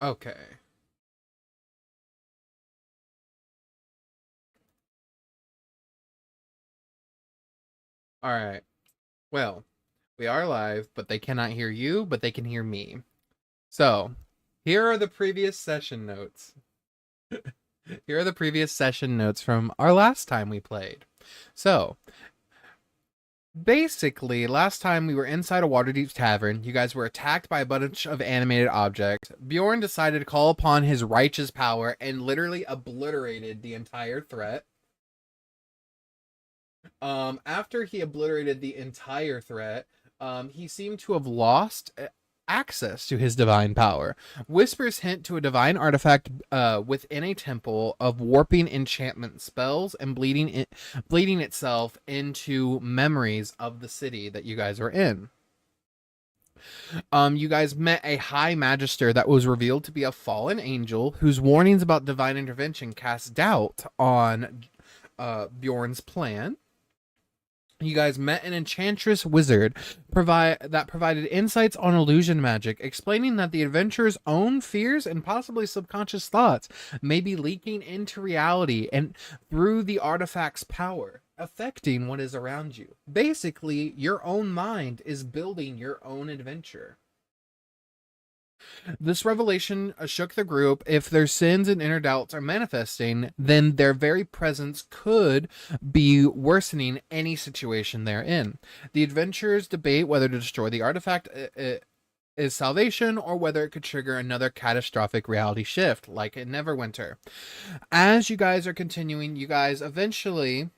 Okay. All right. Well, we are live, but they cannot hear you, but they can hear me. So, here are the previous session notes. Here are the previous session notes from our last time we played. So, basically, last time we were inside a Waterdeep's tavern. You guys were attacked by a bunch of animated objects. Bjorn decided to call upon his righteous power and literally obliterated the entire threat. After he obliterated the entire threat, he seemed to have lost access to his divine power. Whispers hint to a divine artifact within a temple of warping enchantment spells and bleeding itself into memories of the city that you guys are in. You guys met a high magister that was revealed to be a fallen angel whose warnings about divine intervention cast doubt on Bjorn's plan. You guys met an enchantress wizard that provided insights on illusion magic, explaining that the adventurer's own fears and possibly subconscious thoughts may be leaking into reality and through the artifact's power, affecting what is around you. Basically, your own mind is building your own adventure. This revelation shook the group. If their sins and inner doubts are manifesting, then their very presence could be worsening any situation they're in. The adventurers debate whether to destroy the artifact is salvation or whether it could trigger another catastrophic reality shift like in Neverwinter. As you guys are continuing, you guys eventually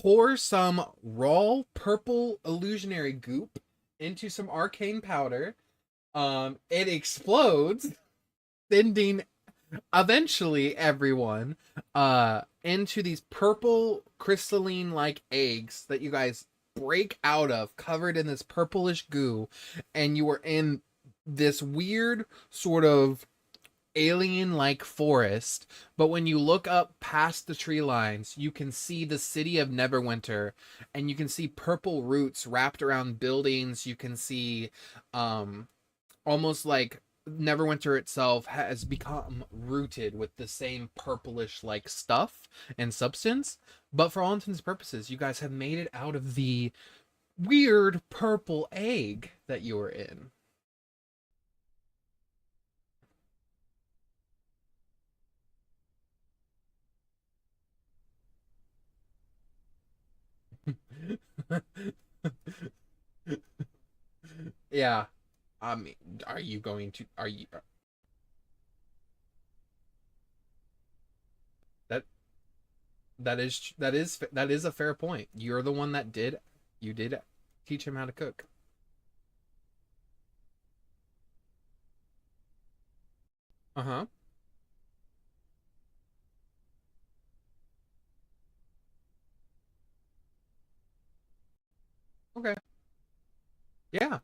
pour some raw purple illusionary goop into some arcane powder. It explodes, sending eventually everyone into these purple crystalline like eggs that you guys break out of, covered in this purplish goo, and you are in this weird sort of alien like forest. But when you look up past the tree lines, you can see the city of Neverwinter, and you can see purple roots wrapped around buildings. You can see almost like Neverwinter itself has become rooted with the same purplish like stuff and substance. But for all intents and purposes, you guys have made it out of the weird purple egg that you were in. Yeah. I mean, are you going to? Are you that? That is a fair point. You're the one that did. You did teach him how to cook. Uh huh. Okay. Yeah.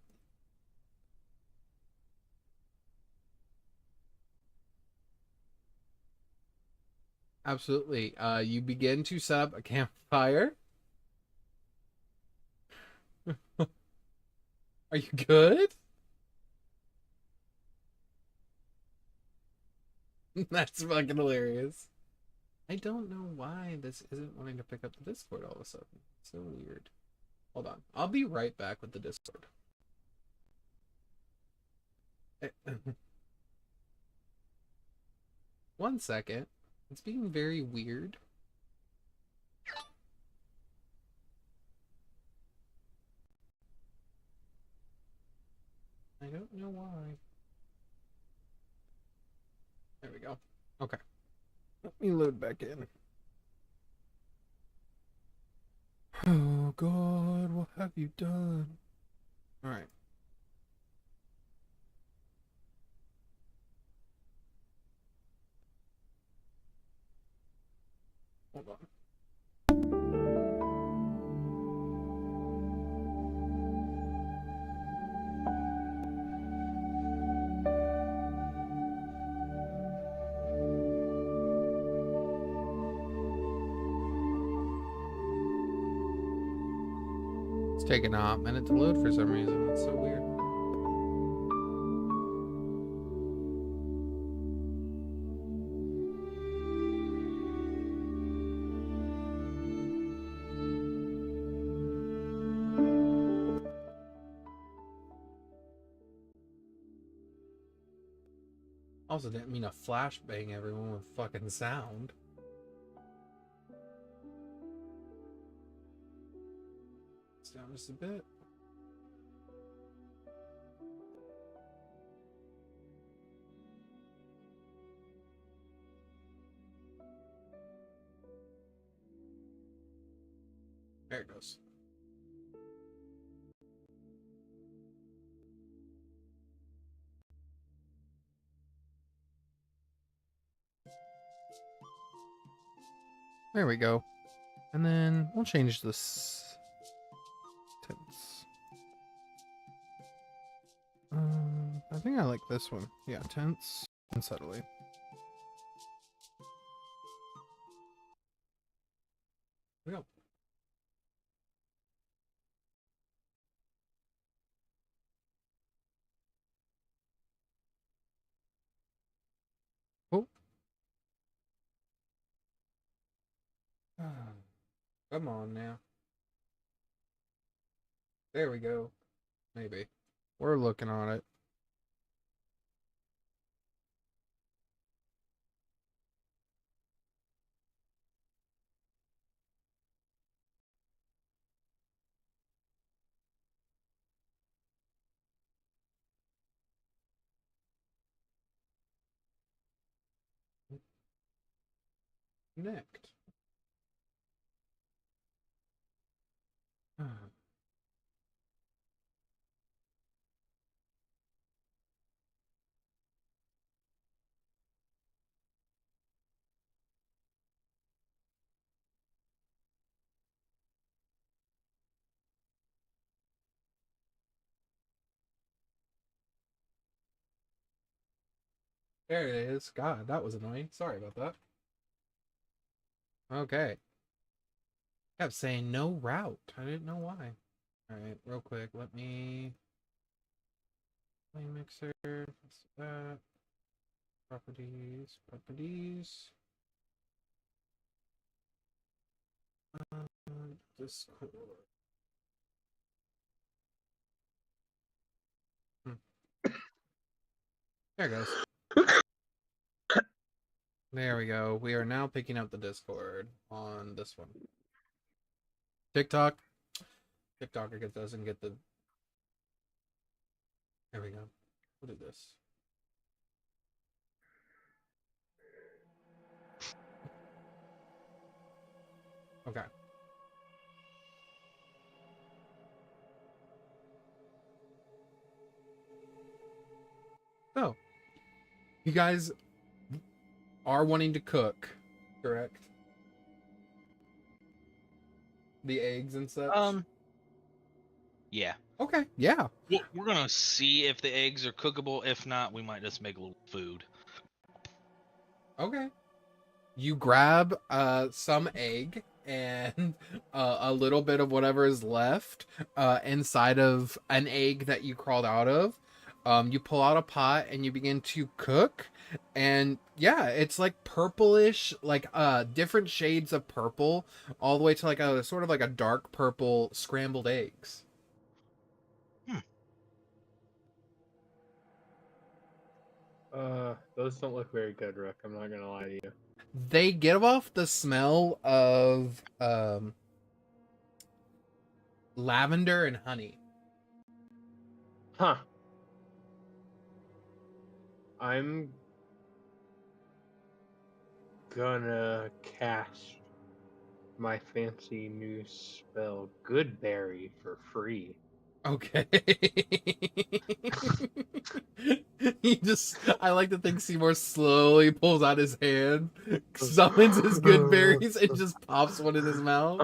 Absolutely. You begin to set up a campfire. Are you good? That's fucking hilarious. I don't know why this isn't wanting to pick up the Discord all of a sudden. It's so weird. Hold on. I'll be right back with the Discord. One second. It's being very weird. I don't know why. There we go. Okay. Let me load back in. Oh God, what have you done? All right. Hold on. It's taking a hot minute to load for some reason. It's so weird. Also didn't mean to flashbang everyone with fucking sound. It's down just a bit. There it goes. There we go. And then we'll change this tense. I think I like this one. Yeah, tense and subtly. Here we go. Oh. Come on now. There we go. Maybe. We're looking on it. Connect. There it is. God, that was annoying. Sorry about that. Okay. Kept saying no route. I didn't know why. Alright, real quick. Let me... Play mixer. What's that? Properties. Properties. Discord. There it goes. There we go. We are now picking up the Discord on this one. TikTok. TikTok doesn't get the... There we go. We'll do this. Okay. So, you guys are wanting to cook, correct? The eggs and such? Yeah. Okay, yeah. Well, we're gonna see if the eggs are cookable. If not, we might just make a little food. Okay. You grab some egg and a little bit of whatever is left inside of an egg that you crawled out of. You pull out a pot and you begin to cook, and yeah, it's like purplish, like different shades of purple, all the way to like a sort of like a dark purple scrambled eggs. Those don't look very good, Rook. I'm not gonna lie to you. They give off the smell of lavender and honey. Huh. I'm gonna cast my fancy new spell, Goodberry, for free. Okay. I like to think Seymour slowly pulls out his hand, summons his good berries, and just pops one in his mouth.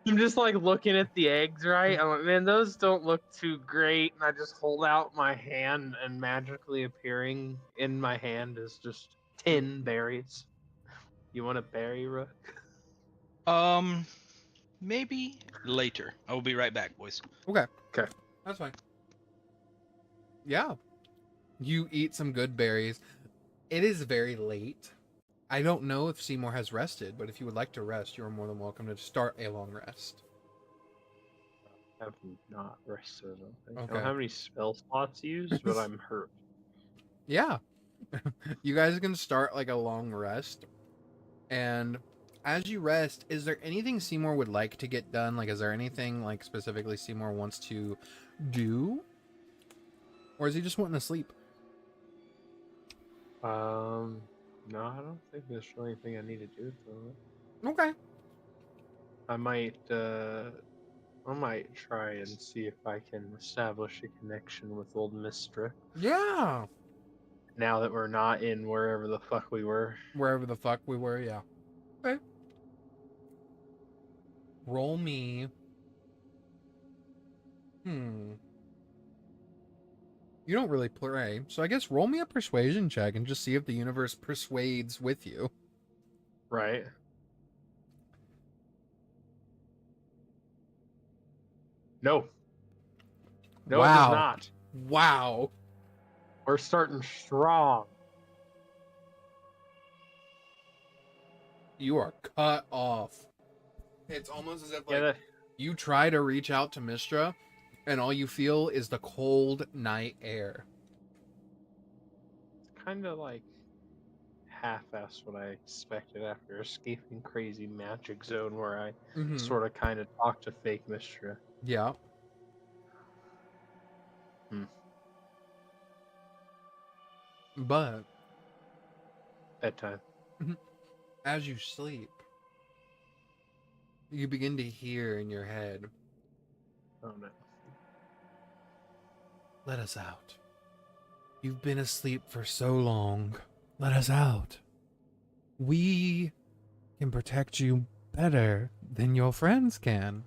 I'm just like looking at the eggs, right? I'm like, man, those don't look too great. And I just hold out my hand, and magically appearing in my hand is just 10 berries. You want a berry, Rook? Maybe later. I will be right back, boys. Okay. Okay. That's fine. Yeah. You eat some good berries. It is very late. I don't know if Seymour has rested, but if you would like to rest, you are more than welcome to start a long rest. I have not rested, I don't think. I Okay. don't have any spell slots used, but I'm hurt. Yeah. You guys can start like a long rest, and as you rest, is there anything Seymour would like to get done? Like, is there anything like specifically Seymour wants to do, or is he just wanting to sleep? No, I don't think there's really anything I need to do at the moment. Okay. I might try and see if I can establish a connection with old Mistra. Yeah. Now that we're not in wherever the fuck we were. Wherever the fuck we were, yeah. Okay. Roll me. You don't really pray, so I guess roll me a persuasion check and just see if the universe persuades with you. Right. No. No, it does Wow. not. Wow. We're starting strong. You are cut off. It's almost as if like Yeah, you try to reach out to Mistra, and all you feel is the cold night air. it's kind of like half-assed what I expected after escaping crazy magic zone where I sort of kind of talked to fake Mistra. Yeah. But Bedtime. as you sleep, you begin to hear in your head, Oh no. "Let us out. You've been asleep for so long. Let us out. We can protect you better than your friends can.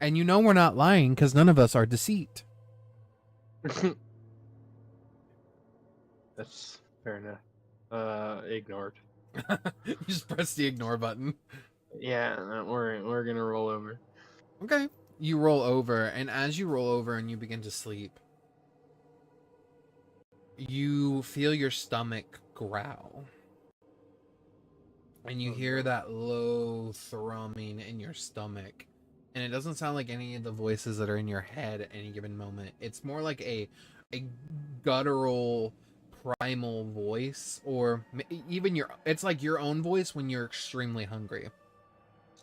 And you know we're not lying because none of us are deceit." That's fair enough. Ignored. You just press the ignore button. Yeah, no, we're gonna roll over. Okay. You roll over, and as you roll over and you begin to sleep, you feel your stomach growl. And you hear that low thrumming in your stomach. And it doesn't sound like any of the voices that are in your head at any given moment. It's more like a guttural, primal voice, or even it's like your own voice when you're extremely hungry.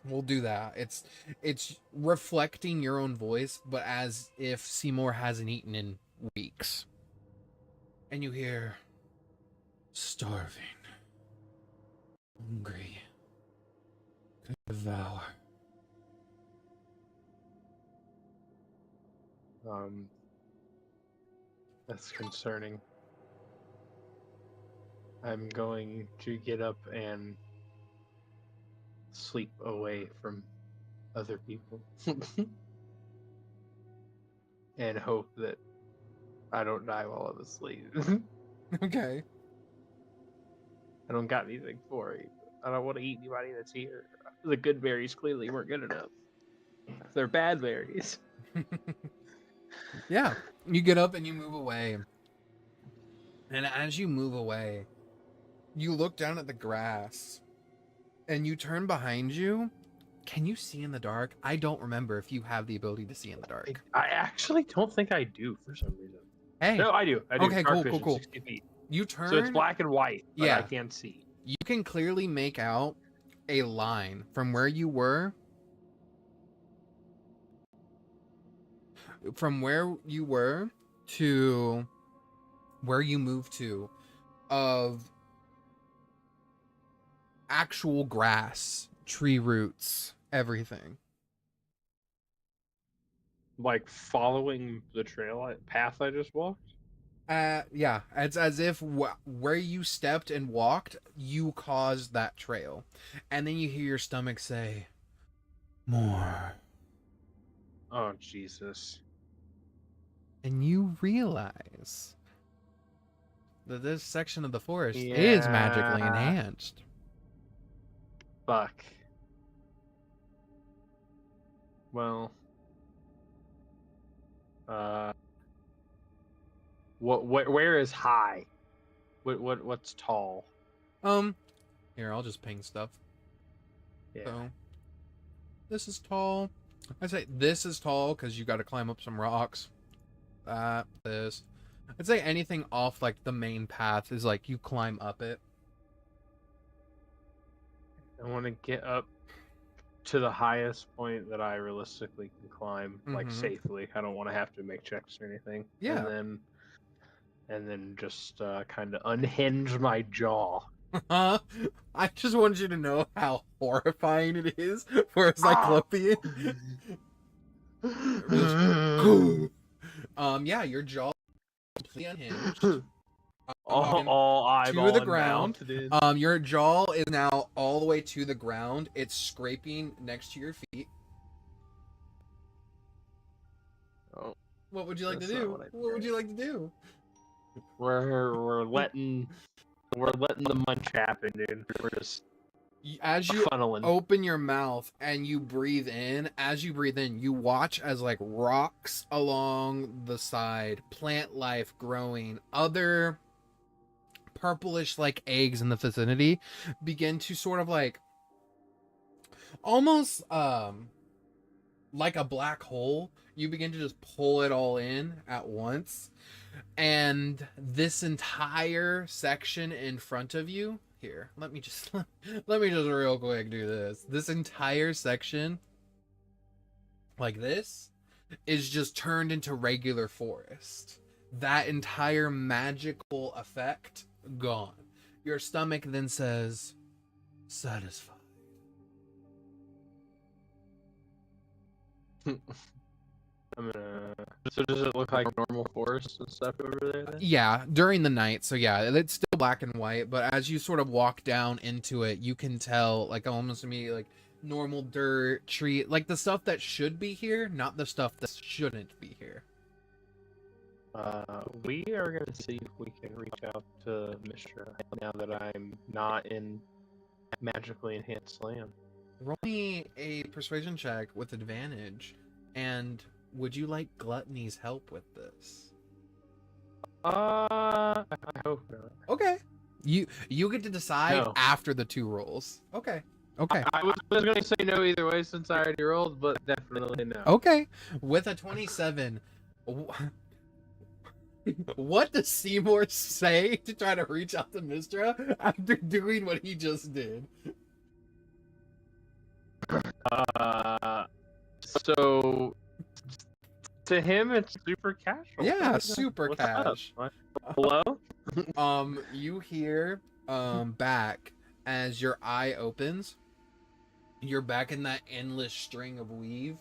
We'll do that. It's reflecting your own voice, but as if Seymour hasn't eaten in weeks. And you hear, "Starving, hungry, could devour." That's concerning. I'm going to get up and sleep away from other people. And hope that I don't die while I'm asleep. Okay. I don't got anything for you. I don't want to eat anybody that's here. The good berries clearly weren't good enough. They're bad berries. Yeah. You get up and you move away. And as you move away, you look down at the grass and you turn behind you. Can you see in the dark? I don't remember if you have the ability to see in the dark. I actually don't think I do for some reason. Hey. No, I do. Okay, Dark cool, vision, cool. 60 feet. You turn. So it's black and white, but Yeah. I can't see. You can clearly make out a line from where you were. From where you were to where you moved to, of actual grass, tree roots, everything. Like following the path I just walked? Yeah, it's as if where you stepped and walked, you caused that trail. And then you hear your stomach say, "More." Oh, Jesus. And you realize that this section of the forest is magically enhanced. Fuck. Well. Where is high? What's tall? Here, I'll just ping stuff. Yeah. So, this is tall. I say this is tall because you got to climb up some rocks. This. I'd say anything off like the main path is like you climb up it. I want to get up to the highest point that I realistically can climb, like Mhm. safely. I don't want to have to make checks or anything. Yeah. And then just kind of unhinge my jaw. I just wanted you to know how horrifying it is for a Cyclopian. Yeah, your jaw is completely unhinged. All eyeball To the and ground. mouth, dude. Your jaw is now all the way to the ground. It's scraping next to your feet. Oh, What would you like to that's not do? what I What would you like to do? we're letting the munch happen, dude. We're just As you funneling. open your mouth and you breathe in, as you breathe in, you watch as like rocks along the side, plant life growing, other purplish like eggs in the vicinity begin to sort of like almost like a black hole. You begin to just pull it all in at once, and this entire section in front of you here, let me just real quick do this entire section like this is just turned into regular forest. That entire magical effect gone. Your stomach then says satisfied. I'm gonna. So does it look like normal forest and stuff over there? Then? Yeah, during the night. So yeah, it's still black and white, but as you sort of walk down into it, you can tell like almost immediately like normal dirt, tree, like the stuff that should be here, not the stuff that shouldn't be here. We are gonna see if we can reach out to Mishra now that I'm not in magically enhanced land. Roll me a persuasion check with advantage, and would you like Gluttony's help with this? I hope not. Okay. You get to decide No. after the 2 rolls. Okay. Okay. I was gonna say no either way since I already rolled, but definitely no. Okay. With a 27, what does Simour say to try to reach out to Mistra after doing what he just did? So to him it's super casual. Yeah, super What's cash. up? Hello? You hear back as your eye opens. You're back in that endless string of weave.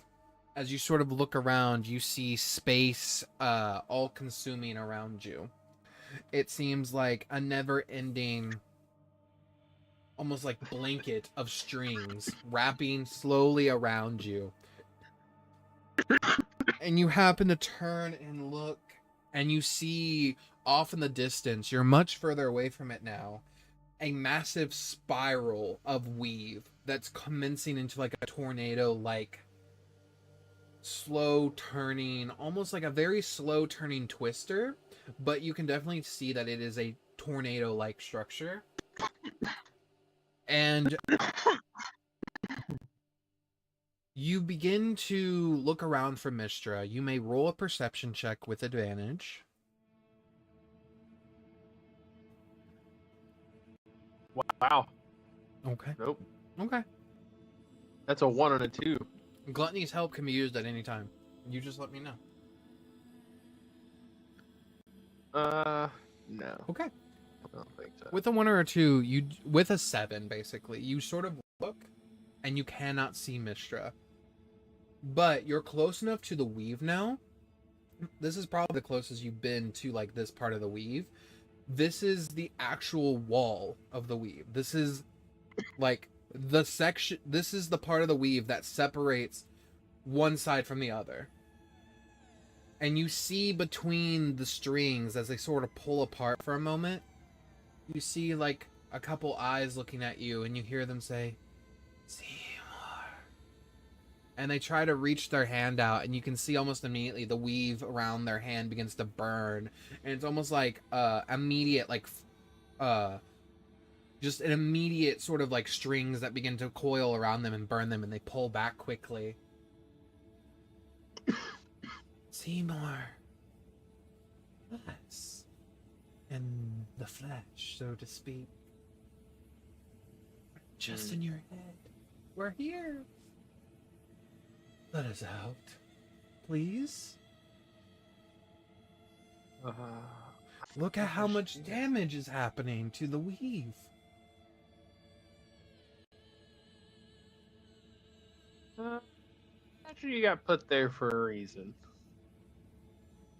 As you sort of look around, you see space all consuming around you. It seems like a never-ending, almost like blanket of strings wrapping slowly around you. And you happen to turn and look, and you see off in the distance, you're much further away from it now, a massive spiral of weave that's commencing into like a tornado, like slow turning, almost like a very slow turning twister, but you can definitely see that it is a tornado like structure. And you begin to look around for Mistra. You may roll a perception check with advantage. Wow. Okay. Nope. Okay. That's a 1 and a 2. Gluttony's help can be used at any time. You just let me know. No. Okay. I don't think so. With a 1 or a 2, you with a 7 basically, you sort of look and you cannot see Mistra. But you're close enough to the weave now. This is probably the closest you've been to like this part of the weave. This is the actual wall of the weave. This is like the section, this is the part of the weave that separates one side from the other. And you see between the strings as they sort of pull apart for a moment, you see like a couple eyes looking at you, and you hear them say, Simour. And they try to reach their hand out, and you can see almost immediately the weave around their hand begins to burn. And it's almost like immediate, like just an immediate sort of like strings that begin to coil around them and burn them, and they pull back quickly. Simour. us in the flesh, so to speak. Just in your head. We're here. Let us out, please. Look at how much damage is happening to the weave. Actually, you got put there for a reason.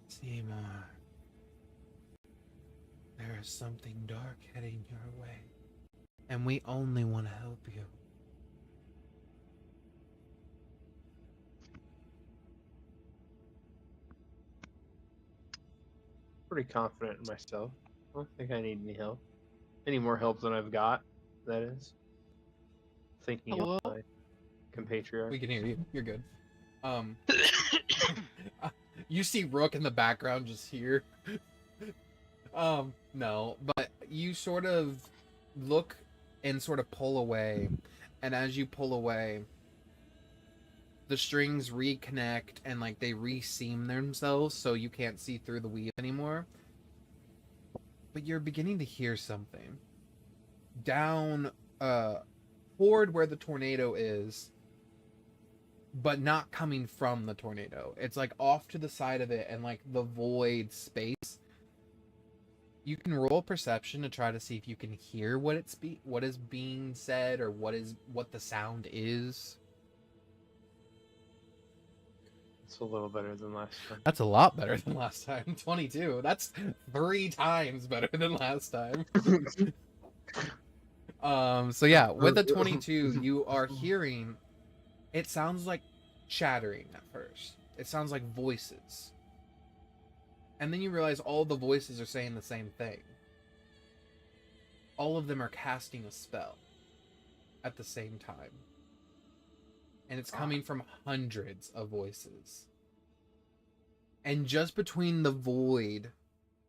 Simour, there is something dark heading your way, and we only want to help you. Pretty confident in myself. I don't think I need any help. Any more help than I've got, that is. Thinking of my compatriot. We can hear you. You're good. You see Rook in the background just here. No, but you sort of look and sort of pull away, and as you pull away, the strings reconnect and like they re-seam themselves so you can't see through the weave anymore. But you're beginning to hear something down toward where the tornado is, but not coming from the tornado. It's like off to the side of it and like the void space. You can roll perception to try to see if you can hear what is being said or what the sound is. It's a little better than last time. That's a lot better than last time. 22. That's 3 times better than last time. So yeah, with a 22, you are hearing, it sounds like chattering at first. It sounds like voices. And then you realize all the voices are saying the same thing. All of them are casting a spell at the same time. And it's coming from hundreds of voices. And just between the void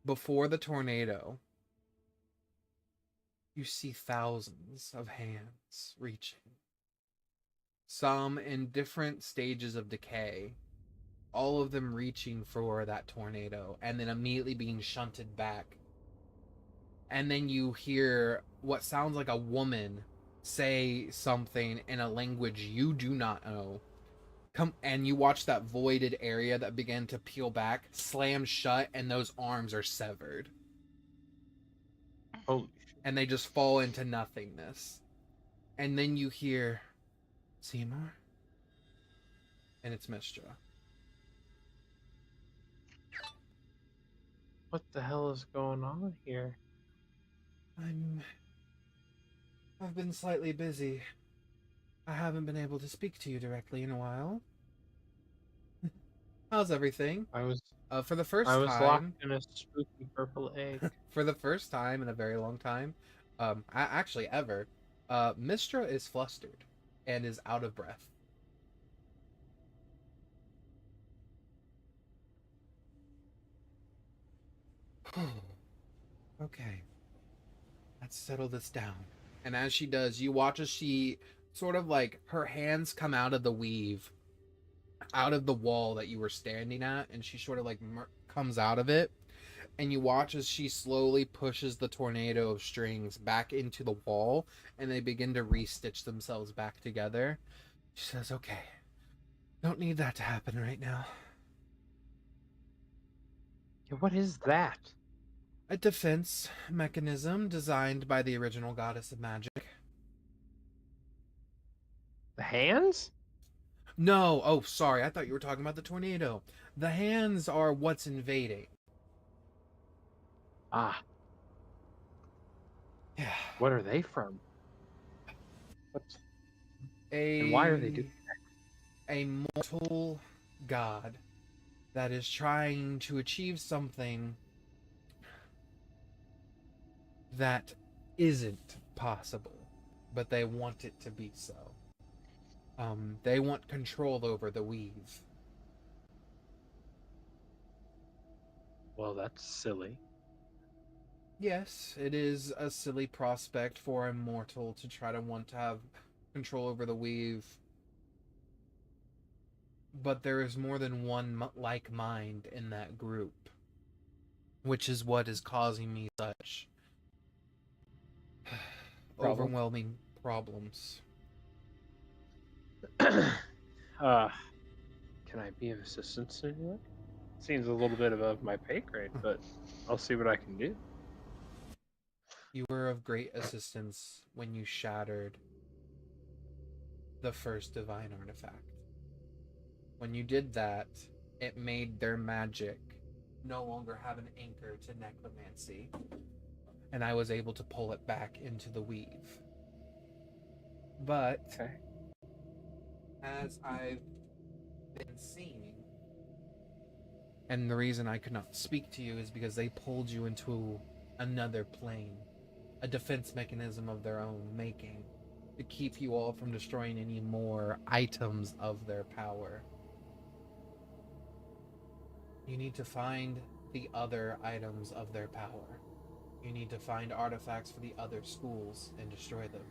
before the tornado, you see thousands of hands reaching. Some in different stages of decay. All of them reaching for that tornado and then immediately being shunted back. And then you hear what sounds like a woman say something in a language you do not know. And you watch that voided area that began to peel back, slam shut, and those arms are severed. Holy shit. And they just fall into nothingness. And then you hear Simour, and it's Mistra. What the hell is going on here? I've been slightly busy. I haven't been able to speak to you directly in a while. How's everything? For the first I was time, locked in a spooky purple egg. for the first time in a very long time, actually ever, Mistra is flustered and is out of breath. Okay. Let's settle this down. And as she does, you watch as she sort of like her hands come out of the weave, out of the wall that you were standing at, and she sort of like comes out of it. And you watch as she slowly pushes the tornado of strings back into the wall, and they begin to re-stitch themselves back together. She says, okay, don't need that to happen right now. Yeah, what is that? A defense mechanism designed by the original goddess of magic. The hands? No, oh, sorry, I thought you were talking about the tornado. The hands are what's invading. Ah. Yeah. What are they from? And why are they doing that? A mortal god that is trying to achieve something that isn't possible, but they want it to be so. They want control over the weave. Well, that's silly. Yes, it is a silly prospect for a mortal to try to want to have control over the weave. But there is more than one like mind in that group which is what is causing me such Problem. overwhelming problems. Can I be of assistance in any way? Seems a little bit above my pay grade, but I'll see what I can do. You were of great assistance when you shattered the first divine artifact. When you did that, it made their magic no longer have an anchor to necromancy, and I was able to pull it back into the weave. But, Okay. as I've been seeing, and the reason I could not speak to you is because they pulled you into another plane, a defense mechanism of their own making, to keep you all from destroying any more items of their power. You need to find the other items of their power. You need to find artifacts for the other schools and destroy them.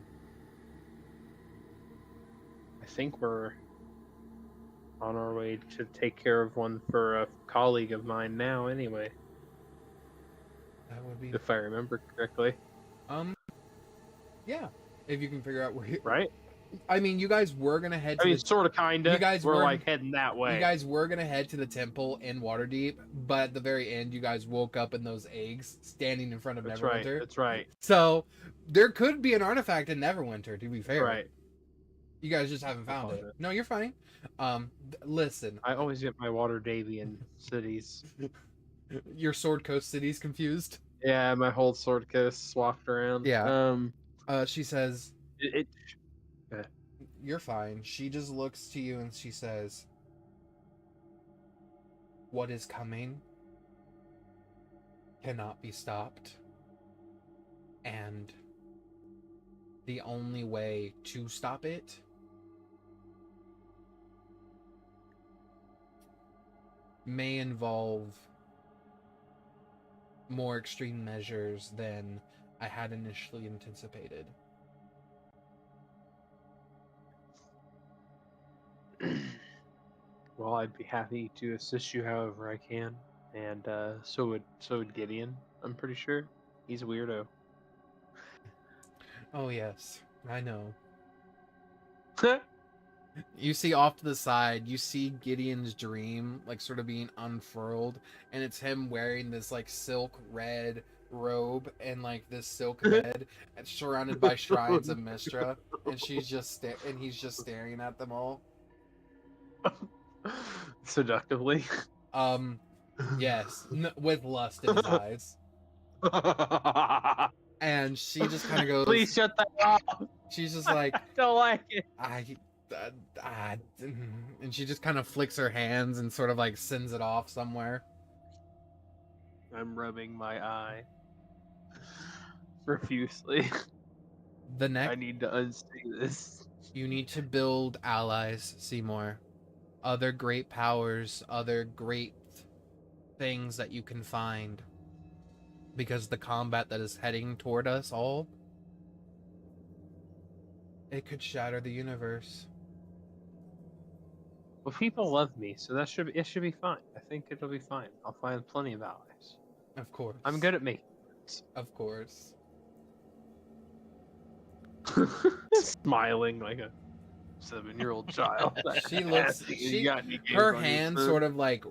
I think we're on our way to take care of one for a colleague of mine now, anyway. That would be... If I remember correctly. Yeah. If you can figure out where you... Right? I mean, you guys were gonna head to sort of, kinda. You guys we're were- like heading that way. You guys were gonna head to the temple in Waterdeep, but at the very end, you guys woke up in those eggs standing in front of That's Neverwinter. right. That's right. So there could be an artifact in Neverwinter, to be fair. Right. You guys just haven't found it. apologize. No, you're fine. Listen, I always get my Waterdavian cities. your Sword Coast city's confused. Yeah, my whole sword coast swapped around. Yeah. She says, It "You're fine." She just looks to you and she says, "What is coming cannot be stopped, and the only way to stop it may involve more extreme measures than I had initially anticipated." Well, I'd be happy to assist you however I can, and so would Gideon. I'm pretty sure he's a weirdo. Oh yes, I know. You see off to the side, you see Gideon's dream, like, sort of being unfurled, and it's him wearing this, like, silk red robe and, like, this silk bed, and surrounded by shrines of Mistra, and he's just staring at them all. Seductively. Yes, with lust in his eyes. And she just kind of goes, Please shut that off. she's just like, I don't like it. and she just kind of flicks her hands and sort of like sends it off somewhere. I'm rubbing my eye profusely. The I next, need to unsee this. you need to build allies, Seymour. Other great powers, other great things that you can find. Because the combat that is heading toward us all, it could shatter the universe. Well, people love me, so it should be fine. I think it'll be fine. I'll find plenty of allies. Of course. I'm good at making friends. Of course. Smiling like a 7-year-old child. She looks. Her hand sort of like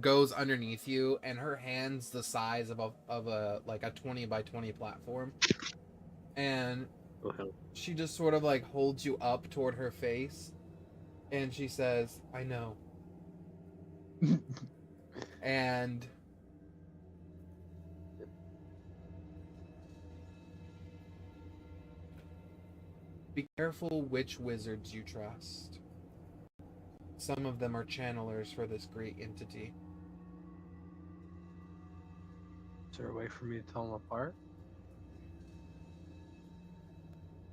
goes underneath you, and her hand's the size of a like a 20 by 20 platform, and she just sort of like holds you up toward her face, and she says, "I know." And be careful which wizards you trust. Some of them are channelers for this great entity. Is there a way for me to tell them apart?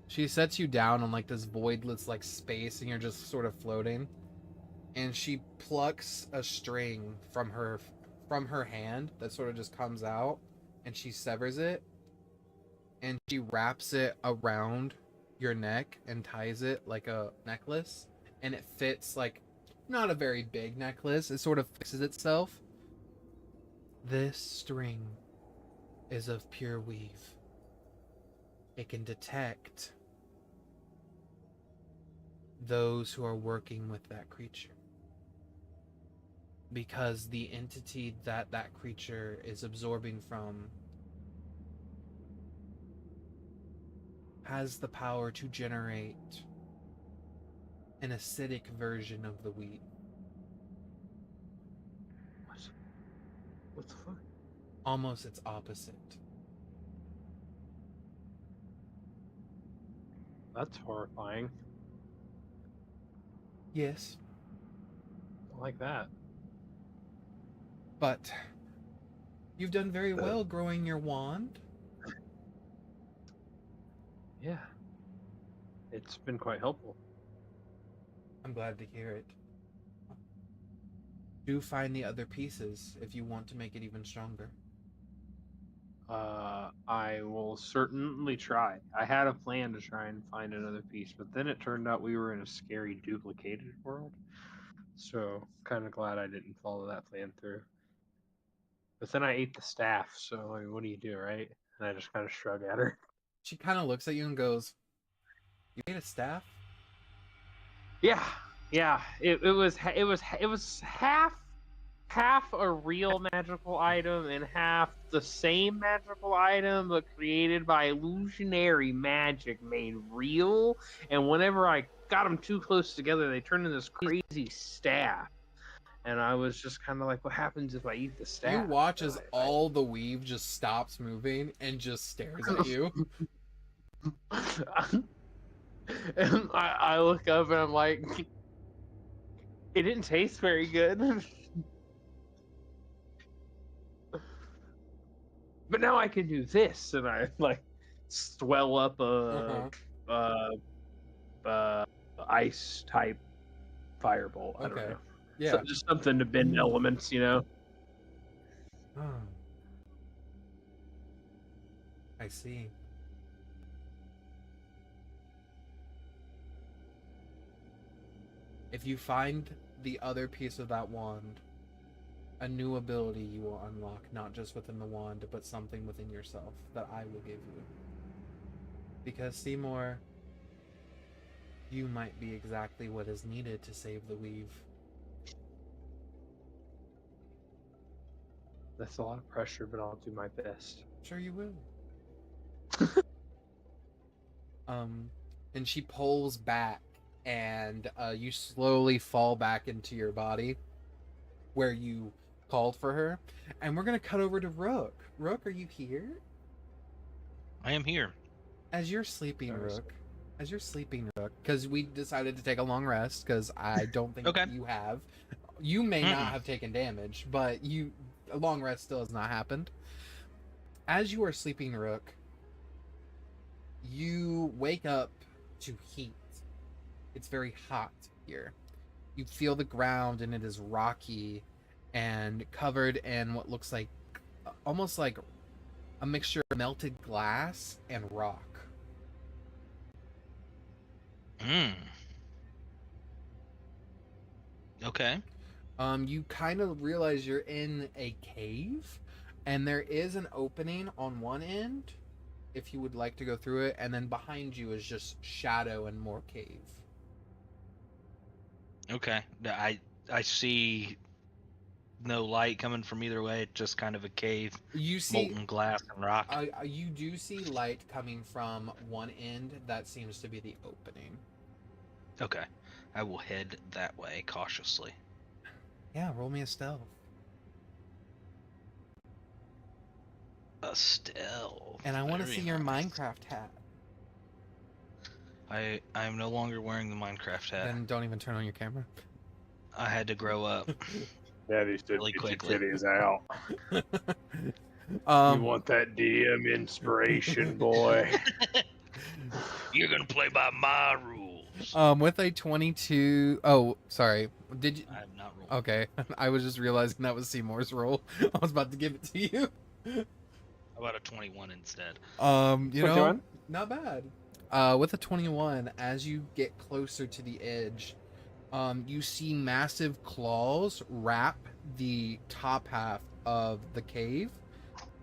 She sets you down on like this voidless like space, and you're just sort of floating. And she plucks a string from her hand that sort of just comes out, and she severs it, and she wraps it around your neck and ties it like a necklace, and it fits like not a very big necklace. It sort of fixes itself, This string is of pure weave. It can detect those who are working with that creature. Because the entity that that creature is absorbing from has the power to generate an acidic version of the weed. What the fuck? Almost its opposite. That's horrifying. Yes, I like that. but you've done very well growing your wand. Yeah. It's been quite helpful. I'm glad to hear it. Do find the other pieces if you want to make it even stronger. I will certainly try. I had a plan to try and find another piece, but then it turned out we were in a scary duplicated world. So, kind of glad I didn't follow that plan through. But then I ate the staff, so I mean, what do you do, right? And I just kind of shrug at her. She kind of looks at you and goes, "You made a staff?" Yeah, yeah. It was half a real magical item and half the same magical item, but created by illusionary magic made real. And whenever I got them too close together, they turned into this crazy staff. And I was just kind of like, what happens if I eat the staff? You watch And as all the weave just stops moving and just stares at you. And I look up and I'm like, it didn't taste very good. But now I can do this, and I like swell up a ice type firebolt. I don't Okay. know. Yeah. So, just something to bend elements, you know. I see. If you find the other piece of that wand, a new ability you will unlock, not just within the wand, but something within yourself that I will give you. Because, Simour, you might be exactly what is needed to save the weave. That's a lot of pressure, but I'll do my best. Sure you will. And she pulls back, and you slowly fall back into your body where you called for her. And we're gonna cut over to Rook. Rook, are you here? I am here. As you're sleeping, Rook. As you're sleeping, Rook, because we decided to take a long rest, because I don't think Okay. you have. You may not have taken damage, but a long rest still has not happened. As you are sleeping, Rook, you wake up to heat. It's very hot here. You feel the ground, and it is rocky and covered in what looks like almost like a mixture of melted glass and rock. Okay. You kind of realize you're in a cave, and there is an opening on one end if you would like to go through it, and then behind you is just shadow and more cave. Okay. I see no light coming from either way. Just kind of a cave, You see molten glass and rock. you do see light coming from one end. That seems to be the opening. Okay. I will head that way cautiously. Yeah, roll me a stealth. A stealth. And I want to Very see your nice. Minecraft hat. I am no longer wearing the Minecraft hat. Then don't even turn on your camera. I had to grow up. Daddy's Really quickly. titties out. You want that DM inspiration, boy? You're gonna play by my rules. With a 22. Oh, sorry. Did you? I have not rolled. Okay, I was just realizing that was Seymour's roll. I was about to give it to you. How about a 21 instead? You know, 21? not bad. With a 21, as you get closer to the edge, you see massive claws wrap the top half of the cave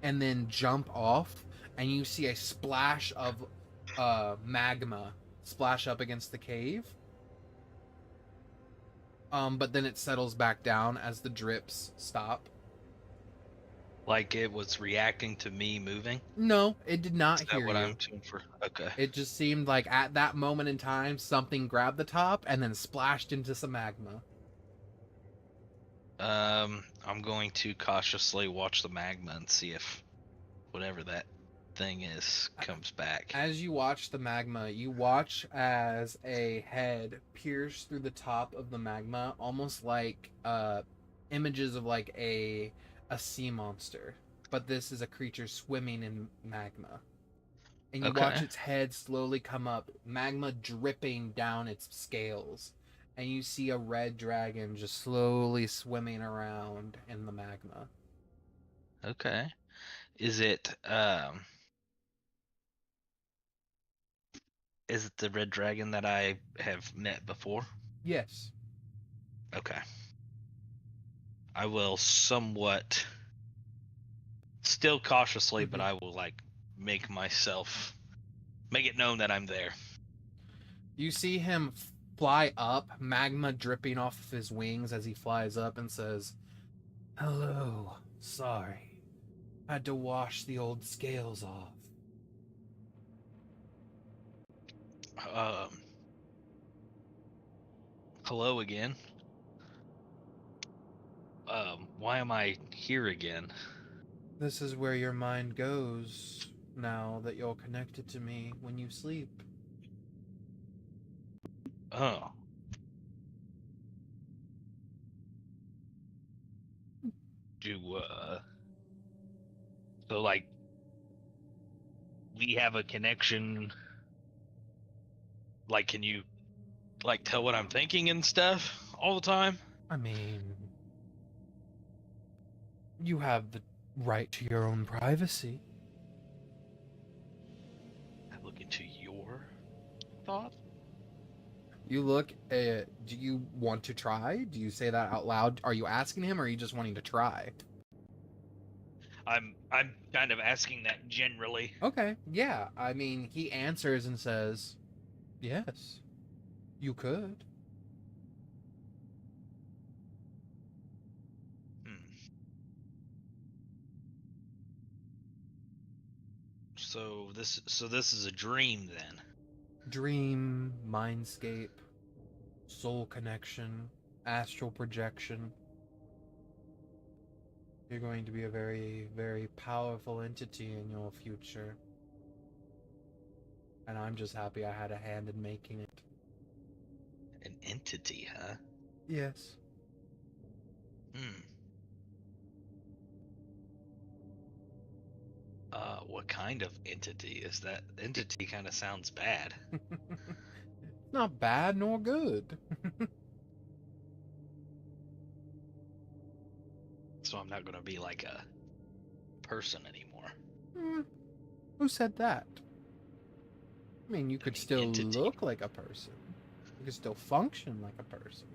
and then jump off, and you see a splash of magma splash up against the cave. But then it settles back down as the drips stop. Like it was reacting to me moving? No, it did not Is that hear what you. I'm tuned for? Okay. It just seemed like at that moment in time, something grabbed the top and then splashed into some magma. I'm going to cautiously watch the magma and see if whatever that thing is comes back. As you watch the magma, you watch as a head pierce through the top of the magma, almost like images of like a sea monster. But this is a creature swimming in magma. And you watch Okay. its head slowly come up, magma dripping down its scales. And you see a red dragon just slowly swimming around in the magma. Okay. Is it the red dragon that I have met before? Yes. Okay. I will somewhat still cautiously, but I will like make it known that I'm there. You see him fly up, magma dripping off of his wings as he flies up and says, "Hello, sorry. Had to wash the old scales off." Hello again. Why am I here again? This is where your mind goes now that you're connected to me when you sleep. Oh. So like we have a connection, like can you like tell what I'm thinking and stuff all the time? I mean, you have the right to your own privacy. I look into your thoughts. You look at, do you want to try? Do you say that out loud? Are you asking him or are you just wanting to try? I'm kind of asking that generally. Okay, yeah. I mean, he answers and says, "Yes, you could." So this is a dream then. Dream, mindscape, soul connection, astral projection. You're going to be a very, very powerful entity in your future. And I'm just happy I had a hand in making it. An entity, huh? Yes. What kind of entity is that? Entity kind of sounds bad. Not bad nor good. So I'm not gonna be like a person anymore. Who said that? I mean, you could still entity. look like a person. You could still function like a person.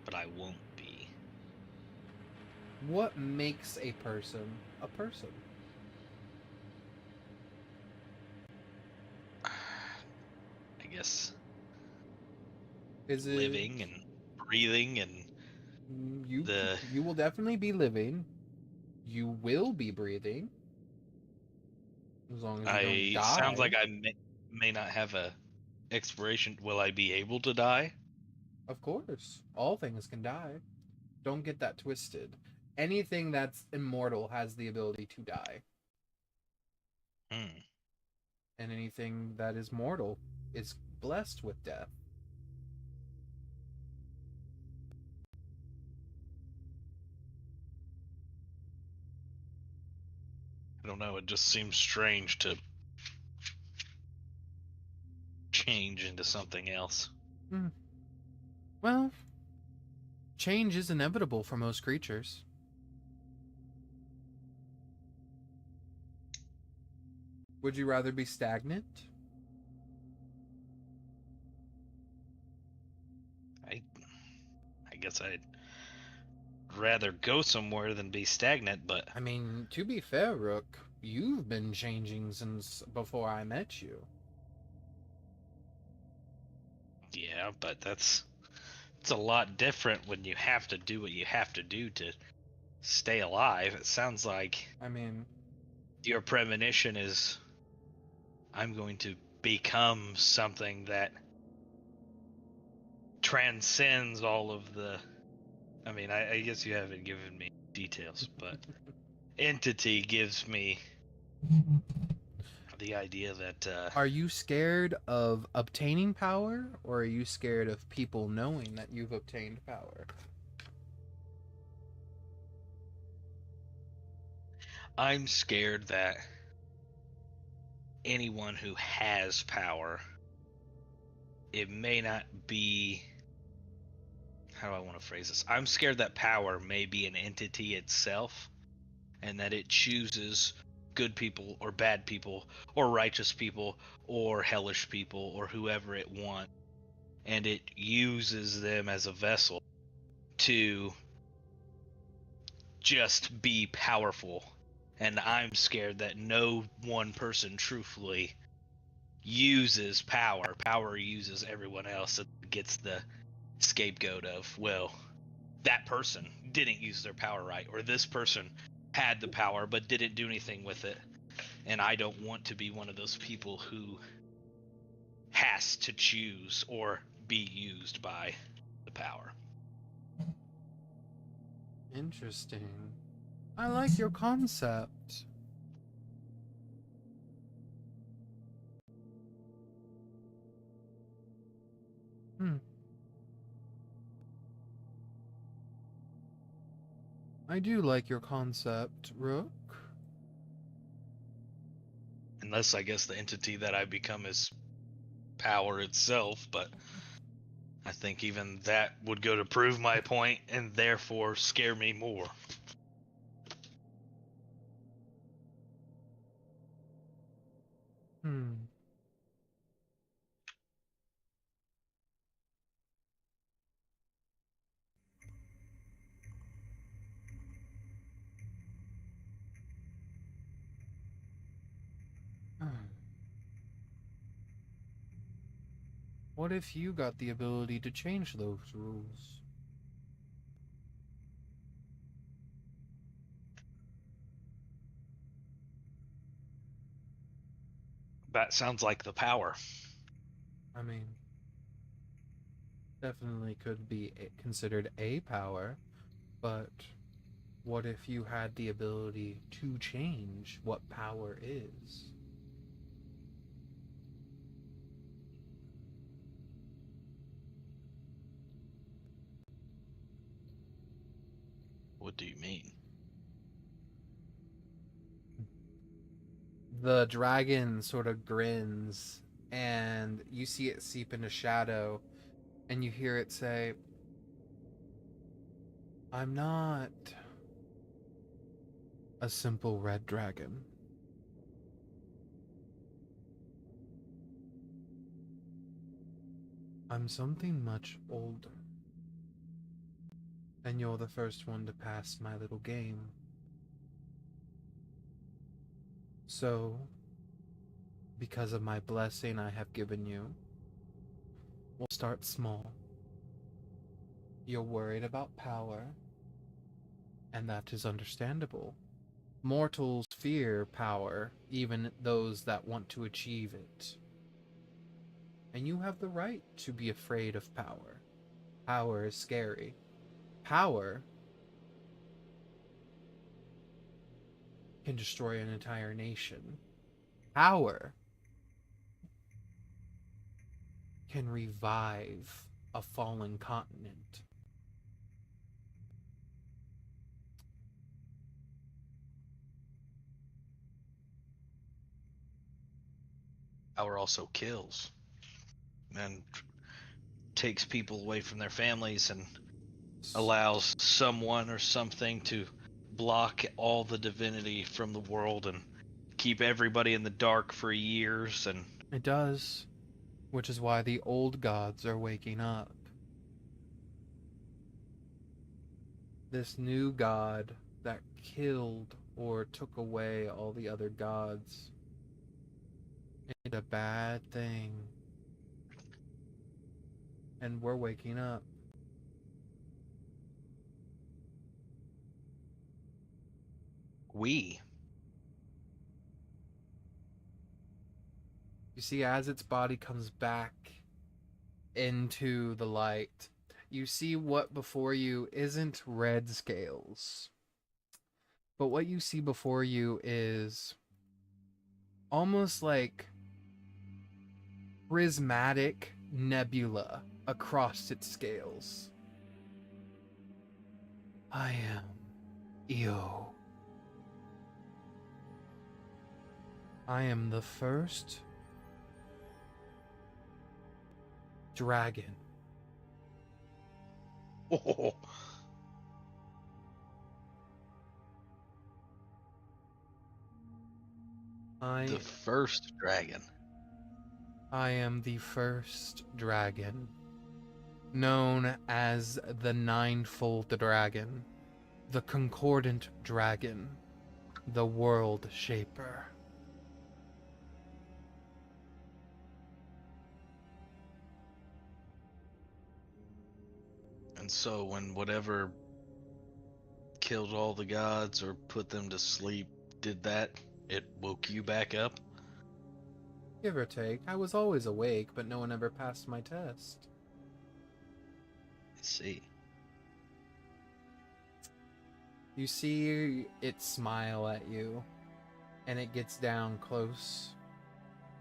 But I won't be. What makes a person a person? I guess Is it living and breathing and you will definitely be living. You will be breathing. As long as you don't die. Sounds like I may not have a expiration. Will I be able to die? Of course. All things can die. Don't get that twisted. Anything that's immortal has the ability to die. And anything that is mortal is blessed with death. I don't know. It just seems strange to change into something else. Well, change is inevitable for most creatures. Would you rather be stagnant? I guess I'd rather go somewhere than be stagnant, but I mean, to be fair, Rook, you've been changing since before I met you. yeah, but it's a lot different when you have to do what you have to do to stay alive. It sounds like I mean, your premonition is I'm going to become something that transcends all of the. I mean, I guess you haven't given me details, but entity gives me the idea that are you scared of obtaining power, or are you scared of people knowing that you've obtained power? I'm scared that anyone who has power, it may not be. How do I want to phrase this? I'm scared that power may be an entity itself, and that it chooses good people or bad people or righteous people or hellish people or whoever it wants, and it uses them as a vessel to just be powerful. And I'm scared that no one person truthfully uses power. Power uses everyone else and gets the scapegoat of, well, that person didn't use their power right, or this person had the power but didn't do anything with it. And I don't want to be one of those people who has to choose or be used by the power. Interesting. I like your concept. I do like your concept, Rook. Unless I guess the entity that I become is power itself, but I think even that would go to prove my point and therefore scare me more. What if you got the ability to change those rules? That sounds like the power. I mean, definitely could be considered a power, but what if you had the ability to change what power is? What do you mean? The dragon sort of grins, and you see it seep into shadow, and you hear it say, I'm not a simple red dragon. I'm something much older. And you're the first one to pass my little game. So, because of my blessing I have given you, we'll start small. You're worried about power, and that is understandable. Mortals fear power, even those that want to achieve it. And you have the right to be afraid of power. Power is scary. Power can destroy an entire nation. Power can revive a fallen continent. Power also kills and takes people away from their families and allows someone or something to block all the divinity from the world and keep everybody in the dark for years. And It does, which is why the old gods are waking up. this new god that killed or took away all the other gods. It's a bad thing. And we're waking up. We. You see, as its body comes back into the light, you see what before you isn't red scales. But what you see before you is almost like prismatic nebula across its scales. I am Io. I am the first dragon. Oh. The first dragon. I am the first dragon, known as the Ninefold Dragon, the Concordant Dragon, the World Shaper. And so when whatever killed all the gods or put them to sleep did that, it woke you back up? Give or take, I was always awake, but no one ever passed my test. I see. You see it smile at you, and it gets down close,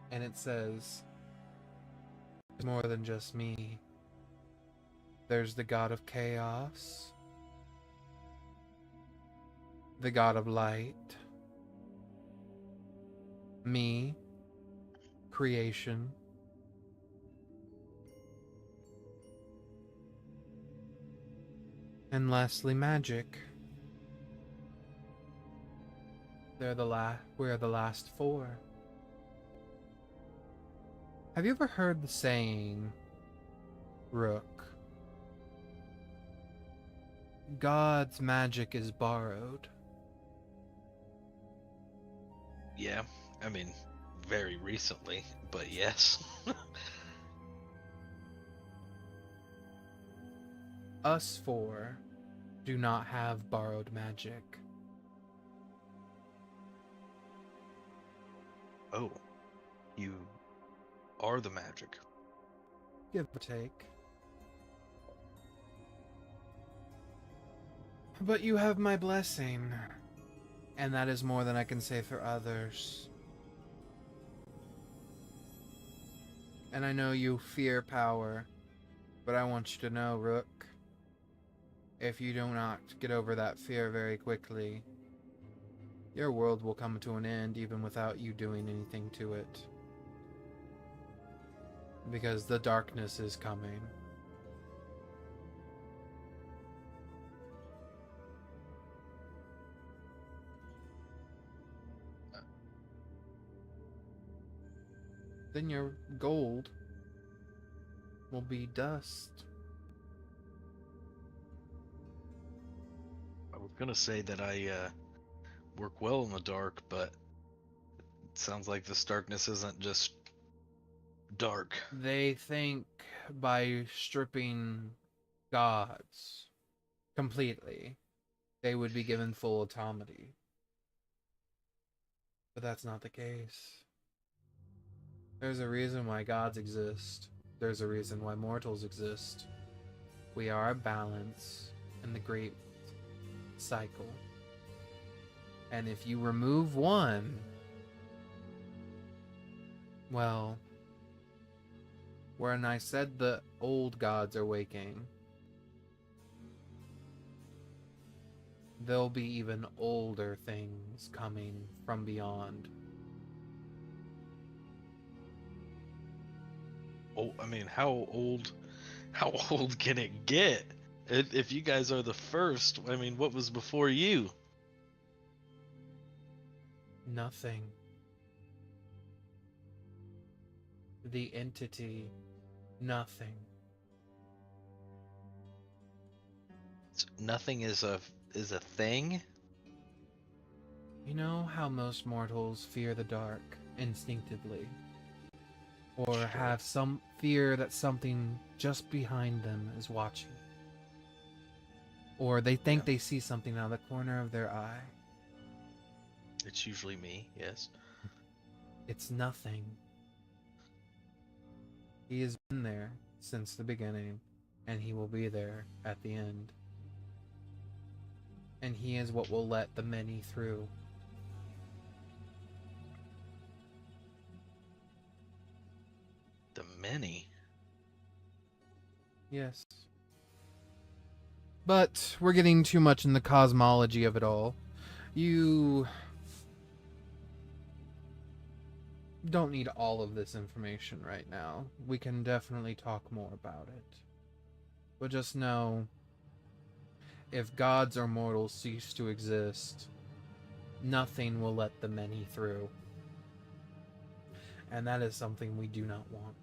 and it says, "There's more than just me. There's the god of chaos, the god of light, me, creation, and lastly magic. We're the last four. Have you ever heard the saying, Rook? God's magic is borrowed. Yeah, I mean, very recently, but yes. Us four do not have borrowed magic. Oh, you are the magic. Give or take. But you have my blessing, and that is more than I can say for others. And I know you fear power, but I want you to know, Rook, if you do not get over that fear very quickly, your world will come to an end even without you doing anything to it. Because the darkness is coming. Then your gold will be dust. I was gonna say that I work well in the dark, but it sounds like this darkness isn't just dark. They think by stripping gods completely, they would be given full autonomy. But that's not the case. There's a reason why gods exist. There's a reason why mortals exist. We are a balance in the great cycle. And if you remove one, well, when I said the old gods are waking, there'll be even older things coming from beyond. Oh, I mean, how old can it get? If you guys are the first, I mean, what was before you? Nothing. The entity, nothing. Nothing is a thing. You know how most mortals fear the dark instinctively? Or Sure. have some fear that something just behind them is watching? Or they think Yeah. they see something out of the corner of their eye? It's usually me. Yes. It's nothing. He has been there since the beginning, and he will be there at the end. And he is what will let the many through. The many. Yes. But we're getting too much in the cosmology of it all. You don't need all of this information right now. We can definitely talk more about it. But just know, if gods or mortals cease to exist, nothing will let the many through. And that is something we do not want.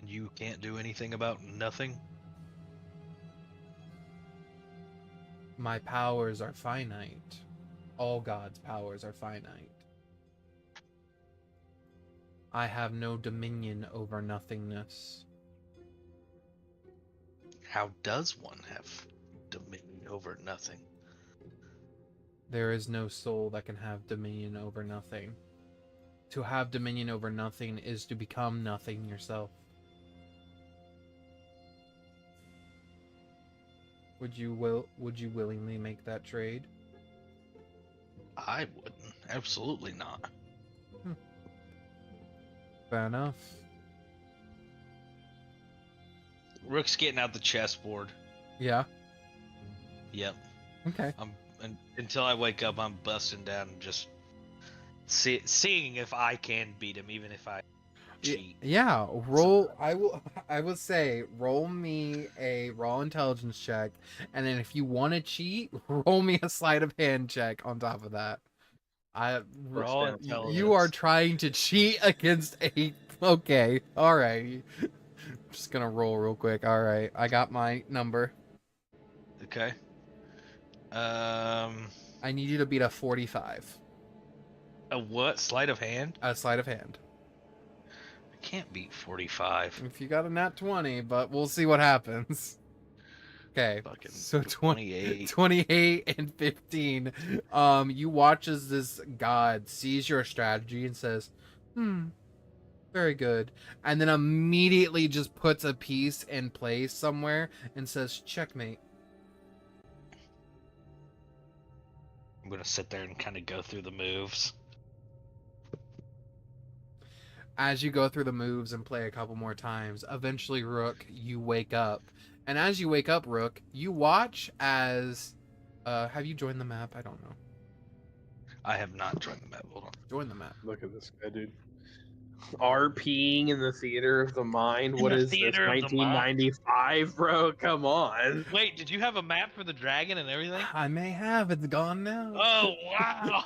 You can't do anything about nothing. My powers are finite. All gods' powers are finite. I have no dominion over nothingness. How does one have dominion over nothing? There is no soul that can have dominion over nothing. To have dominion over nothing is to become nothing yourself. Would you willingly make that trade? I wouldn't. Absolutely not. Fair enough. Rook's getting out the chessboard. Yeah. Yep. Okay. Until I wake up, I'm busting down and just seeing if I can beat him, even if I cheat. Yeah. Roll. I will say roll me a raw intelligence check, and then if you want to cheat, roll me a sleight of hand check on top of that. Raw intelligence. You are trying to cheat against a. Okay. All right. Just gonna roll real quick. All right. I got my number. Okay. I need you to beat a 45. A what? Sleight of hand? A sleight of hand. I can't beat 45. If you got a nat 20, but we'll see what happens. Okay. Fucking So 28. 28 and 15. You watch as this god sees your strategy and says, very good. And then immediately just puts a piece in place somewhere and says, checkmate. I'm gonna sit there and kind of go through the moves. As you go through the moves and play a couple more times, eventually, Rook, you wake up. And as you wake up, Rook, you watch as... have you joined the map? I don't know. I have not joined the map. Hold on. Join the map. Look at this guy, dude. RPing in the theater of the mind. In What the is this? theater of the mind? 1995, bro. Come on. Wait, did you have a map for the dragon and everything? I may have. It's gone now. Oh, wow.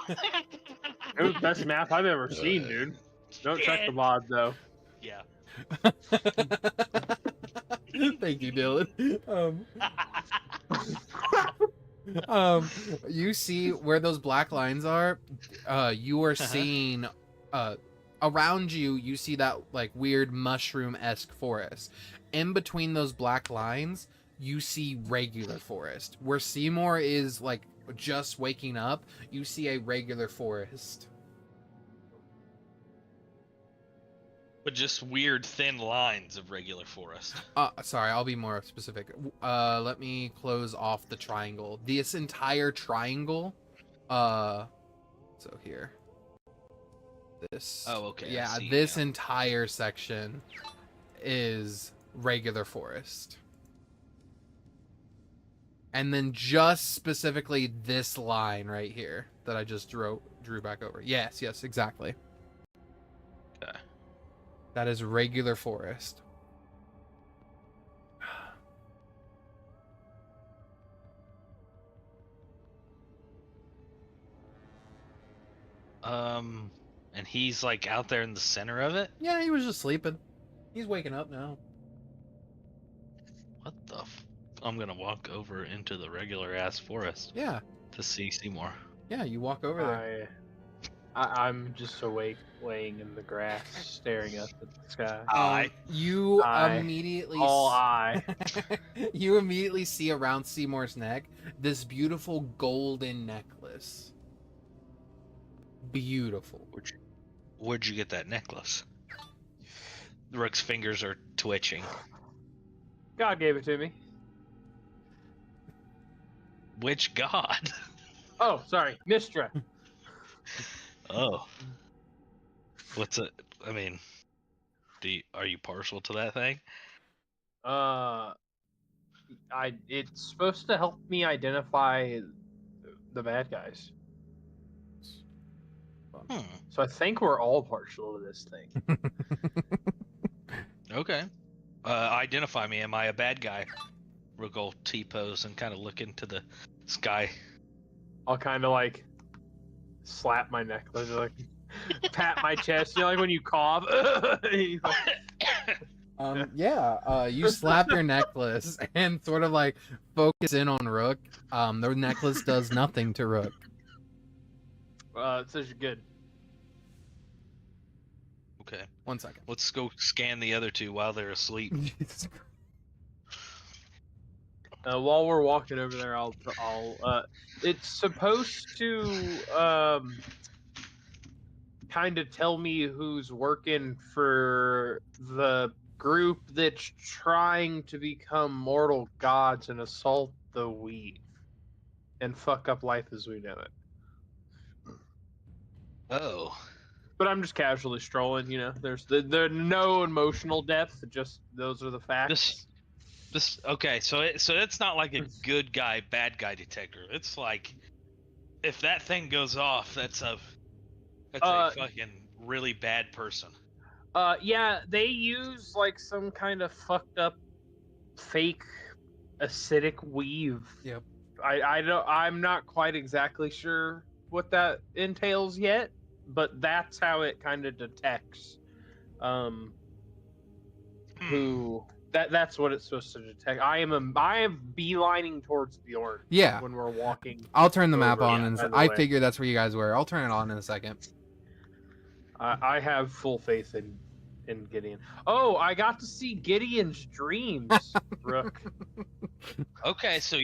It was the best map I've ever seen, dude. Don't check the mod though. Yeah. Thank you, Dylan. You see where those black lines are? You are seeing around you. You see that like weird mushroom-esque forest. In between those black lines, you see regular forest. Where Simour is like just waking up, you see a regular forest. But just weird thin lines of regular forest. Sorry, I'll be more specific. Let me close off the triangle. This entire triangle, so here. This. Oh, okay. I Yeah, see this now. entire section is regular forest. And then just specifically this line right here that I just drew back over. Yes, exactly. Okay. That is regular forest. And he's like out there in the center of it? Yeah, he was just sleeping. He's waking up now. What the? I'm gonna walk over into the regular ass forest Yeah, to see Seymour. yeah. You walk over there. I'm just awake, laying in the grass, staring up at the sky. You Eye. immediately All eye. you immediately see around Seymour's neck this beautiful golden necklace. Beautiful. Where'd you get that necklace? Rook's fingers are twitching. God gave it to me. Which god? Oh, sorry, Mistra. Oh. What's it? I mean, are you partial to that thing? It's supposed to help me identify the bad guys. So I think we're all partial to this thing. Okay. Identify me. Am I a bad guy? Rook will T-pose and kind of look into the sky. I'll kind of like slap my necklace, like pat my chest. You know, like when you cough. You slap your necklace and sort of like focus in on Rook. The necklace does nothing to Rook. It says you're good. Okay. 1 second. Let's go scan the other two while they're asleep. While we're walking over there, I'll it's supposed to kind of tell me who's working for the group that's trying to become mortal gods and assault the weave and fuck up life as we know it. Oh. But I'm just casually strolling, you know. There's no emotional depth. Just those are the facts. Okay, so it's not like a good guy, bad guy detector. It's like if that thing goes off, that's a fucking really bad person. Yeah, they use like some kind of fucked up fake acidic weave. Yep. I'm not quite exactly sure what that entails yet, but that's how it kind of detects who that's what it's supposed to detect. I am beelining towards Bjorn. Yeah. When we're walking. I'll turn the map over, on, and I figure that's where you guys were. I'll turn it on in a second. I have full faith in Gideon. Oh, I got to see Gideon's dreams, Rook. Okay, so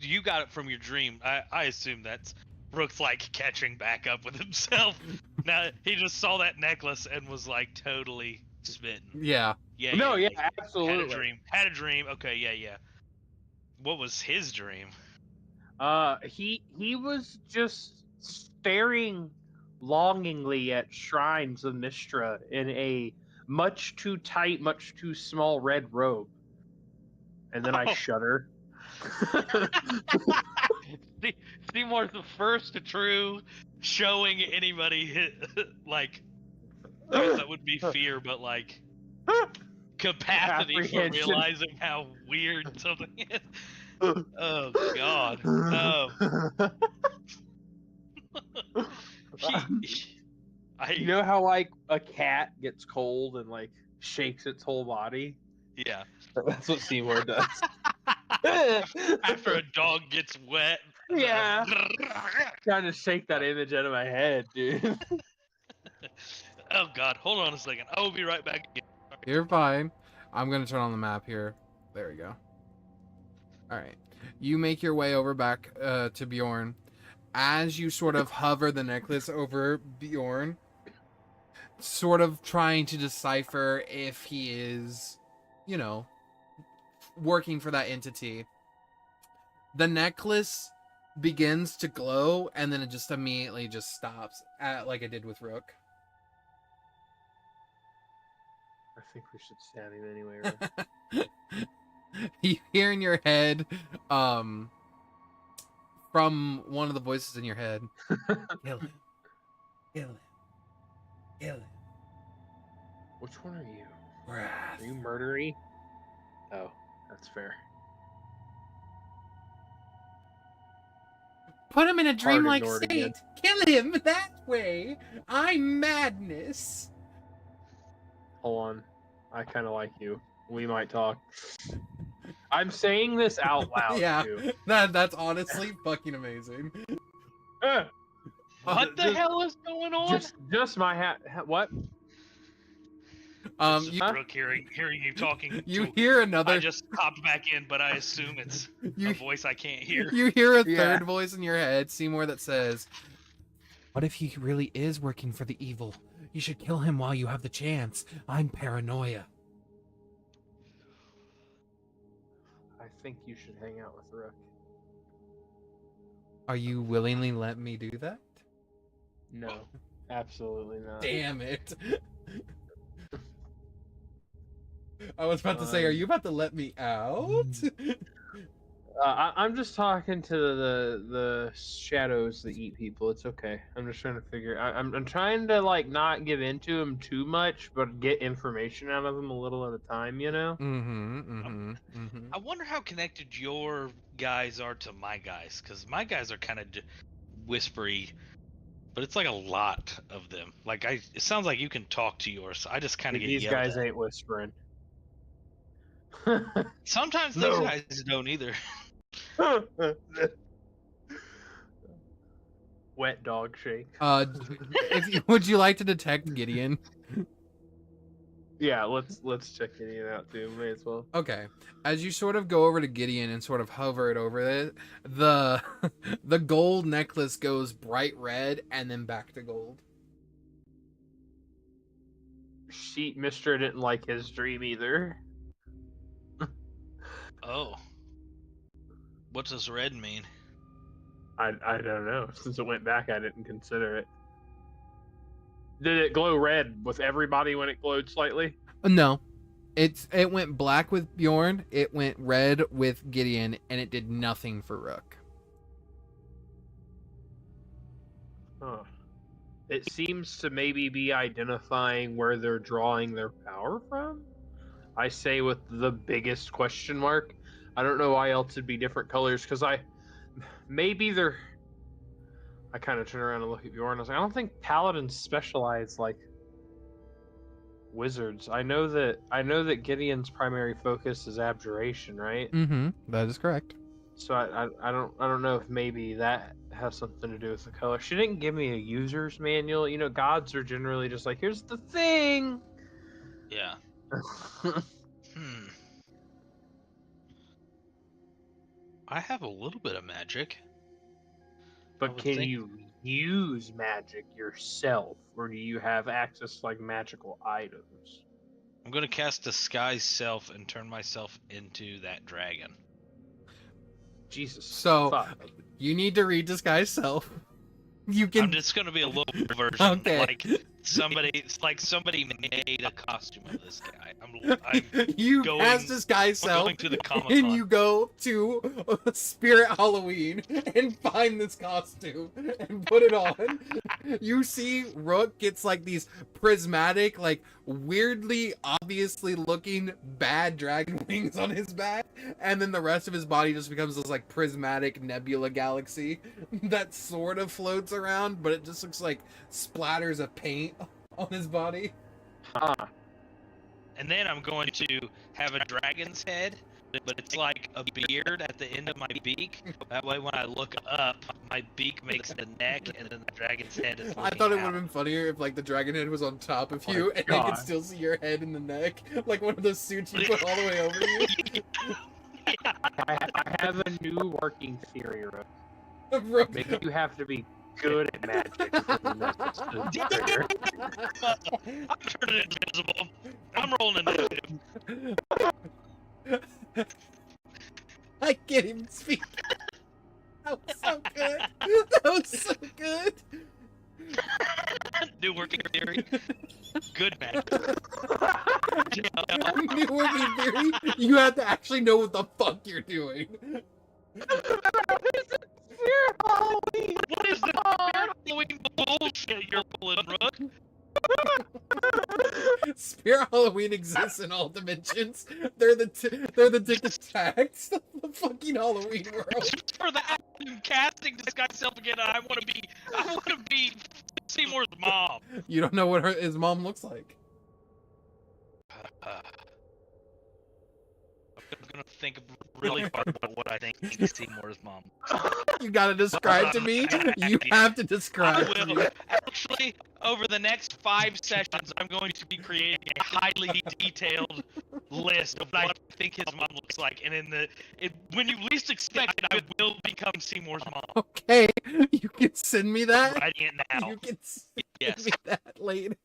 you got it from your dream. I assume that's Rook's like catching back up with himself. Now he just saw that necklace and was like totally smitten. Yeah. Yeah. No, yeah, yeah. absolutely. Had a dream. Okay, yeah. What was his dream? He was just staring longingly at shrines of Mistra in a much too tight, much too small red robe. And then I shudder. Seymour's the first true showing anybody like that would be fear, but like capacity for realizing how weird something is. Oh god. You know how like a cat gets cold and like shakes its whole body? Yeah. That's what Seymour does. After a dog gets wet. Yeah. Trying to shake that image out of my head, dude. Oh god, hold on a second. I will be right back. You're fine. I'm gonna turn on the map here. There we go. Alright. You make your way over back to Bjorn. As you sort of hover the necklace over Bjorn, sort of trying to decipher if he is, you know, working for that entity. The necklace begins to glow, and then it just immediately just stops, like it did with Rook. I think we should stab him anyway. You hear in your head, from one of the voices in your head, kill him, kill him, kill him. Which one are you? Wrath. Are you murdery? Oh, that's fair. Put him in a dreamlike ignored state. again. Kill him that way. I'm madness. Hold on. I kind of like you. We might talk. I'm saying this out loud Yeah, too. that's honestly fucking amazing. What the Just- hell is going on? Just my hat. What? This is You, Brooke hearing you talking. you to, hear another. I just popped back in, but I assume it's you a voice I can't hear. you hear a Yeah. third voice in your head, Seymour, that says, "What if he really is working for the evil? You should kill him while you have the chance. I'm paranoia." I think you should hang out with Rook. Are you willingly let me do that? No, absolutely not. Damn it. I was about to say, are you about to let me out? I'm just talking to the shadows that eat people. It's okay. I'm just trying to figure. I'm trying to like not give into them too much, but get information out of them a little at a time. You know. I wonder how connected your guys are to my guys, because my guys are kind of whispery, but it's like a lot of them. Like it sounds like you can talk to yours. I just kind of get These yelled guys at. ain't whispering. Sometimes No. these guys don't either. Wet dog shake. Would you like to detect Gideon? Yeah, let's check Gideon out too. May as well. Okay. As you sort of go over to Gideon and sort of hover it over it, the the gold necklace goes bright red and then back to gold. Mister didn't like his dream either. Oh. What does red mean? I don't know. Since it went back, I didn't consider it. Did it glow red with everybody when it glowed slightly? No. It went black with Bjorn, it went red with Gideon, and it did nothing for Rook. Huh. It seems to maybe be identifying where they're drawing their power from. I say with the biggest question mark. I don't know why else it'd be different colors, because maybe they're. I kind of turn around and look at Bjorn. I was like, I don't think Paladins specialize like wizards. I know that Gideon's primary focus is abjuration, right? Mm-hmm. That is correct. So I don't know if maybe that has something to do with the color. She didn't give me a user's manual. You know, gods are generally just like, here's the thing. Yeah. I have a little bit of magic. But can you use magic yourself, or do you have access to like magical items? I'm gonna cast Disguise Self and turn myself into that dragon. Jesus. So fuck. you need to read Disguise Self. You can. I'm just gonna be a little version. Okay. Like somebody made a costume of this guy. I'm You going- cast Disguise I'm Self, going to the Comic and Con. you go to Spirit Halloween and find this costume and put it on. You see Rook gets like these prismatic, like weirdly, obviously looking bad dragon wings on his back, and then the rest of his body just becomes this like prismatic nebula galaxy that sort of floats around, but it just looks like splatters of paint on his body. Huh. And then I'm going to have a dragon's head, but it's like a beard at the end of my beak. That way, when I look up, my beak makes a neck, and then the dragon's head is. I thought it would have been funnier if like the dragon head was on top of Oh you my and they God. could still see your head in the neck, like one of those suits you put all the way over you. Yeah. I have a new working theory, Rook. Rook- Maybe you have to be good at magic for the necklace to trigger. I'm turning invisible. I'm rolling initiative. I can't even speak. That was so good. That was so good. New working theory. Good magic. New working theory. You have to actually know what the fuck you're doing. What is the Halloween bullshit you're pulling, Rook? Spirit Halloween exists in all dimensions. They're the Dick Attacks of the fucking Halloween world. Just for that, I'm casting Disguise Self again. And I want to be Seymour's mom. You don't know what his mom looks like. I'm gonna think really hard about what I think Seymour's mom. You gotta describe to me. You have to describe I to will. me. Actually, over the next 5 sessions, I'm going to be creating a highly detailed list of what I think his mom looks like, and when you least expect it, I will become Seymour's mom. Okay, you can send me that. I'm writing it now. You can send Yes. me that later.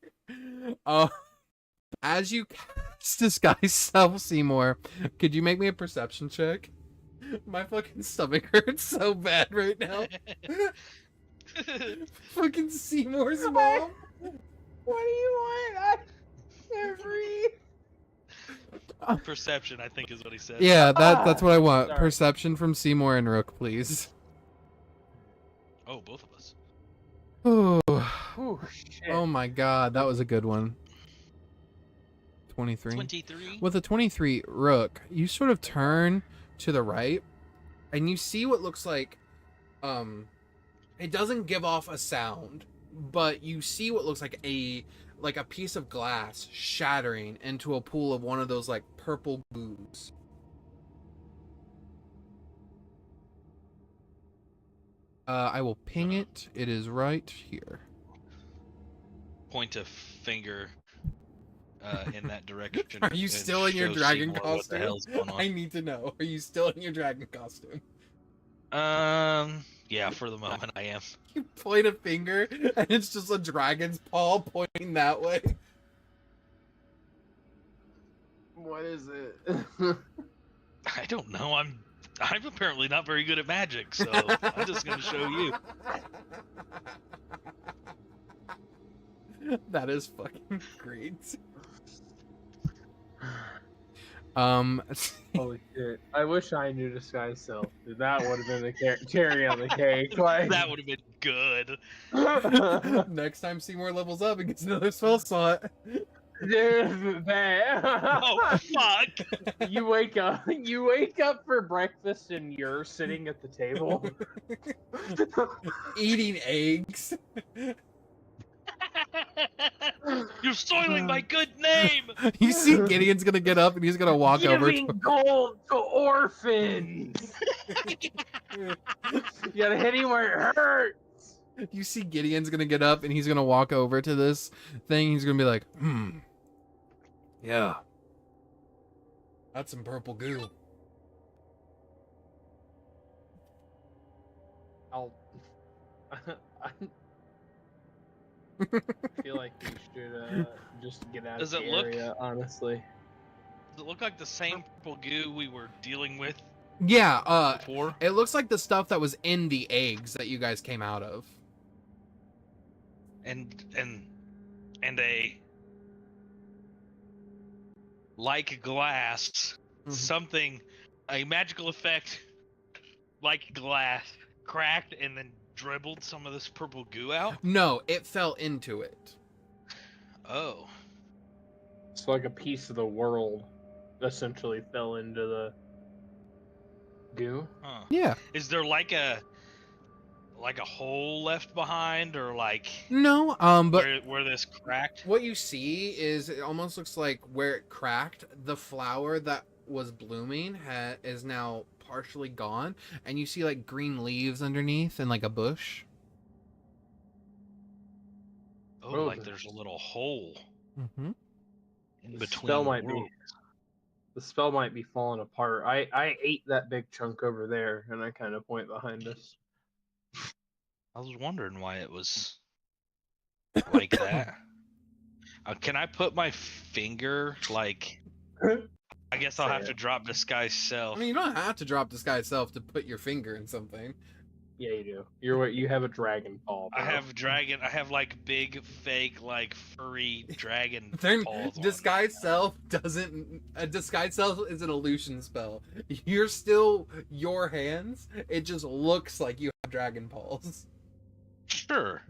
As you cast disguise self, Seymour, could you make me a perception check? My fucking stomach hurts so bad right now. Fucking Seymour's mom. What do you want? I can't breathe. Perception, I think, is what he said. Yeah, that's what I want. Sorry. Perception from Seymour and Rook, please. Oh, both of us. Oh, Oh shit. oh my god, that was a good one. 23. 23. With a 23, Rook, you sort of turn to the right, and you see what looks like, it doesn't give off a sound, but you see what looks like a piece of glass shattering into a pool of one of those like purple goos. I will ping it. It is right here. Point a finger in that direction. Are you and still in your show dragon Seymour what the costume? hell's going on. I need to know. Are you still in your dragon costume? Yeah, for the moment I am. You point a finger, and it's just a dragon's paw pointing that way. What is it? I don't know. I'm apparently not very good at magic, so I'm just gonna show you. That is fucking great. Holy shit! I wish I knew disguise self. Dude, that would have been the cherry on the cake. Like That would have been good. Next time Seymour levels up and gets another spell slot. Dude, that. Oh fuck! You wake up for breakfast and you're sitting at the table. Eating eggs. You're soiling my good name. You see Gideon's gonna get up and he's gonna walk over Giving to gold to orphans. You gotta hit him where it hurts. You see Gideon's gonna get up and he's gonna walk over to this thing. He's gonna be like, yeah. That's some purple goo. I feel like we should just get out Does of the it look- area, honestly. Does it look like the same purple goo we were dealing with Yeah, before? it looks like the stuff that was in the eggs that you guys came out of. And a like glass, something, a magical effect like glass cracked and then dribbled some of this purple goo out. No, it fell into it. Oh, It's like a piece of the world essentially fell into the goo. huh. Yeah. Is there like a hole left behind, or like No, but where this cracked? what you see is it almost looks like where it cracked, the flower that was blooming is now partially gone, and you see like green leaves underneath and like a bush. Oh, Oh, like there's a little hole Mm-hmm. in The between. spell the might be- worlds. The spell might be falling apart. I ate that big chunk over there, and I kind of point behind us. I was wondering why it was like that. Can I put my finger like? I guess I'll Say have it. to drop disguise self. I mean, you don't have to drop disguise self to put your finger in something. Yeah, you do. You have a dragon paw. I bro. have dragon. I have like big, fake, like furry dragon Then paws on disguise me. self doesn't. Disguise self is an illusion spell. You're still your hands. It just looks like you have dragon paws. Sure.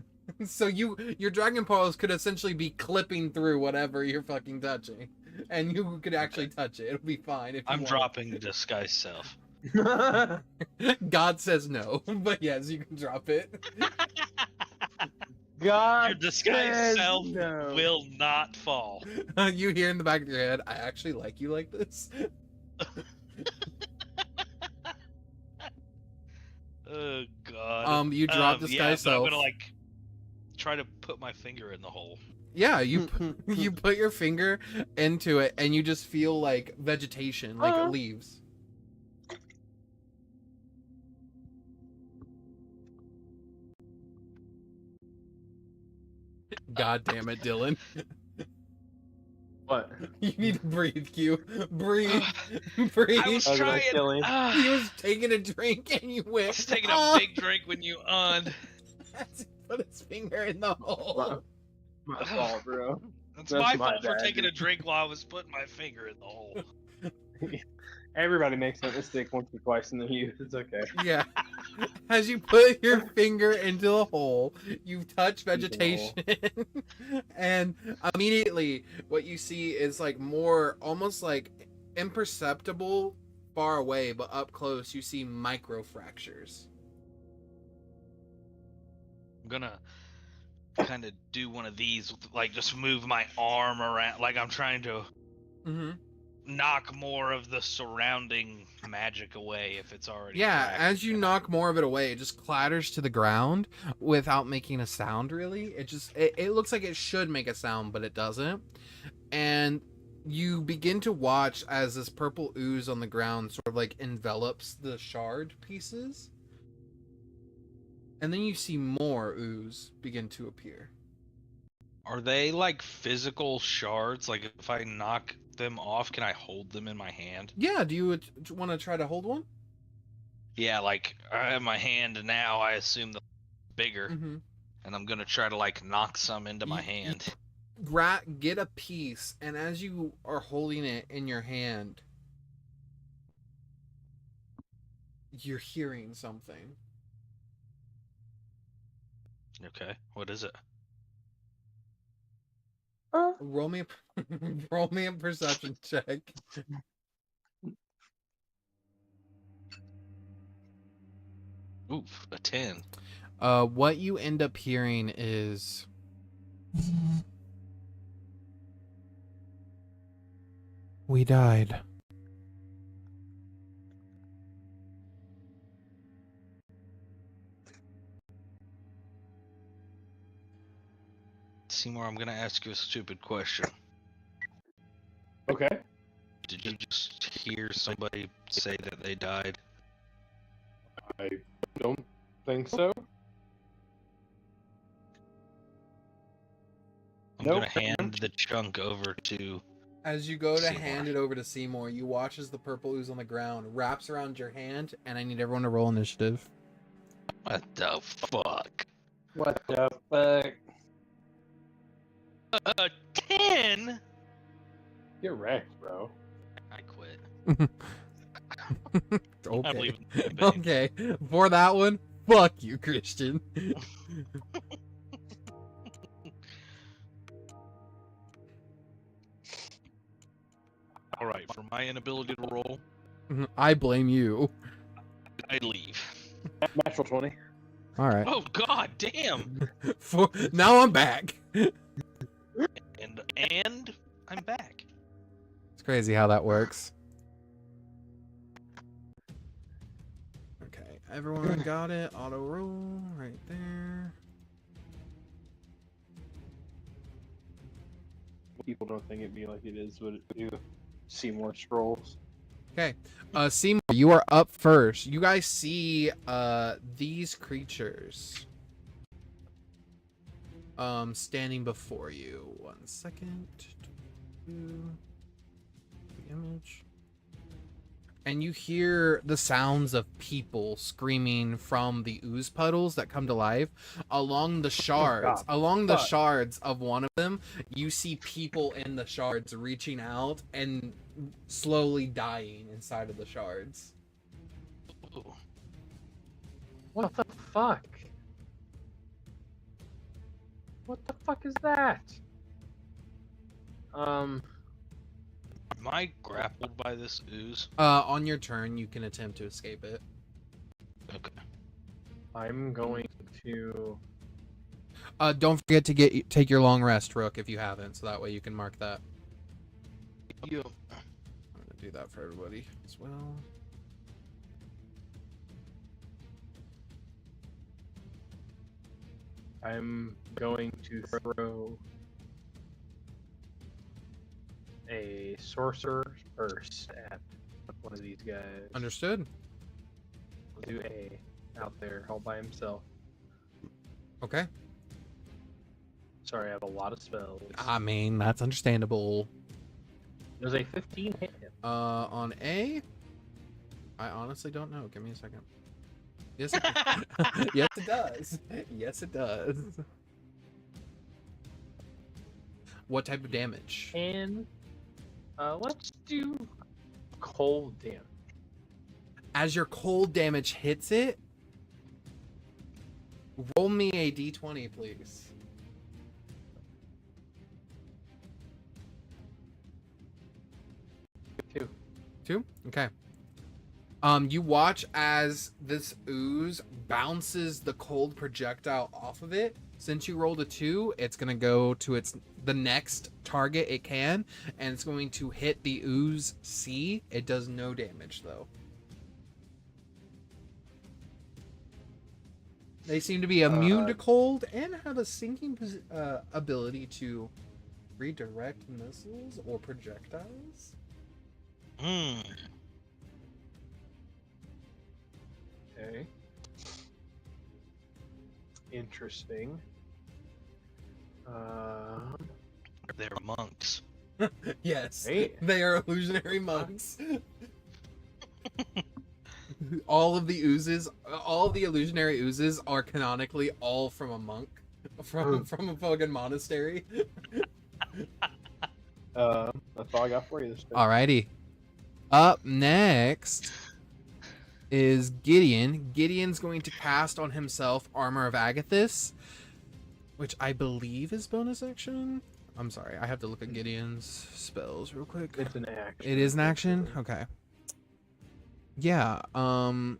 So your dragon paws could essentially be clipping through whatever you're fucking touching, and you could actually touch it. It'll be fine if you I'm want. dropping disguise self. God says no, but yes, you can drop it. God, Your disguise says self no. will not fall. You hear in the back of your head, I actually like you like this. Oh god. You drop this yeah, guy's but I'm self. gonna like try to put my finger in the hole. Yeah, you you put your finger into it, and you just feel like vegetation, like leaves. God damn it, Dylan. What? You need to breathe, Q. Breathe. Breathe. I was Oh, did I trying. kill him? He was taking a drink and you I went. was taking a big drink when you As he put his finger in the hole. My fault, bro. It's That's my my fault for bad, taking a dude. drink while I was putting my finger in the hole. Everybody makes that mistake once or twice in the youth. It's okay. Yeah. As you put your finger into the hole, you touch vegetation. And immediately what you see is like more almost like imperceptible far away, but up close you see micro fractures. I'm gonna kind of do one of these, like just move my arm around, like I'm trying to knock more of the surrounding magic away if it's already cracked. As you knock more of it away, it just clatters to the ground without making a sound really. It looks like it should make a sound, but it doesn't. And you begin to watch as this purple ooze on the ground sort of like envelops the shard pieces. And then you see more ooze begin to appear. Are they like physical shards? Like if I knock them off, can I hold them in my hand? Yeah, do you want to try to hold one? Yeah, like I have my hand now, I assume the bigger. And I'm gonna try to like knock some into my hand. Get a piece, and as you are holding it in your hand, you're hearing something. Okay, what is it? Roll me a perception check. Oof, a 10. What you end up hearing is we died. Seymour, I'm gonna ask you a stupid question. Okay. Did you just hear somebody say that they died? I don't think so. I'm gonna hand the chunk over to... As you go to Seymour. hand it over to Seymour, you watch as the purple ooze on the ground wraps around your hand, and I need everyone to roll initiative. What the fuck? What the fuck? 10? Get wrecked, bro. I quit. I'm Okay. leaving the bank. Okay. For that one, fuck you, Christian. Alright, for my inability to roll, I blame you. I leave. Natural 20. All right. Oh god damn! Now I'm back. And I'm back. It's crazy how that works. Okay, everyone got it. Auto roll right there. People don't think it'd be like it is, would it do? Simour Scrolls. Okay, Seymour, you are up first. You guys see these creatures standing before you. 1 second. The image. And you hear the sounds of people screaming from the ooze puddles that come to life along the shards. Shards of one of them, you see people in the shards reaching out and slowly dying inside of the shards. Ooh. What the fuck? What the fuck is that? Am I grappled by this ooze? On your turn, you can attempt to escape it. Okay. I'm going to... Don't forget to take your long rest, Rook, if you haven't, so that way you can mark that. Yeah. I'm gonna do that for everybody as well. I'm going to throw a sorcerer first at one of these guys. Understood. I'll do A out there all by himself. Okay. Sorry, I have a lot of spells. I mean, that's understandable. There's a 15 hit him. On A, I honestly don't know. Give me a second. Yes, it, yes, it does. Yes, it does. What type of damage? And let's do cold damage. As your cold damage hits it, roll me a d20, please. Two? Okay. You watch as this ooze bounces the cold projectile off of it. Since you rolled a 2, it's gonna go to the next target it can, and it's going to hit the ooze C. It does no damage though. They seem to be immune to cold and have a sinking ability to redirect missiles or projectiles. Hmm. Okay. Interesting. They're monks. Yes, Hey. they are illusionary monks. All of the illusionary oozes are canonically all from a monk, from a fucking monastery. That's all I got for you this time. Alrighty. Up next is Gideon. Gideon's going to cast on himself Armor of Agathis, which I believe is bonus action. I'm sorry, I have to look at Gideon's spells real quick. It's an action. It is an action? Okay. Yeah, no,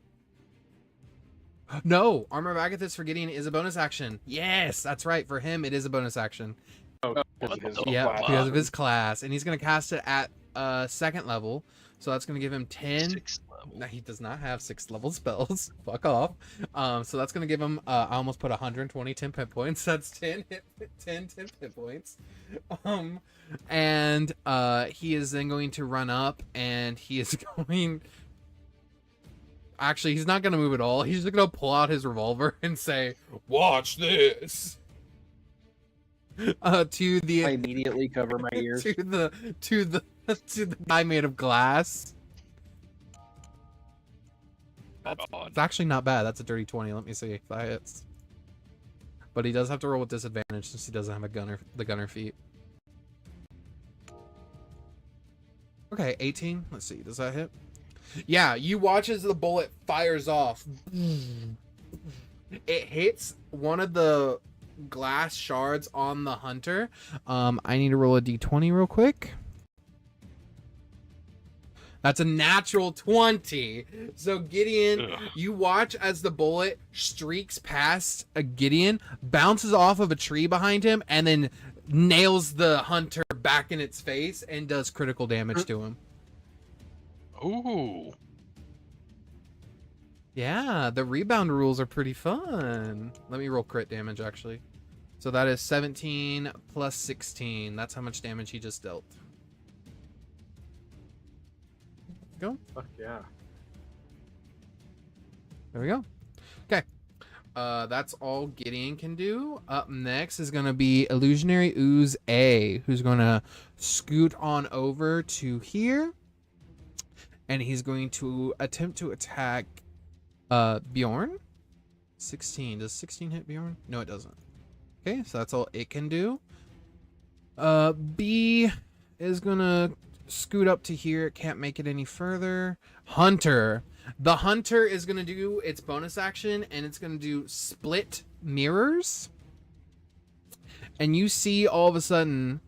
Armor of Agathis for Gideon is a bonus action. Yes, that's right. For him, it is a bonus action. Oh, because of his What the Yeah, class. because of his class. And he's going to cast it at 2nd level. So that's going to give him 10. 6th level. No, he does not have 6th level spells. Fuck off. So that's going to give him, I almost put 120 10 hit points. That's 10 hit points. And he is then going to run up and he is going... Actually, he's not going to move at all. He's just going to pull out his revolver and say, "Watch this." To the I immediately cover my ears. to the guy made of glass. It's actually not bad. That's a dirty 20. Let me see if that hits. But he does have to roll with disadvantage since he doesn't have the gunner feat. Okay, 18. Let's see. Does that hit? Yeah, you watch as the bullet fires off. It hits one of the glass shards on the hunter. I need to roll a d20 real quick. That's a natural 20. So Gideon, you watch as the bullet streaks past a Gideon, bounces off of a tree behind him, and then nails the hunter back in its face and does critical damage to him. Ooh. Yeah, the rebound rules are pretty fun. Let me roll crit damage, actually. So that is 17 plus 16. That's how much damage he just dealt. Go. Fuck yeah. There we go. Okay. That's all Gideon can do. Up next is going to be Illusionary Ooze A, who's going to scoot on over to here. And he's going to attempt to attack Bjorn. 16. Does 16 hit Bjorn? No, it doesn't. Okay, so that's all it can do. B is going to scoot up to here. It can't make it any further. Hunter. The Hunter is going to do its bonus action, and it's going to do split mirrors. And you see all of a sudden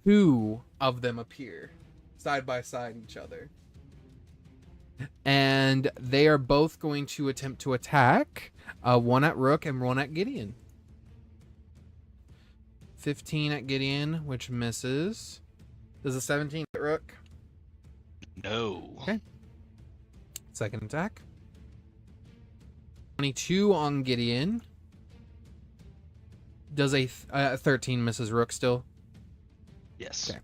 2 of them appear side by side each other. And they are both going to attempt to attack. One at Rook and one at Gideon. 15 at Gideon, which misses. Does a 17 hit Rook? No. Okay. Second attack. 22 on Gideon. Does a 13 misses Rook still? Yes. Okay.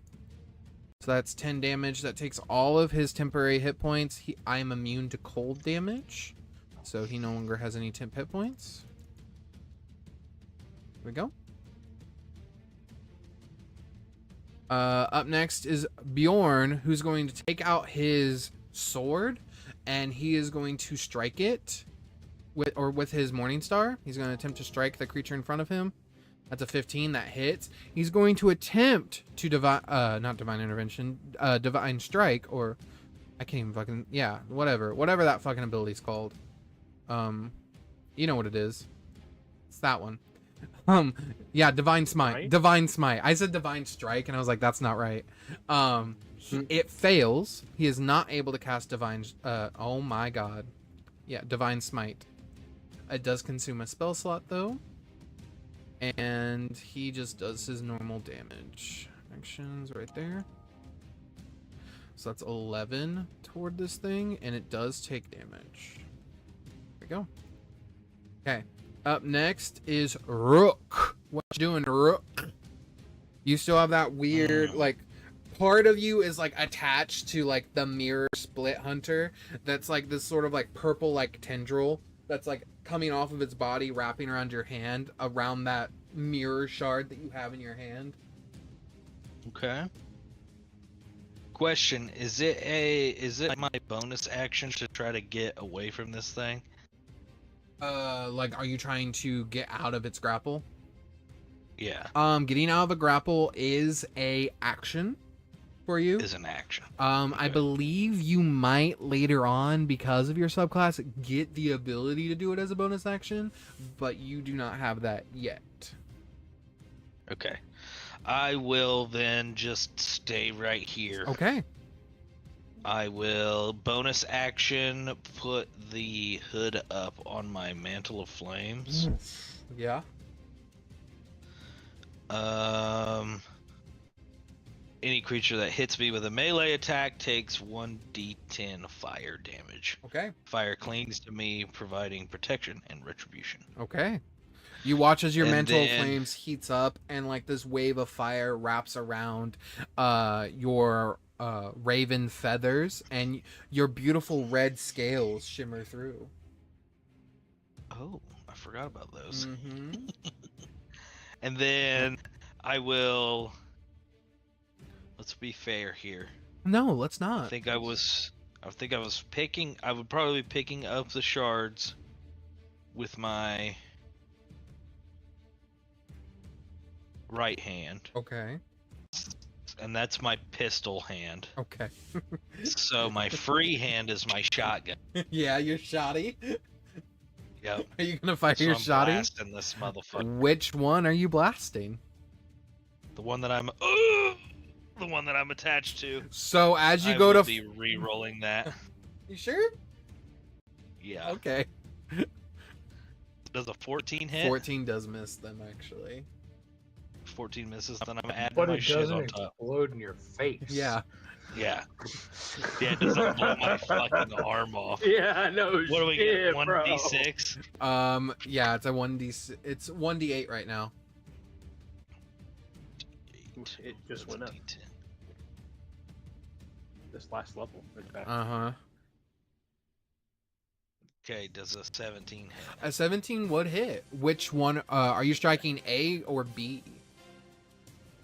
So that's 10 damage. That takes all of his temporary hit points. I am immune to cold damage. So he no longer has any temp hit points. Here we go. Up next is Bjorn, who's going to take out his sword, and he is going to strike it with his Morning Star. He's going to attempt to strike the creature in front of him. That's a 15 that hits. He's going to attempt to not divine intervention, divine strike, or I can't even fucking, yeah, whatever that fucking ability's called. You know what it is. It's that one. Yeah, divine smite. Right? Divine smite. I said divine strike, and I was like, that's not right. It fails. He is not able to cast divine. Oh my god. Yeah, divine smite. It does consume a spell slot though. And he just does his normal damage. Actions right there. So that's 11 toward this thing, and it does take damage. There we go. Okay. Up next is Rook. What you doing, Rook? You still have that weird, like, part of you is, like, attached to, like, the mirror split hunter. That's, like, this sort of, like, purple, like, tendril that's, like, coming off of its body, wrapping around your hand, around that mirror shard that you have in your hand. Okay. Question: Is it my bonus action to try to get away from this thing? Like, are you trying to get out of its grapple? Yeah. Getting out of a grapple is a action for you. Is an action. I believe you might later on, because of your subclass, get the ability to do it as a bonus action, but you do not have that yet. Okay. I will then just stay right here. Okay. I will bonus action put the hood up on my Mantle of Flames. Yeah. Any creature that hits me with a melee attack takes 1d10 fire damage. Okay. Fire clings to me, providing protection and retribution. Okay. You watch as your And Mantle of then- Flames heats up, and like this wave of fire wraps around your raven feathers, and your beautiful red scales shimmer through. Oh, I forgot about those. Mm-hmm. And then I will. Let's be fair here. No, let's I not. think I would probably be picking up the shards with my right hand, Okay. and that's my pistol hand. Okay. So my free hand is my shotgun. Yeah, you're shoddy. Yep. Are you gonna fire So your I'm shoddy? blasting this motherfucker. Which one are you blasting? The one that I'm attached to. So as you I go will to, be re-rolling that. you sure? Yeah. Okay. Does a 14 hit? 14 does miss them actually. 14 misses, then I'm adding But my it shit doesn't on top. explode in your face. Yeah. Yeah. Yeah, it doesn't blow my fucking arm off. Yeah, no What do we shit, get? bro. 1d6? Yeah, it's a 1d. It's 1d8 right now. It just went up. D10. This last level. In fact. Uh-huh. Okay, does a 17 hit? A 17 would hit. Which one? Are you striking A or B?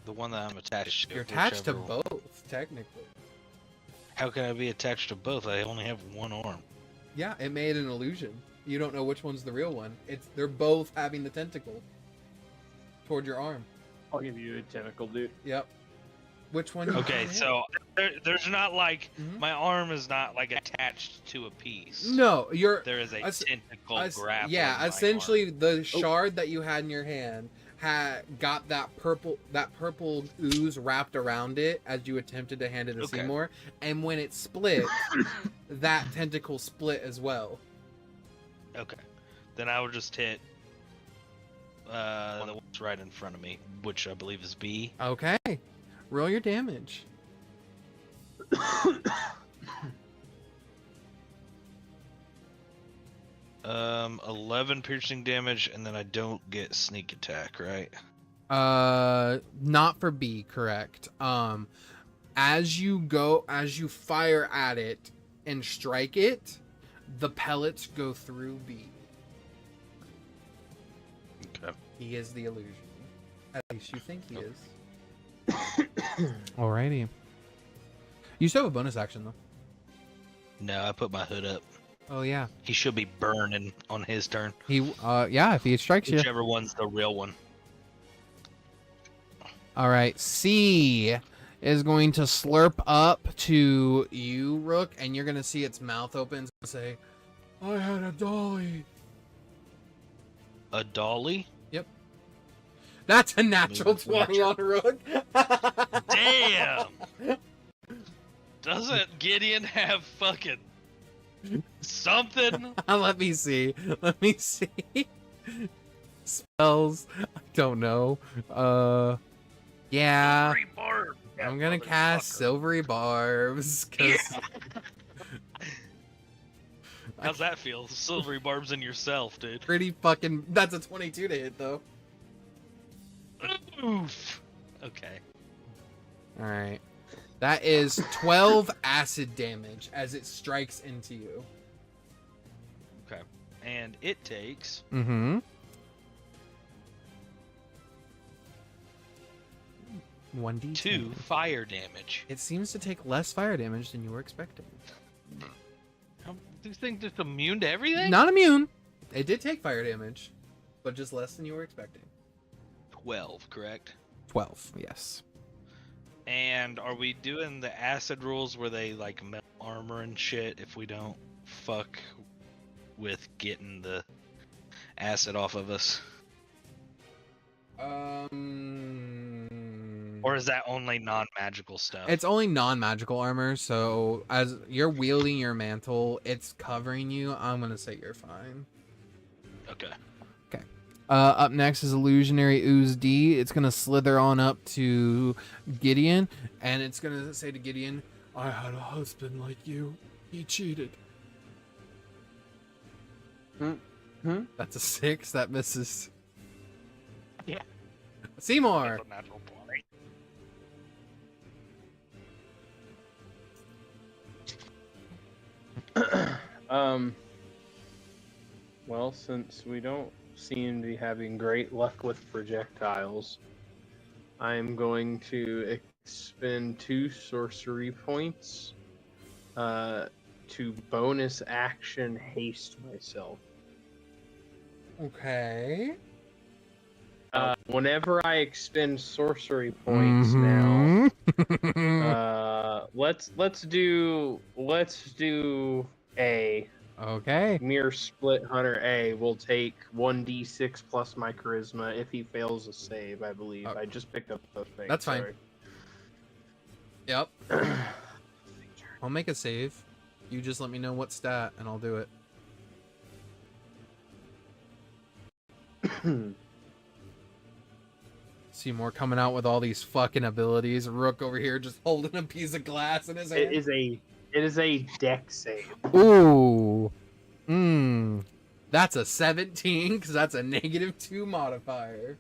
The one that I'm attached to. You're attached to whichever one. both, technically. How can I be attached to both? I only have one arm. Yeah, it made an illusion. You don't know which one's the real one. They're both having the tentacle toward your arm. I'll give you a tentacle, dude. Yep. Which one? you Okay, hit? so there's not like Mhm. my arm is not like attached to a piece. No, you're. There is a Es- tentacle grapple. Yeah, in my essentially arm. the shard that you had in your hand got that purple ooze wrapped around it as you attempted to hand it to Okay. Simour, and when it split, that tentacle split as well. Okay, then I will just hit the one that's right in front of me, which I believe is B. Okay, roll your damage. $11 piercing damage, and then I don't get sneak attack, right? Not for B, correct. As you fire at it and strike it, the pellets go through B. Okay. He is the illusion. At least you think he is. Alrighty. You still have a bonus action though. No, I put my hood up. Oh yeah. He should be burning on his turn. Yeah, if he strikes you. Whichever one's the real one. Alright, C is going to slurp up to you, Rook, and you're gonna see its mouth opens and say, I had a dolly. A dolly? Yep. That's a natural 20 on Rook. Damn! Doesn't Gideon have fucking something? Let me see. Spells. I don't know. Yeah. Silvery barb, I'm gonna cast Silvery Barbs. How's that feel? Silvery barbs in yourself, dude. Pretty fucking. That's a 22 to hit, though. Oof. Okay. Alright. That is 12 acid damage as it strikes into you. Okay. And it takes. Mm-hmm. 1d10. 2 fire damage. It seems to take less fire damage than you were expecting. This thing just immune to everything? Not immune. It did take fire damage, but just less than you were expecting. 12, correct? 12, yes. And are we doing the acid rules where they like melt armor and shit if we don't fuck with getting the acid off of us? Or is that only non-magical stuff? It's only non-magical armor, so as you're wielding your mantle, it's covering you. I'm gonna say you're fine. Okay. Okay. Up next is Illusionary Ooze D. It's gonna slither on up to Gideon, and it's gonna say to Gideon, I had a husband like you. He cheated. That's a 6. That misses. Yeah. Simour! That's a natural 20. Well, since we don't seem to be having great luck with projectiles, I'm going to expend 2 sorcery points to bonus action haste myself. Okay. Whenever I expend sorcery points now, let's do A. Okay. Mere split hunter A will take 1d6 plus my charisma if he fails a save, I believe. I just picked up those things. That's fine. Sorry. Yep. I'll make a save. You just let me know what stat, and I'll do it. Seymour coming out with all these fucking abilities. Rook over here just holding a piece of glass in his hand. It is a deck save. Ooh. That's a 17, because that's a -2 modifier.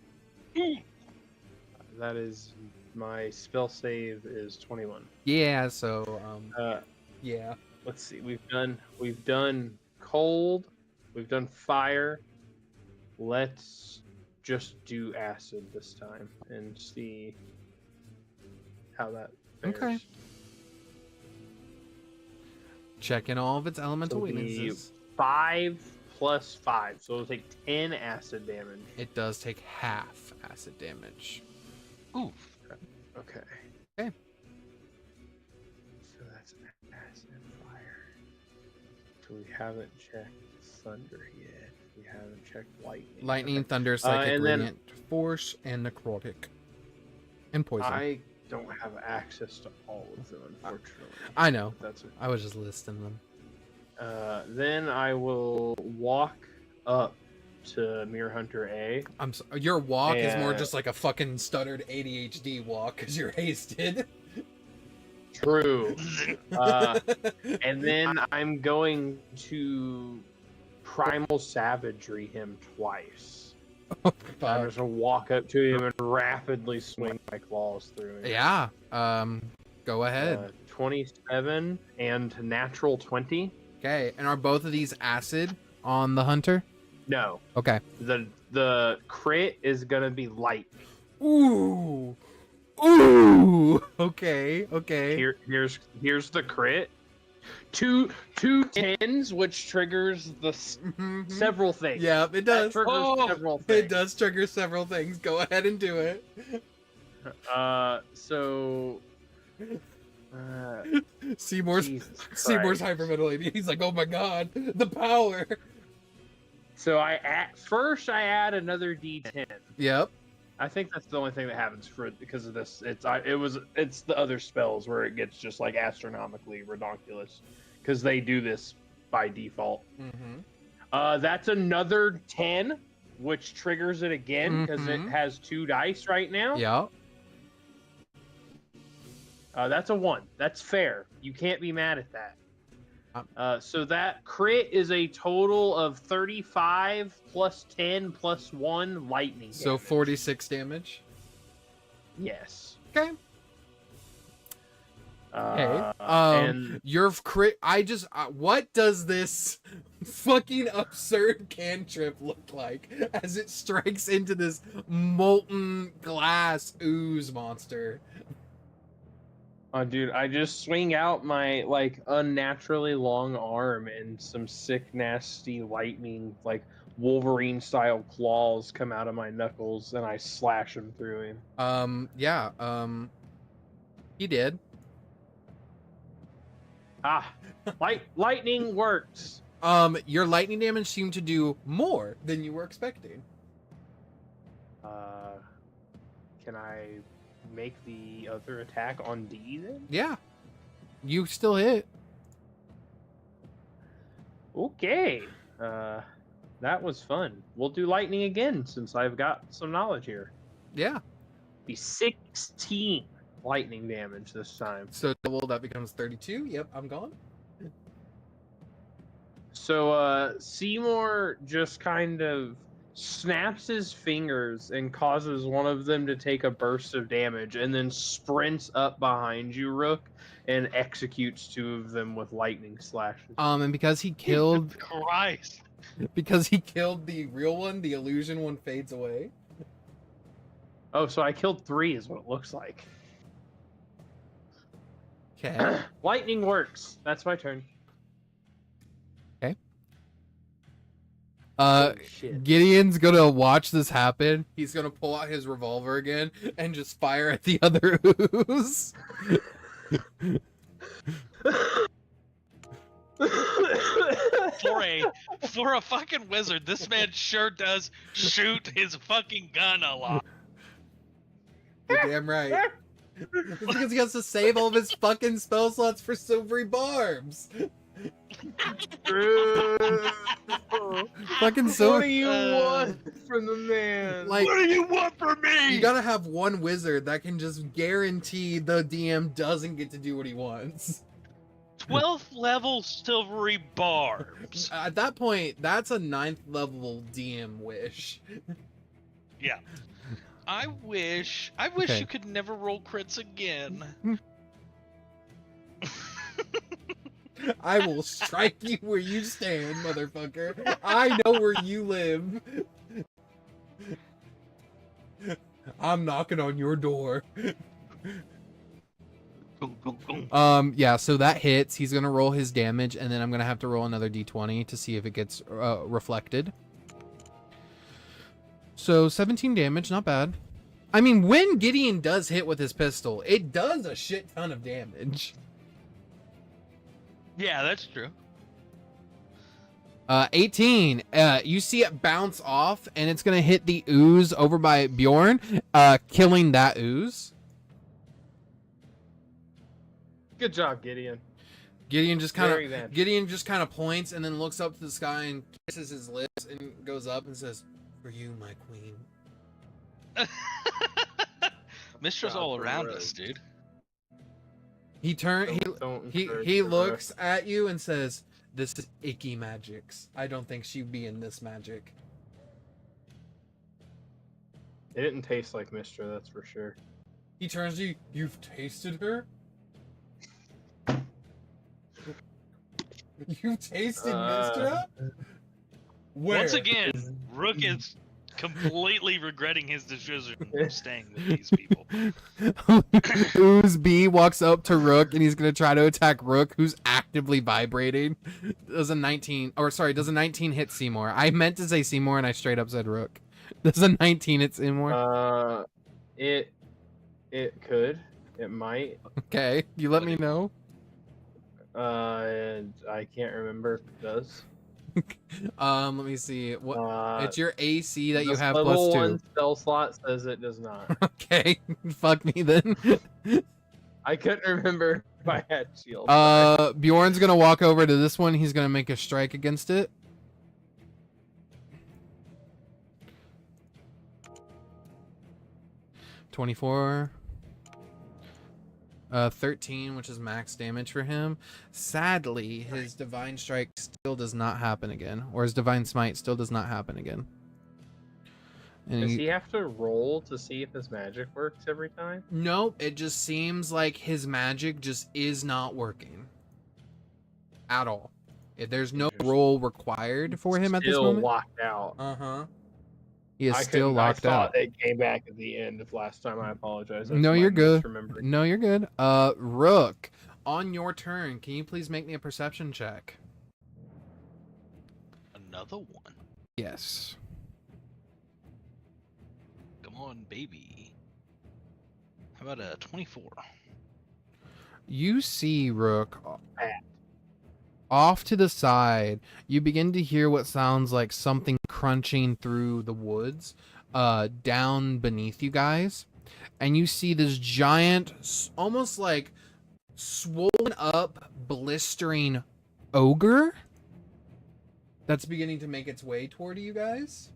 That is my spell save is 21. Yeah, so yeah. Let's see. We've done cold. We've done fire. Let's just do acid this time and see how that fares. Okay. Checking all of its elemental So the weaknesses. 5 plus 5, so it'll take 10 acid damage. It does take half acid damage. Ooh. Okay. Okay. So that's acid and fire. So we haven't checked thunder yet. We haven't checked lightning. Lightning, Okay. thunder, psychic, and then- radiant, force, and necrotic. And poison. I don't have access to all of them, unfortunately. I know. That's it. I was just listing them. Then I will walk up to Mirror Hunter A. Your walk is more just like a fucking stuttered ADHD walk because you're hasted. True. And then I'm going to primal savagery him twice. I'm just gonna walk up to him and rapidly swing my claws through him. Yeah. Go ahead. 27 and natural 20. Okay. And are both of these acid on the hunter? No. Okay. The crit is gonna be light. Ooh. Ooh. Okay. Okay. Here's the crit. Two tens, which triggers the several things. Yeah, it does. Several things. It does trigger several things. Go ahead and do it. So. Simour's hyperventilating. He's like, "Oh my god, the power!" So I add another D10. Yep. I think that's the only thing that happens because of this. It's the other spells where it gets just like astronomically redonkulous because they do this by default. Mm-hmm. That's another 10, which triggers it again because it has 2 dice right now. Yep. That's a 1. That's fair. You can't be mad at that. So that crit is a total of 35 plus 10 plus 1 lightning damage. So 46 damage. Yes. Okay. Okay. And your crit. What does this fucking absurd cantrip look like as it strikes into this molten glass ooze monster? Dude, I just swing out my like unnaturally long arm and some sick, nasty lightning, like Wolverine style claws come out of my knuckles, and I slash him through him. Yeah. He did. Lightning works. Your lightning damage seemed to do more than you were expecting. Can I make the other attack on D then? Yeah. You still hit. Okay. That was fun. We'll do lightning again since I've got some knowledge here. Yeah. Be 16 lightning damage this time. So double, that becomes 32. Yep, I'm gone. So Seymour just kind of snaps his fingers and causes one of them to take a burst of damage and then sprints up behind you, Rook, and executes 2 of them with lightning slashes. And because he killed Jesus Christ. because he killed the real one, the illusion one fades away. Oh, so I killed 3 is what it looks like. Okay. Lightning works. That's my turn. Okay. Holy shit. Gideon's gonna watch this happen. He's gonna pull out his revolver again and just fire at the other ooze. For a fucking wizard, this man sure does shoot his fucking gun a lot. You're damn right. It's because he has to save all of his fucking spell slots for silvery barbs. Fucking so. What do you want from the man? Like, What do you want from me? you gotta have one wizard that can just guarantee the DM doesn't get to do what he wants. 12th level silvery barbs. At that point, that's a 9th level DM wish. Yeah. I wish Okay. you could never roll crits again. I will strike you where you stand, motherfucker. I know where you live. I'm knocking on your door. Yeah, so that hits. He's gonna roll his damage, and then I'm gonna have to roll another d20 to see if it gets reflected. So 17 damage, not bad. I mean, when Gideon does hit with his pistol, it does a shit ton of damage. Yeah, that's true. 18. You see it bounce off, and it's gonna hit the ooze over by Bjorn, killing that ooze. Good job, Gideon. Gideon just kind Very of bad. points and then looks up to the sky and kisses his lips and goes up and says, "For you, my queen." Mistress God, all for around Rogue. us, dude. He Don't he encourage he the looks at you and says, "This is icky magics. I don't think she'd be in this magic." It didn't taste like Mistra, that's for sure. He turns to you. You've tasted her? You've tasted Mistra? Where? Once again, Rook is completely regretting his decision of staying with these people. Ooze B walks up to Rook and he's gonna try to attack Rook, who's actively vibrating. Does a 19 hit Seymour? I meant to say Seymour and I straight up said Rook. Does a 19 hit Seymour? It could. It might. Okay, you let me know. And I can't remember if it does. Let me see. What? It's your AC that you This have level +2. 1 spell slot says it does not. Okay, fuck me then. I couldn't remember if I had shield. Bjorn's gonna walk over to this one. He's gonna make a strike against it. $24. 13, which is max damage for him. Sadly, his divine strike still does not happen again, or his divine smite still does not happen again. And Does he have to roll to see if his magic works every time? Nope, it just seems like his magic just is not working at all. There's no roll required for him at this moment. Still locked out. Uh-huh. He is still locked out. It came back at the end of last time. I apologize. No, you're good. No, you're good. Rook, on your turn, can you please make me a perception check? Another one. Yes. Come on, baby. How about a 24? You see, Rook, off to the side, you begin to hear what sounds like something crunching through the woods down beneath you guys. And you see this giant, almost like swollen up, blistering ogre that's beginning to make its way toward you guys.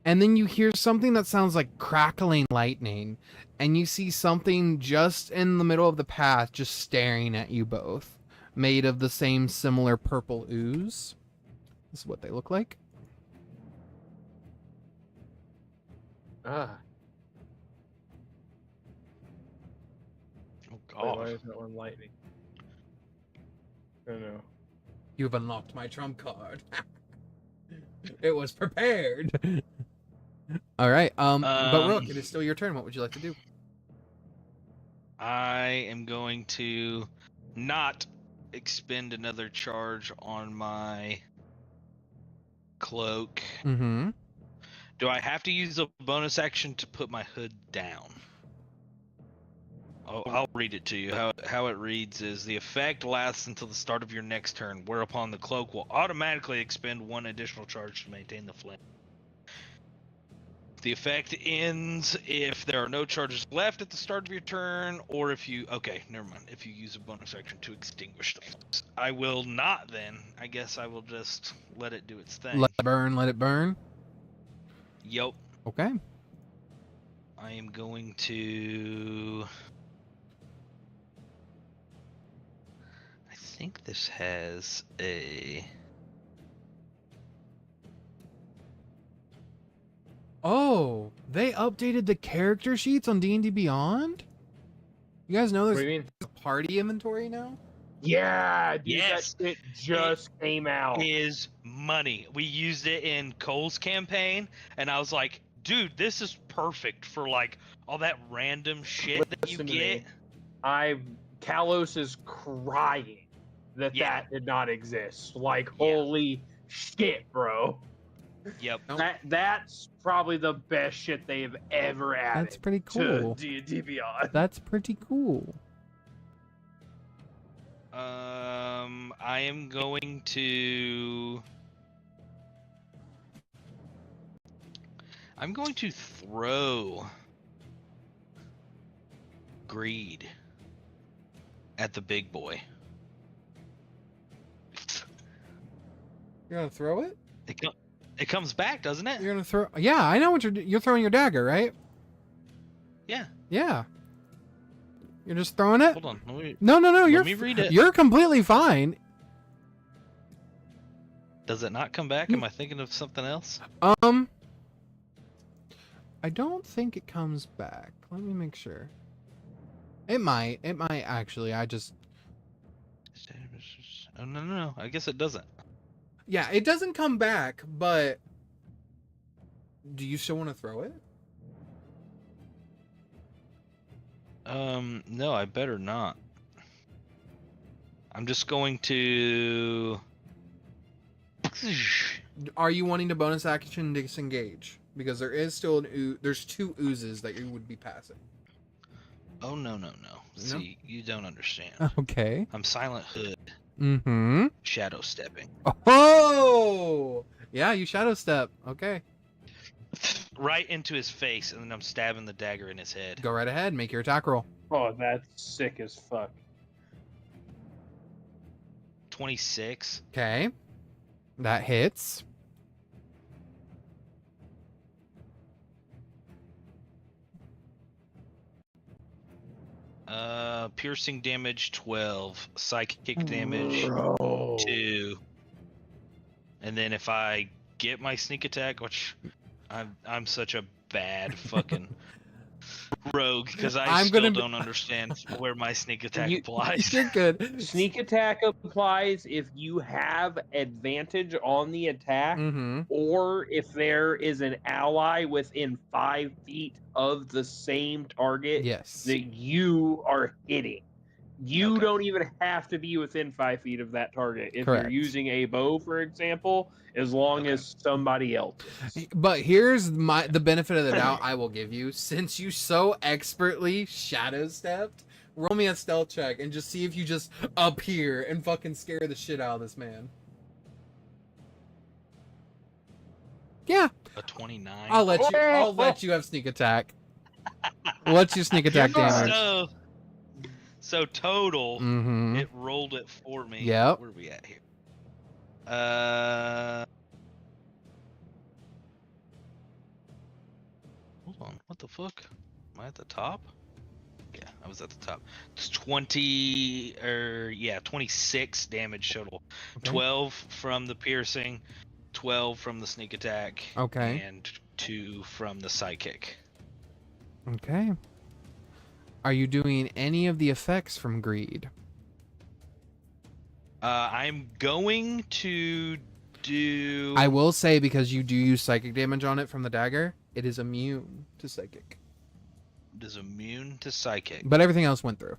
And then you hear something that sounds like crackling lightning. And you see something just in the middle of the path just staring at you both. Made of the same similar purple ooze. This is what they look like. Ah. Oh, Wait, God. why is that one lightning? Oh no. You've unlocked my trump card. It was prepared. All right. But Rook, it is still your turn. What would you like to do? I am going to not expend another charge on my cloak. Mm-hmm. Do I have to use a bonus action to put my hood down? I'll read it to you. How it reads is, the effect lasts until the start of your next turn, whereupon the cloak will automatically expend one additional charge to maintain the flame. The effect ends if there are no charges left at the start of your turn, or if you... Okay, never mind. If you use a bonus action to extinguish the flames. I will not then. I guess I will just let it do its thing. Let it burn, let it burn. Yup. Okay. I am going to... I think this has a... Oh, they updated the character sheets on D&D Beyond? You guys know What there's do you mean? party inventory now? Yeah, dude, Yes. that shit just came out. Is money. We used it in Cole's campaign, and I was like, dude, this is perfect for like all that random shit that you Listen to get. me. Kalos is crying that that did not exist. Like, holy shit, bro. Yep. That's probably the best shit they've ever added. That's pretty cool. To D&D Beyond. That's pretty cool. I am going to... I'm going to throw greed at the big boy. You're gonna throw it? It comes back, doesn't it? You're gonna throw... Yeah, I know what you're throwing your dagger, right? Yeah. Yeah. You're just throwing it? Hold on. No, Let me read it. You're completely fine. Does it not come back? Am I thinking of something else? I don't think it comes back. Let me make sure. It might actually. Oh, no. I guess it doesn't. Yeah, it doesn't come back, but do you still want to throw it? No, I better not. I'm just going to... Are you wanting to bonus action disengage? Because there is still there's 2 oozes that you would be passing. Oh, no. See, you don't understand. Okay. I'm Silent Hood. Mm-hmm. Shadow stepping. Oh! Yeah, you shadow step. Okay. Right into his face, and then I'm stabbing the dagger in his head. Go right ahead. Make your attack roll. Oh, that's sick as fuck. 26. Okay. That hits. Piercing damage 12, psychic damage 2, and then if I get my sneak attack, which I'm such a bad fucking rogue because I still don't understand where my sneak attack applies. You're good. Sneak attack applies if you have advantage on the attack, or if there is an ally within 5 feet of the same target that you are hitting. You don't even have to be within 5 feet of that target if you're using a bow, for example, as long as somebody else is. But here's the benefit of the doubt I will give you. Since you so expertly shadow stepped, roll me a stealth check and just see if you just appear and fucking scare the shit out of this man. Yeah. A 29. I'll let you have sneak attack. What's your sneak attack damage? So total, it rolled it for me. Yep. Where are we at here? Hold on. What the fuck? Am I at the top? Yeah, I was at the top. It's 26 damage total. Okay. 12 from the piercing, 12 from the sneak attack. Okay. And 2 from the psychic. Okay. Are you doing any of the effects from greed? I'm going to do... I will say, because you do use psychic damage on it from the dagger, it is immune to psychic. It is immune to psychic. But everything else went through.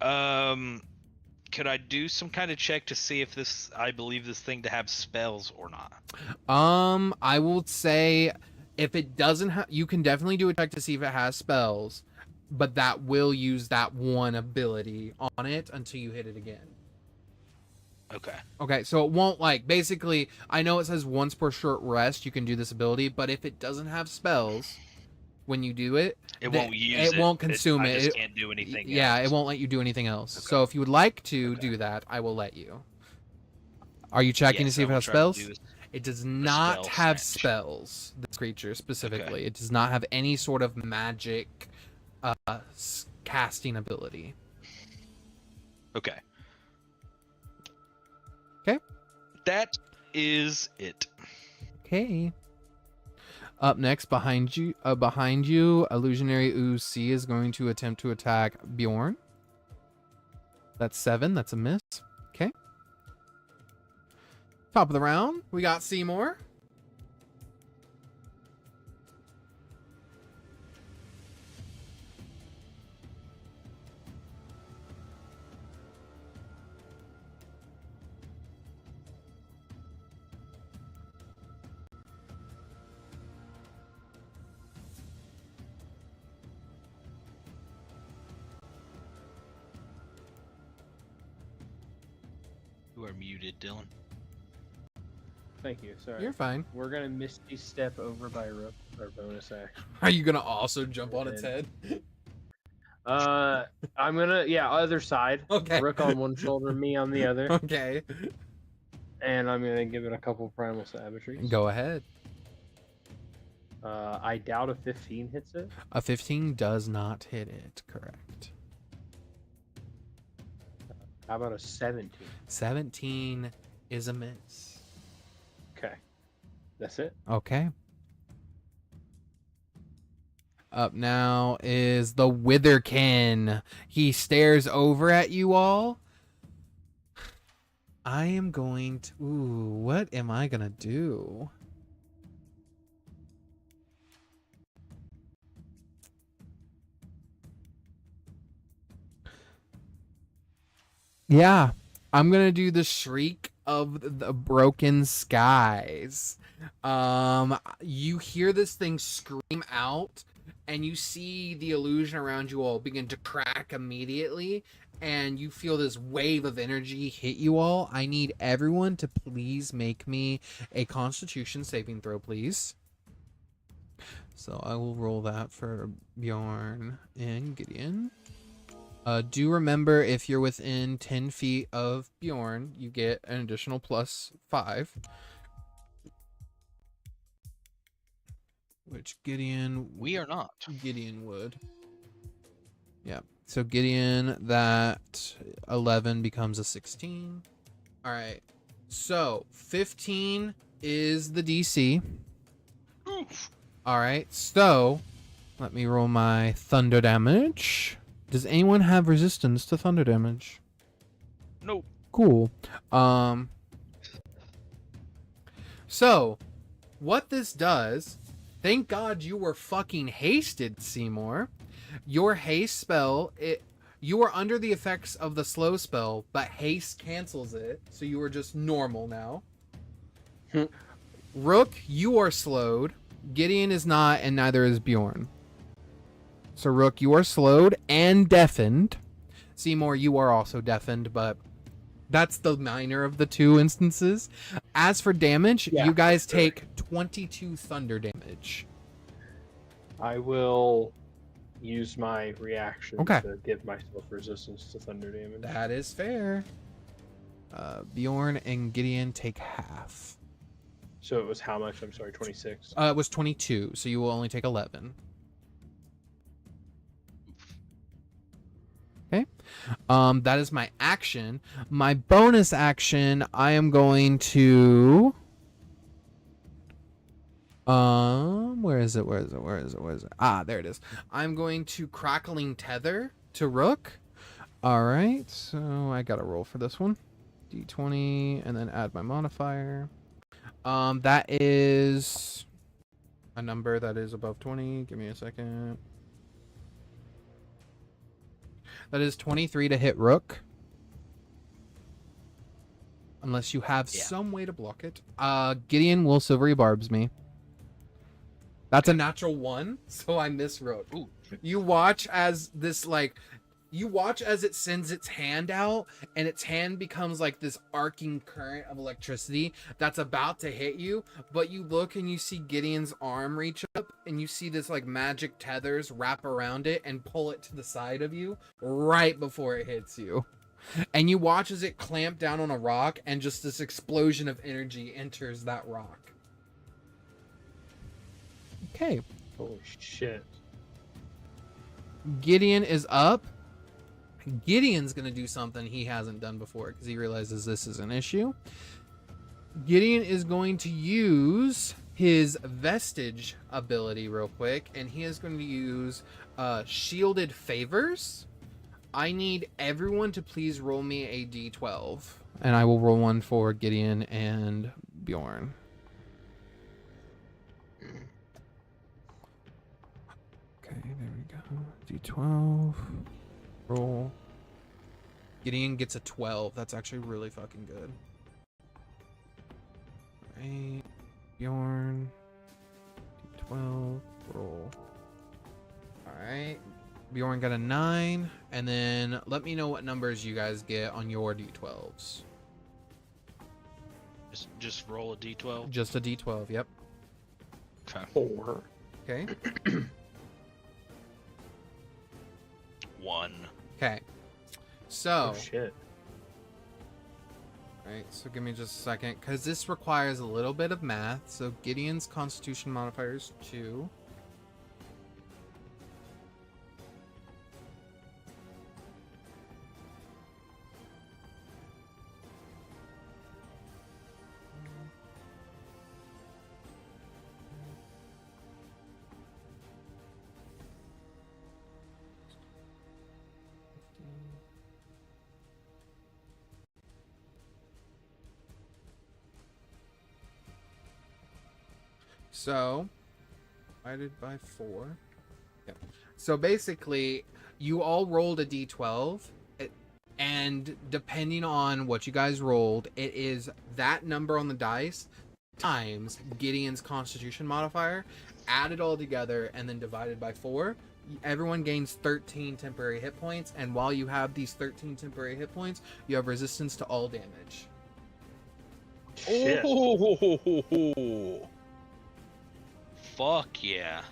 Could I do some kind of check to see if I believe this thing to have spells or not? I will say, if it doesn't have... You can definitely do a check to see if it has spells. But that will use that one ability on it until you hit it again. Okay, so it won't, basically, I know it says once per short rest you can do this ability, but if it doesn't have spells, when you do it, it won't consume it. I just can't do anything else. Yeah, it won't let you do anything else. Okay. So if you would like to do that, I will let you. Are you checking to see if it has spells? It does not have spells, this creature specifically. Okay. It does not have any sort of magic casting ability. Okay. That is it. Okay. Up next, behind you, Illusionary Ooze C is going to attempt to attack Bjorn. That's 7. That's a miss. Okay. Top of the round, we got Simour. You are muted, Dylan. Thank you. Sorry. You're fine. We're gonna misty step over by Rook, our bonus action. Are you gonna also jump on its head? I'm gonna other side. Okay. Rook on one shoulder, me on the other. Okay. And I'm gonna give it a couple primal savageries. Go ahead. I doubt a 15 hits it. A 15 does not hit it, correct. How about a 17? 17 is a miss. Okay. That's it? Okay. Up now is the Witherkin. He stares over at you all. I am going to... Ooh, what am I going to do? Yeah, I'm going to do the Shriek of the Broken Skies. You hear this thing scream out, and you see the illusion around you all begin to crack immediately, and you feel this wave of energy hit you all. I need everyone to please make me a Constitution saving throw, please. So I will roll that for Bjorn and Gideon. Do remember, if you're within 10 feet of Bjorn, you get an additional +5. Which Gideon... We are not. Gideon would. Yeah. So Gideon, that 11 becomes a 16. Alright. So, 15 is the DC. Oof. Alright, so... Let me roll my thunder damage. Does anyone have resistance to thunder damage? Nope. Cool. So, what this does... Thank God you were fucking hasted, Simour. Your haste spell, you are under the effects of the slow spell, but haste cancels it, so you are just normal now. Rook, you are slowed. Gideon is not, and neither is Bjorn. So Rook, you are slowed and deafened. Simour, you are also deafened, but that's the minor of the two instances. As for damage, you guys take 22 thunder damage. I will use my reaction Okay. to give myself resistance to thunder damage. That is fair. Bjorn and Gideon take half. So it was how much? I'm sorry, 26. It was 22, so you will only take 11. Okay. That is my action. My bonus action, I am going to... where is it? Ah, there it is. I'm going to Crackling Tether to Rook. Alright, so I gotta roll for this one. D20, and then add my modifier. That is a number that is above 20. Give me a second. That is 23 to hit Rook. Unless you have some way to block it. Gideon will Silvery Barbs me. That's a natural 1, so I miss Rook. Ooh. You watch as this, like... You watch as it sends its hand out, and its hand becomes like this arcing current of electricity that's about to hit you, but you look and you see Gideon's arm reach up, and you see this like magic tethers wrap around it and pull it to the side of you right before it hits you. And you watch as it clamp down on a rock, and just this explosion of energy enters that rock. Okay. Holy shit. Gideon is up. Gideon's going to do something he hasn't done before because he realizes this is an issue. Gideon is going to use his Vestige ability real quick, and he is going to use Shielded Favors. I need everyone to please roll me a d12, and I will roll one for Gideon and Bjorn. Okay, there we go. D12. Roll. Gideon gets a 12. That's actually really fucking good. Alright. Bjorn. D12. Roll. Alright. Bjorn got a 9. And then let me know what numbers you guys get on your D12s. Just roll a d12. Just a D12, yep. Okay. 4. Okay. 1. Okay. So, Oh shit. Right, so give me just a second, because this requires a little bit of math. So Gideon's Constitution modifier is 2. So, divided by 4. Yep. So basically, you all rolled a d12, and depending on what you guys rolled, it is that number on the dice times Gideon's Constitution modifier, added all together, and then divided by 4. Everyone gains 13 temporary hit points, and while you have these 13 temporary hit points, you have resistance to all damage. Shit. Oh, fuck yeah.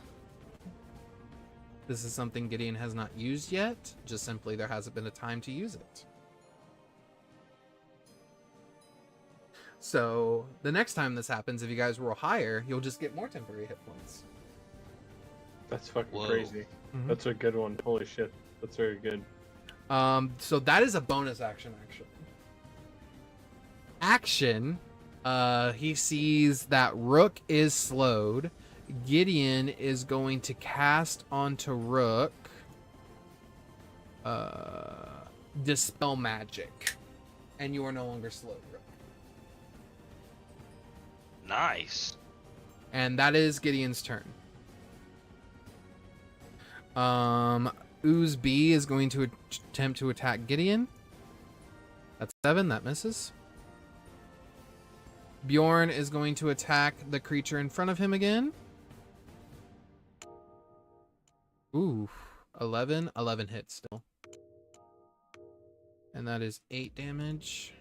This is something Gideon has not used yet, just simply there hasn't been a time to use it. So, the next time this happens, if you guys roll higher, you'll just get more temporary hit points. That's fucking Whoa. crazy. Mhm. That's a good one. Holy shit. That's very good. So that is a bonus action, actually. Action, he sees that Rook is slowed. Gideon is going to cast onto Rook Dispel Magic. And you are no longer slowed, Rook. Nice. And that is Gideon's turn. Ooze B is going to attempt to attack Gideon. That's 7, that misses. Bjorn is going to attack the creature in front of him again. Ooh, 11 hits still. And that is 8 damage.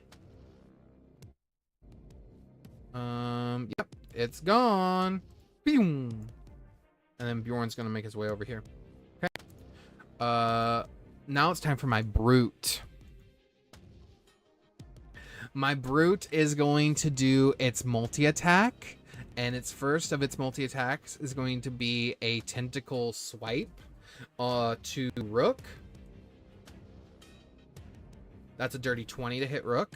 Yep, it's gone. Boom. And then Bjorn's gonna make his way over here. Okay. Now it's time for my brute. My brute is going to do its multi-attack, and its first of its multi-attacks is going to be a tentacle swipe to Rook. That's a dirty 20 to hit Rook.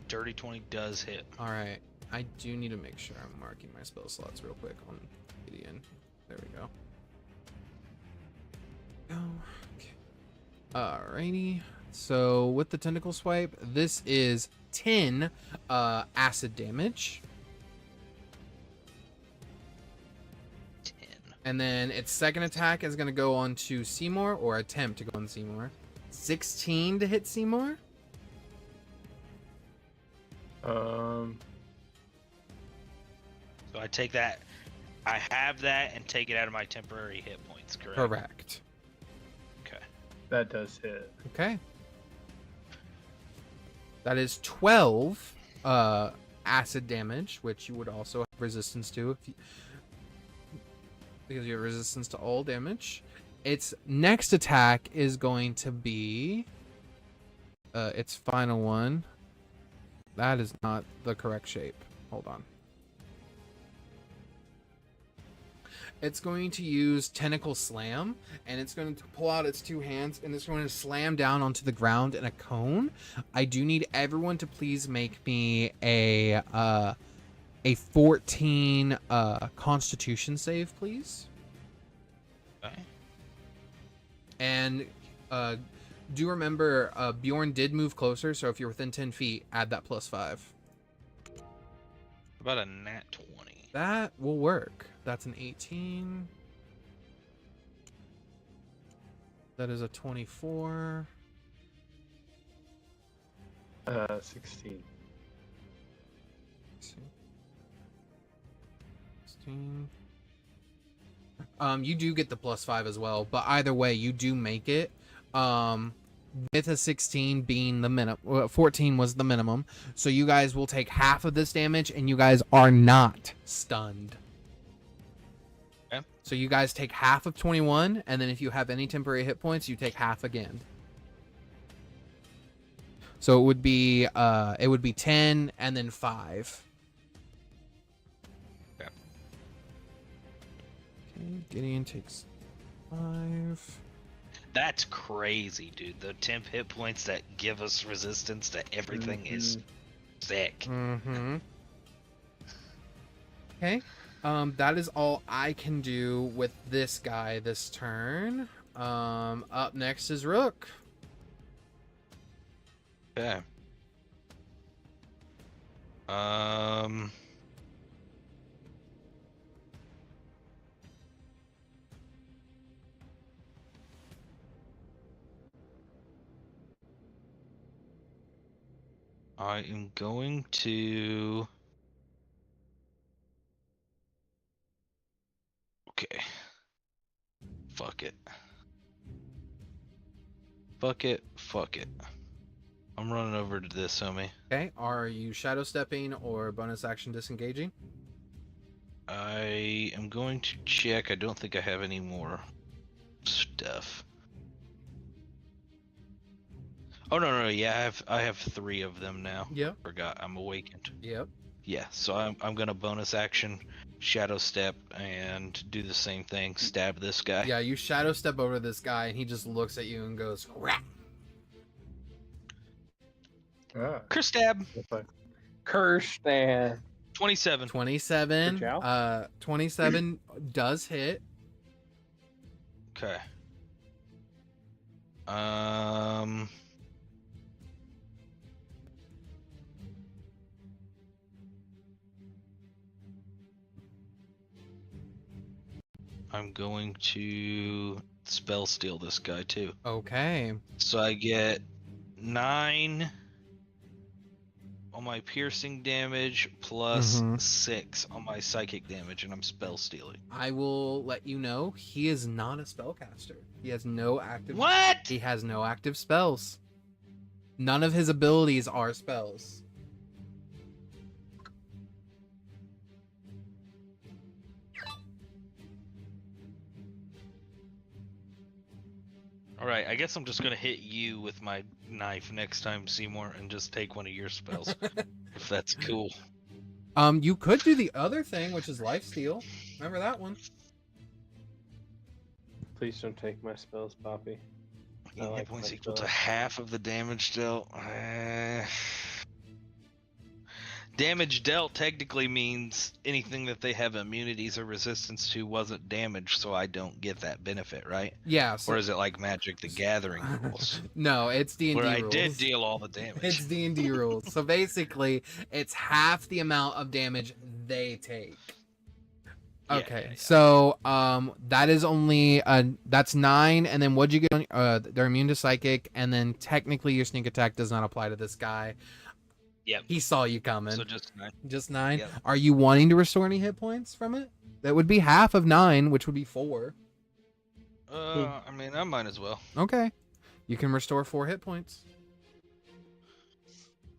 Dirty 20 does hit. All right. I do need to make sure I'm marking my spell slots real quick on Gideon. There we go. Okay. Alrighty. So with the tentacle swipe, this is 10 acid damage. 10. And then its second attack is going to go on to Simour, or attempt to go on Simour. 16 to hit Simour. So I take that. I have that and take it out of my temporary hit points, correct? Correct. Okay. That does hit. Okay. That is 12 acid damage, which you would also have resistance to if you, because you have resistance to all damage. Its next attack is going to be its final one. That is not the correct shape. Hold on. It's going to use Tentacle Slam, and it's going to pull out its 2 hands, and it's going to slam down onto the ground in a cone. I do need everyone to please make me a 14 Constitution save, please. Okay. And do remember, Bjorn did move closer, so if you're within 10 feet, add that +5. About a nat 20. That will work. That's an 18. That is a 24. 16. 16. You do get the +5 as well, but either way, you do make it. With a 16 being the minimum, 14 was the minimum. So you guys will take half of this damage, and you guys are not stunned. Okay. So you guys take half of 21, and then if you have any temporary hit points, you take half again. So it would be 10 and then 5. Okay. Okay, Gideon takes 5. That's crazy, dude. The temp hit points that give us resistance to everything is sick. Mm-hmm. Okay. That is all I can do with this guy this turn. Up next is Rook. Okay. I am going to... Okay. Fuck it. Fuck it. Fuck it. I'm running over to this, homie. Okay. Are you shadow stepping or bonus action disengaging? I am going to check. I don't think I have any more stuff. Oh no, yeah, I have 3 of them now. Yep. Forgot I'm awakened. Yep. Yeah, so I'm gonna bonus action, shadow step, and do the same thing. Stab this guy. Yeah, you shadow step over this guy and he just looks at you and goes, "Rah!" Curse stab. Curse and 27. 27. Good job. 27 does hit. Okay. I'm going to spell steal this guy too. Okay. So I get 9 on my piercing damage plus 6 on my psychic damage, and I'm spell stealing. I will let you know he is not a spellcaster. He has no active. What? He has no active spells. None of his abilities are spells. Alright, I guess I'm just gonna hit you with my knife next time, Seymour, and just take one of your spells. If that's cool. You could do the other thing, which is lifesteal. Remember that one? please don't take my spells, Poppy. I Hit like points my equal to spells. half of the damage dealt. Damage dealt technically means anything that they have immunities or resistance to wasn't damaged, so I don't get that benefit, right? Yeah. So, Or is it like Magic the Gathering rules, no, it's D&D where I rules. did deal all the damage? It's D&D rules. So basically, it's half the amount of damage they take. Yeah, Okay, yeah, yeah. so that is only that's 9, and then what'd you get on? They're immune to psychic, and then technically your sneak attack does not apply to this guy. Yep. He saw you coming. So just 9. Just 9. Yep. Are you wanting to restore any hit points from it? That would be half of 9, which would be 4. I mean, I might as well Okay, you can restore 4 hit points.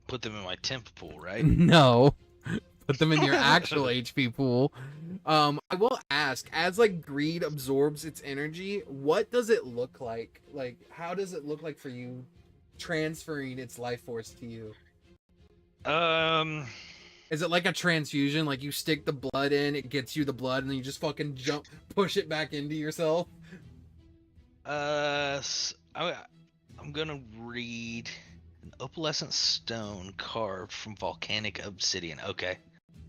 put them in my temp pool, right? No, put them in your actual HP pool. I will ask, as like greed absorbs its energy, what does it look like? Like, how does it look like for you transferring its life force to you? Is it like a transfusion? Like you stick the blood in, it gets you the blood, and then you just fucking push it back into yourself? I'm gonna read an opalescent stone carved from volcanic obsidian. Okay.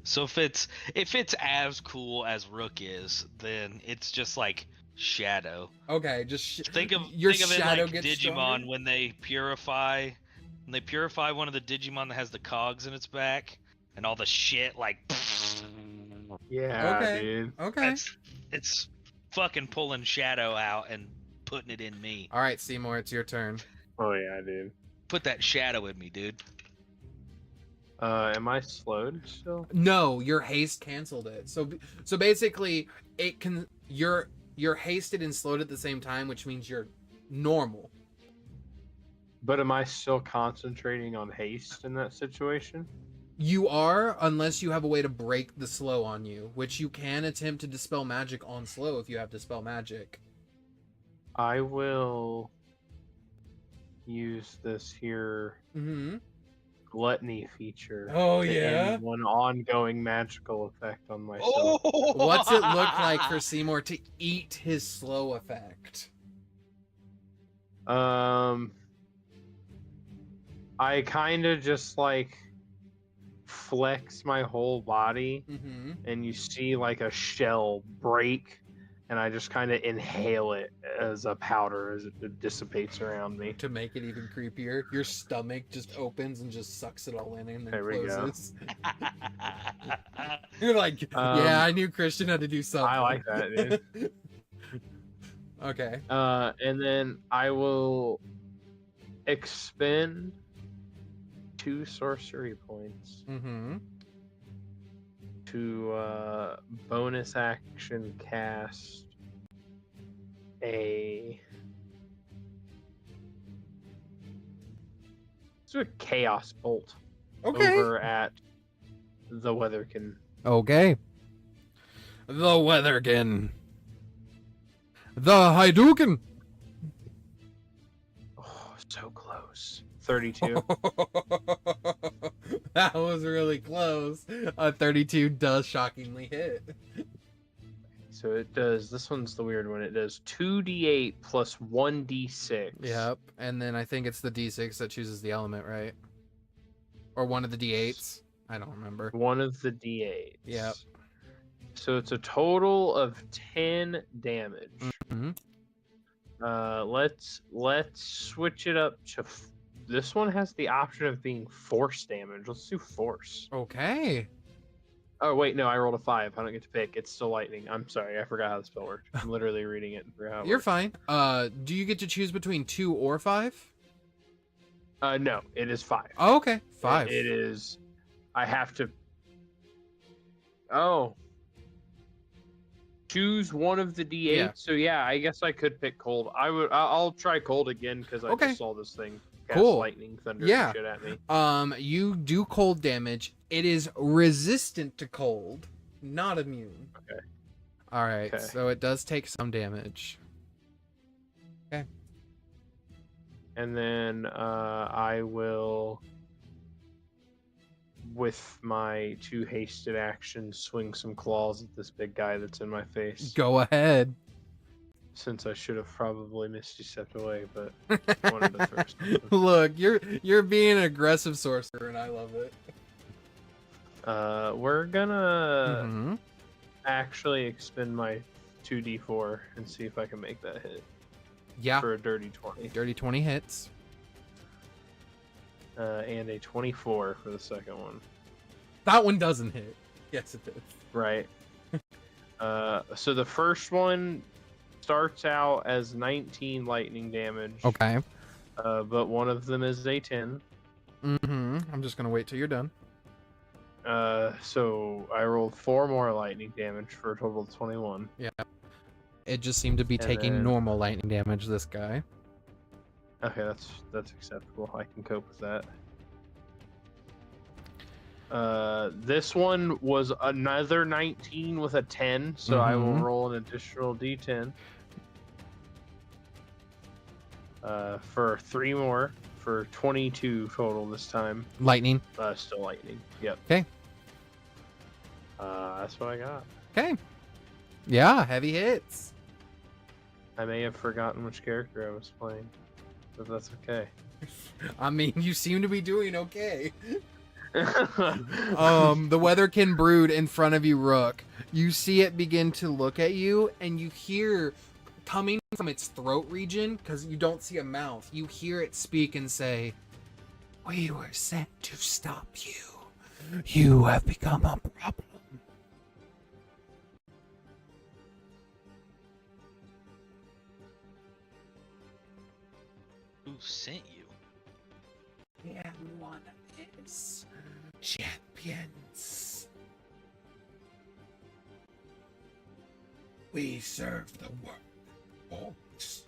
So if it's as cool as Rook is, then it's just like shadow. Okay, just Think of your it shadow like gets Digimon stronger? when they purify one of the Digimon that has the cogs in its back and all the shit like Yeah, Okay. dude. Okay. it's fucking pulling shadow out and putting it in me. All right, Seymour, it's your turn. Oh yeah, dude. Put that shadow in me, dude. Am I slowed still? No, your haste canceled it. So basically, it can you're hasted and slowed at the same time, which means you're normal. But am I still concentrating on haste in that situation? You are, unless you have a way to break the slow on you, which you can attempt to dispel magic on slow if you have dispel magic. I will use this here Mm-hmm. gluttony feature. Oh, to yeah? end one ongoing magical effect on myself. Oh! What's it look like for Seymour to eat his slow effect? I kind of just like flex my whole body, Mm-hmm. and you see like a shell break, and I just kind of inhale it as a powder as it dissipates around me. To make it even creepier, your stomach just opens and just sucks it all in and then There we go. closes. You're like, yeah, I knew Christian had to do something. I like that, dude. Okay. And then I will expend 2 sorcery points Mm-hmm. to bonus action cast a chaos bolt Okay. over at the Weatherkin. Okay. The Weatherkin. The Hadouken. Oh, so close. 32. That was really close. 32 does shockingly hit. So it does. This one's the weird one. It does 2d8 plus 1d6. Yep. And then I think it's the D6 that chooses the element, right? Or one of the D8s. I don't remember. One of the d8s. Yep. So it's a total of 10 damage. Mhm. Let's switch it up to. This one has the option of being force damage. Let's do force. Okay. Oh wait, no, I rolled a 5. I don't get to pick. It's still lightning. I'm sorry, I forgot how the spell worked. I'm literally reading it and forgot how it You're worked. fine. Do you get to choose between 2 or 5? No, it is 5. Oh, okay. 5. It is. I have to. Oh. Choose one of the d8. Yeah. So yeah, I guess I could pick cold. I'll try cold again because I Okay. just saw this thing cast Cool. lightning thunder Yeah. shit at me. You do cold damage. It is resistant to cold, not immune. Okay. All right. Okay. So it does take some damage. And then I will, with my 2 hasted actions, swing some claws at this big guy that's in my face. Go ahead. Since I should have probably Misty stepped away, but wanted to throw something. Look, you're being an aggressive sorcerer, and I love it. We're gonna Mhm. actually expend my 2d4 and see if I can make that hit Yeah. for a dirty 20. Dirty 20 hits. And a 24 for the second one. That one doesn't hit. Yes, it does. Right. So the first one starts out as 19 lightning damage. Okay. But one of them is a 10. I'm just gonna wait till you're done. So I rolled 4 more lightning damage for a total of 21. Yeah. It just seemed to be And taking then- normal lightning damage, this guy. Okay, that's acceptable. I can cope with that. This one was another 19 with a 10, so I will Mhm. roll an additional d10. For 3 more, for 22 total this time. Lightning. Still lightning. Yep. Okay. That's what I got. Okay. Yeah, heavy hits. I may have forgotten which character I was playing, but that's okay. I mean, you seem to be doing okay. The Weatherkin brood in front of you, Rook. You see it begin to look at you, and you hear coming from its throat region, because you don't see a mouth, you hear it speak and say, "We were sent to stop you. You have become a problem." Who sent you? And one of his champions. We serve the Warlocks.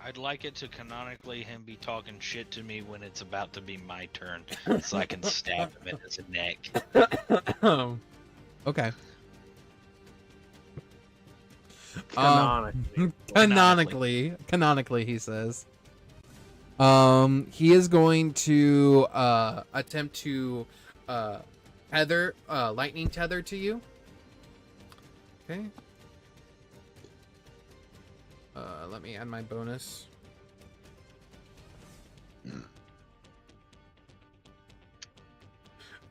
I'd like it to canonically him be talking shit to me when it's about to be my turn, so I can stab him in his neck. Okay. Canonically, he says. He is going to attempt to tether lightning tether to you. Okay. Let me add my bonus. Mm.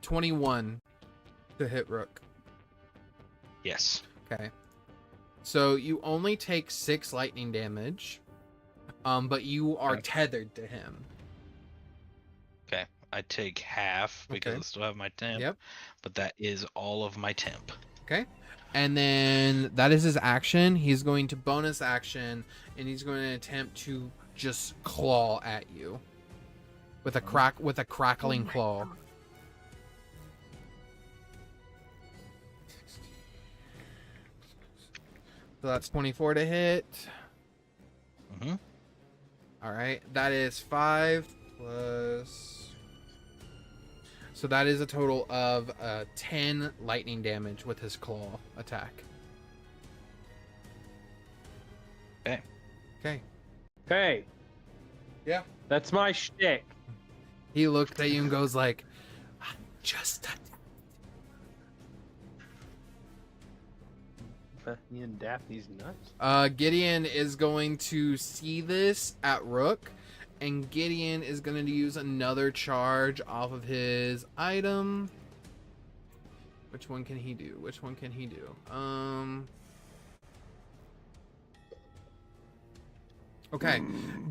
21 to hit Rook. Yes. Okay. So you only take 6 lightning damage, but you are tethered to him. Okay. I take half because I still have my temp. Yep. But that is all of my temp. Okay. And then that is his action. He's going to bonus action, and he's going to attempt to just claw at you with a crackling claw. So that's 24 to hit. Mm-hmm. All right, that is 5 plus. So that is a total of 10 lightning damage with his claw attack. Okay. Okay. Hey, Yeah. that's my shtick. He looked at you and goes like, "I'm just You and Daphne's nuts. Gideon is going to see this at Rook, and Gideon is going to use another charge off of his item. Which one can he do? Okay.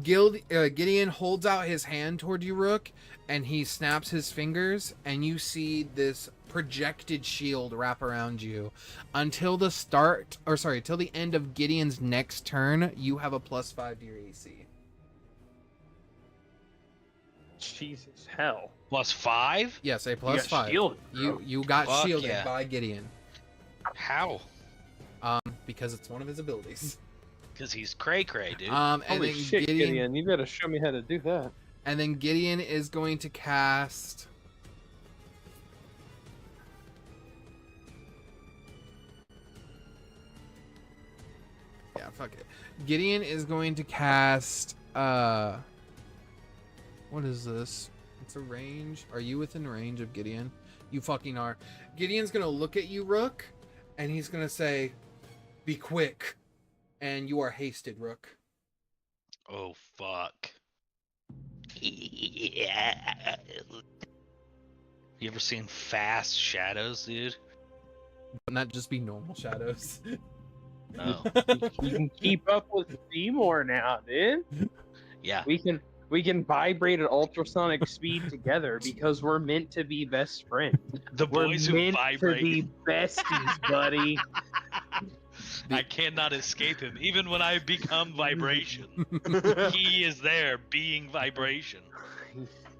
Gideon holds out his hand toward you, Rook, and he snaps his fingers, and you see this projected shield wrap around you. Until the end of Gideon's next turn, you have a +5 to your AC. Jesus hell. +5? Yes, a You got +5. shielded, bro. You got Fuck shielded yeah. by Gideon. How? Because it's one of his abilities. Because he's cray-cray, dude. And Holy then shit, Gideon. You better show me how to do that. And then Gideon is going to cast. Yeah, fuck it. Gideon is going to cast. What is this? It's a range. Are you within range of Gideon? You fucking are. Gideon's gonna look at you, Rook, and he's gonna say, "Be quick." And you are hasted, Rook. Oh, fuck. Yeah. You ever seen Fast Shadows, dude? Wouldn't that just be normal shadows? No. You can keep up with Simour now, dude. Yeah. We can vibrate at ultrasonic speed together because we're meant to be best friends. The We're boys who meant vibrate. to be besties, buddy. I cannot escape him, even when I become vibration. He is there, being vibration.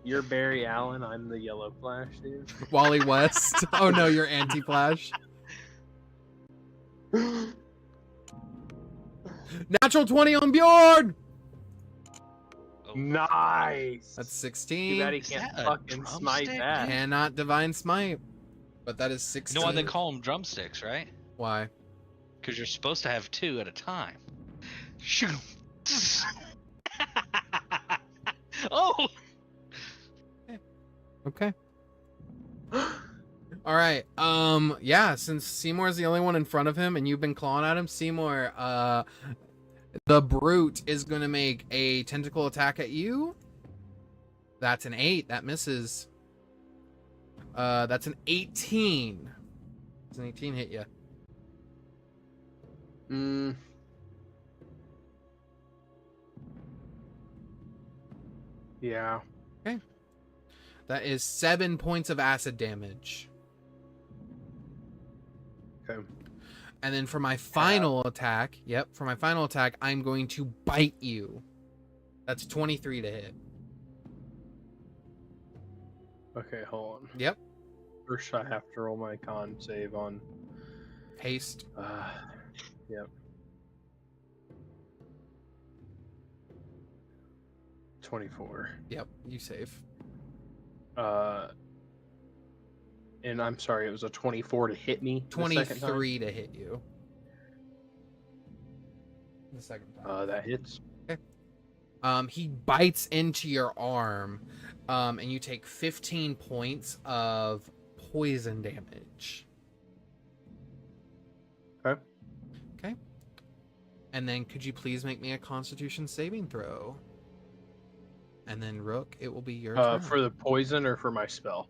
You're Barry Allen. I'm the Yellow Flash, dude. Wally West. Oh no, you're Anti-Flash. Natural 20 on Bjorn! Oh, Nice. That's Too 16. bad he Is can't that a fucking smite drumstick? that. Cannot divine smite. But that is 16. You know why they call them drumsticks, right? Why? Because you're supposed to have 2 at a time. Shoot. Oh! Okay. All right. Yeah, since Seymour's the only one in front of him and you've been clawing at him, Seymour, the brute is going to make a tentacle attack at you. That's an 8. That misses. That's an 18. Does an 18 hit you? Yeah. That is 7 points of acid damage. Okay. And then for my final attack, I'm going to bite you. That's 23 to hit. Okay, hold on. Yep. First, I have to roll my con save on. Haste. Yep. 24. Yep, you save. And I'm sorry, it was a 24 to hit me. the second time? 23 to hit you. The second time. That hits. He bites into your arm, and you take 15 points of poison damage. Okay. Okay. And then could you please make me a Constitution saving throw? And then Rook, it will be your turn. For the poison or for my spell?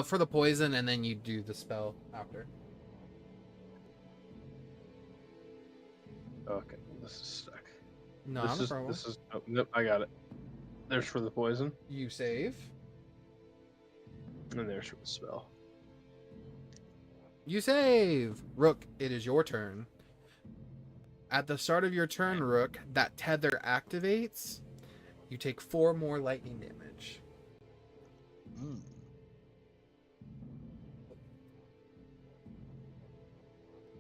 For the poison, and then you do the spell after. Okay, this is stuck. Not a problem. This is. Oh, nope, I got it. There's for the poison, You save. and there's for the spell. You save! Rook, it is your turn. At the start of your turn, Rook, that tether activates. You take 4 more lightning damage.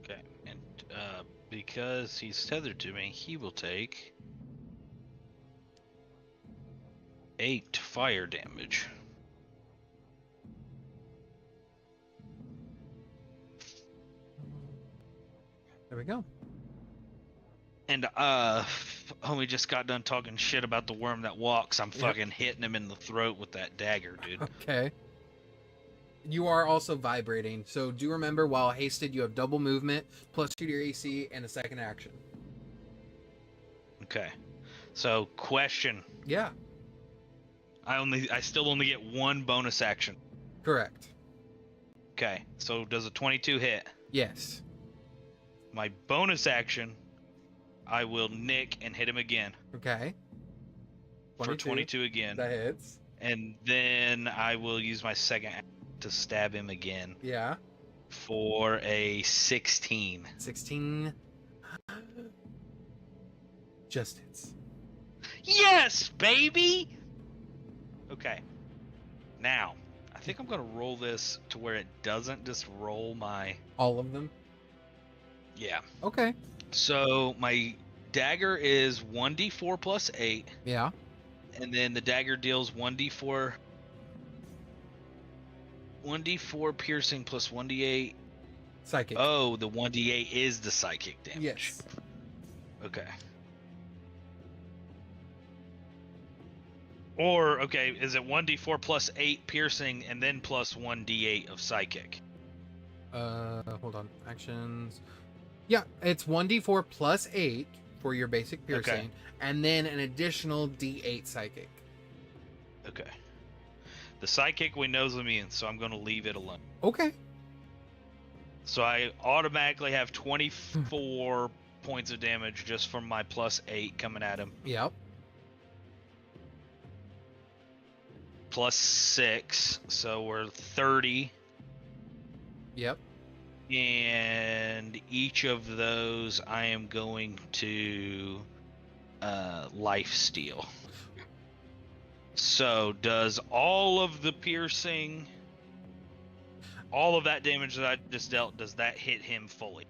Okay, and because he's tethered to me, he will take 8 fire damage. There we go. And homie just got done talking shit about the worm that walks. I'm fucking hitting him in the throat with that dagger, dude. Okay. You are also vibrating, so do remember while hasted you have double movement, plus 2 to your AC, and a second action. Okay. So question. Yeah, I still only get 1 bonus action. correct. Okay. So does a 22 hit? Yes. My bonus action, I will nick and hit him again. Okay. For 22 again. That hits. And then I will use my second action to stab him again Yeah. for a 16. 16. Just hits. Yes, baby! Okay. Now, I think I'm going to roll this to where it doesn't just roll my... All of them? Yeah. Okay. So, my dagger is 1d4 plus 8, Yeah. and then the dagger deals 1d4 piercing plus 1d8. Psychic. Oh, the 1d8 is the psychic damage. Yes. Okay. Or, okay, is it 1d4 plus 8 piercing and then plus 1d8 of psychic? Hold on. Actions. Yeah, it's 1d4 plus 8 for your basic piercing, Okay. and then an additional d8 psychic. Okay. The psychic we know is immune, so I'm going to leave it alone. Okay. So I automatically have 24 points of damage just from my plus 8 coming at him. Yep. Plus 6, so we're 30. Yep. And each of those I am going to life steal. So does all of the piercing, all of that damage that I just dealt, does that hit him fully?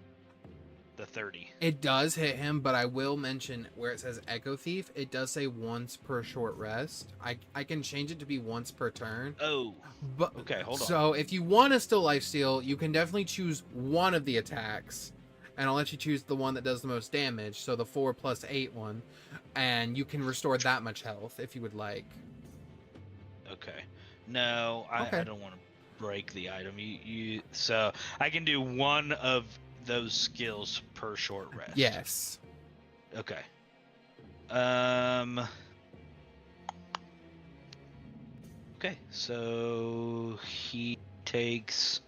The 30. It does hit him, but I will mention where it says Echo Thief, it does say once per short rest. I can change it to be once per turn. Oh. But Okay, hold on. So if you want to still lifesteal, you can definitely choose one of the attacks, and I'll let you choose the one that does the most damage, so the 4 plus 8 one, and you can restore that much health if you would like. Okay. No, I don't want to break the item. So I can do one of those skills per short rest. Yes. Okay. Okay, so he takes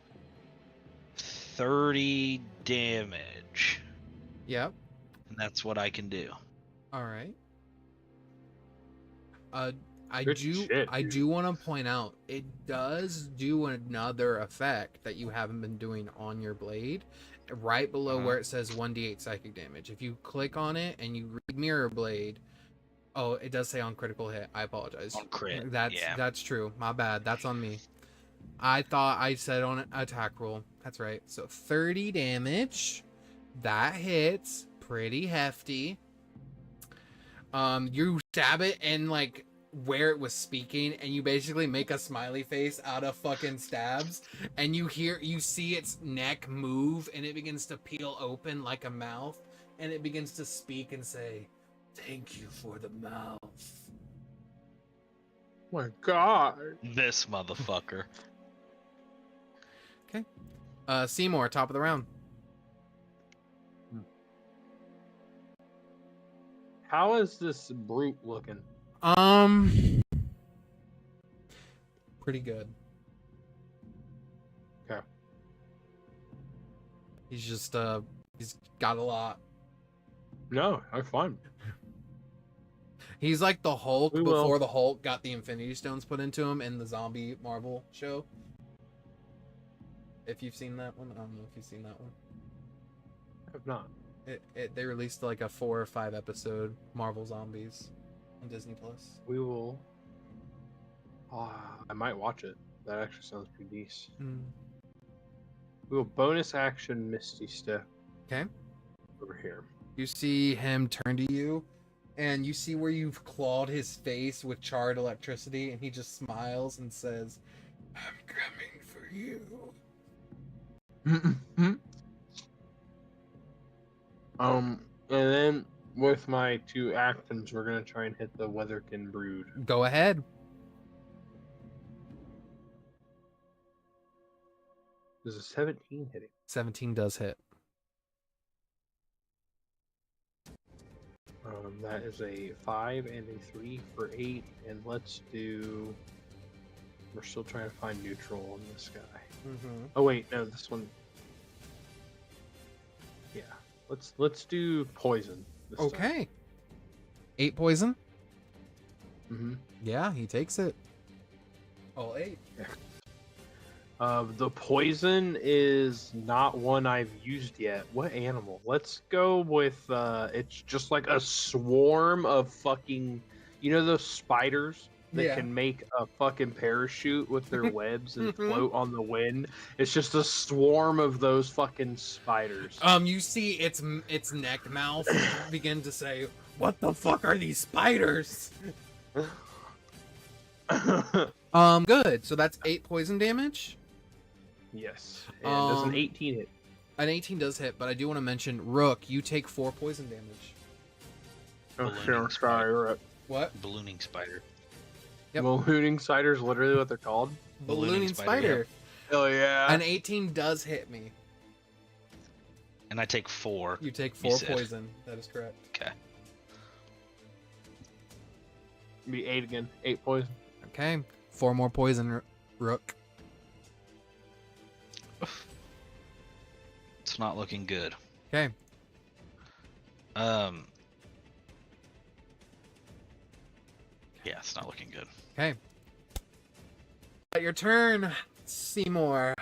30 damage. Yep. And that's what I can do. All right. I Good do shit, I dude. do want to point out it does do another effect that you haven't been doing on your blade, right below where it says 1d8 psychic damage. If you click on it and you read Mirror Blade, oh, it does say on critical hit. I apologize. On crit, That's true. My bad. That's on me. I thought I said on attack roll. That's right. So 30 damage. That hits pretty hefty. You stab it and like where it was speaking, and you basically make a smiley face out of fucking stabs, and you see its neck move and it begins to peel open like a mouth, and it begins to speak and say, "Thank you for the mouth." Oh my god. This motherfucker. Okay. Seymour, top of the round. How is this brute looking? Pretty good. Okay. He's just he's got a lot. No, I'm fine. He's like the Hulk We will. before the Hulk got the Infinity Stones put into him in the zombie Marvel show. If you've seen that one, I don't know if you've seen that one. I have not. They released like a 4 or 5 episode Marvel Zombies on Disney Plus. We will. I might watch it. That actually sounds pretty decent. We will bonus action Misty Step. Okay. Over here. You see him turn to you, and you see where you've clawed his face with charred electricity, and he just smiles and says, "I'm coming for you." And then with my 2 actions, we're gonna try and hit the Weatherkin Brood. Go ahead. There's a 17 hitting. 17 does hit. That is a 5 and a 3 for 8, and let's do. We're still trying to find neutral on this guy. Oh wait, no, this one. Yeah, let's do poison. This Okay. 8 poison. Time. Yeah, he takes it. All 8. The poison is not one I've used yet. What animal? Let's go with it's just like a swarm of fucking, you know those spiders that can make a fucking parachute with their webs and float on the wind? It's just a swarm of those fucking spiders. You see its neck mouth begin to say, "What the fuck are these spiders?" Good. So that's 8 poison damage. Yes. And does an 18 hit? An 18 does hit, but I do want to mention, Rook, you take 4 poison damage. Oh, Ballooning sure. Sorry. We're up. What? Ballooning spider. Yep. Ballooning spider is literally what they're called. Ballooning spider. Hell yeah. An 18 does hit me. And I take 4. You take You 4 said. poison. That is correct. Okay. Be 8 again. 8 poison. Okay. 4 more poison, Rook. It's not looking good. Okay. Yeah, it's not looking good. Okay. At your turn, Seymour.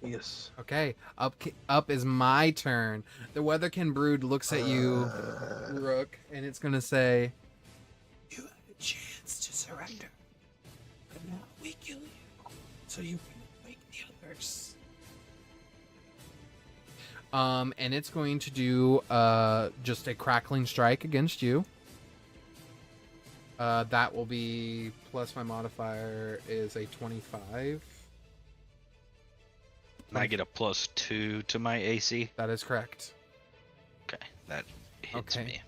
Yes. Okay. Up is my turn. The Weatherkin Brood looks at you, Rook, and it's gonna say, "You had a chance to surrender, but now we kill you, so you can wake the others." And it's going to do just a crackling strike against you. That will be plus my modifier is a 25. And I get a +2 to my AC. That is correct. Okay, that hits Okay.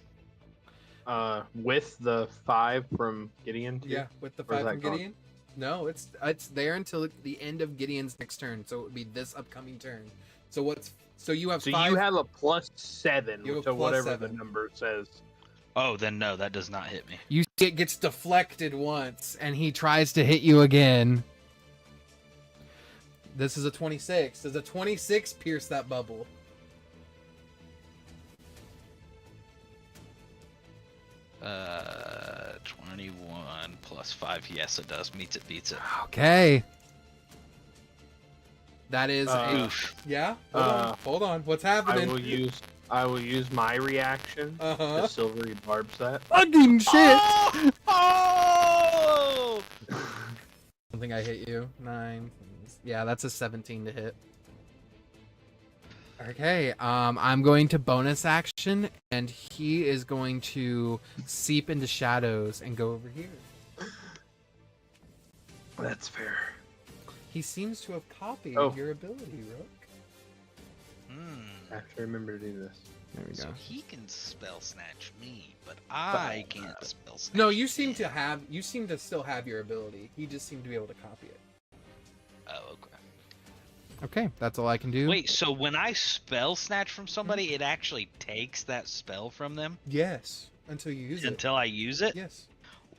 me. With the 5 from Gideon too? Yeah, with the Where's 5 that from gone? Gideon. No, it's there until the end of Gideon's next turn, so it would be this upcoming turn. So you have So 5. you have a +7 You have to a whatever +7. the number says. Oh, then no, that does not hit me. You see it gets deflected once, and he tries to hit you again. This is a 26. Does a 26 pierce that bubble? Uh, 21 plus 5. Yes, it does. Meets it, beats it. Okay. That is Oof. yeah. Uh, Hold on. What's I happening? will use my reaction Uh-huh. to silvery barbs that. Fucking shit. Oh! I think I hit you. 9. Yeah, that's a 17 to hit. Okay, I'm going to bonus action, and he is going to seep into shadows and go over here. That's fair. He seems to have copied Oh. your ability, Rook. I have to remember to do this. There we go. So he can spell snatch me, but I can't spell snatch. No, you seem him. to still have your ability. He just seemed to be able to copy it. Oh, okay. Okay, that's all I can do. Wait, so when I spell snatch from somebody, it actually takes that spell from them Yes, until you use it. until I use it? Yes.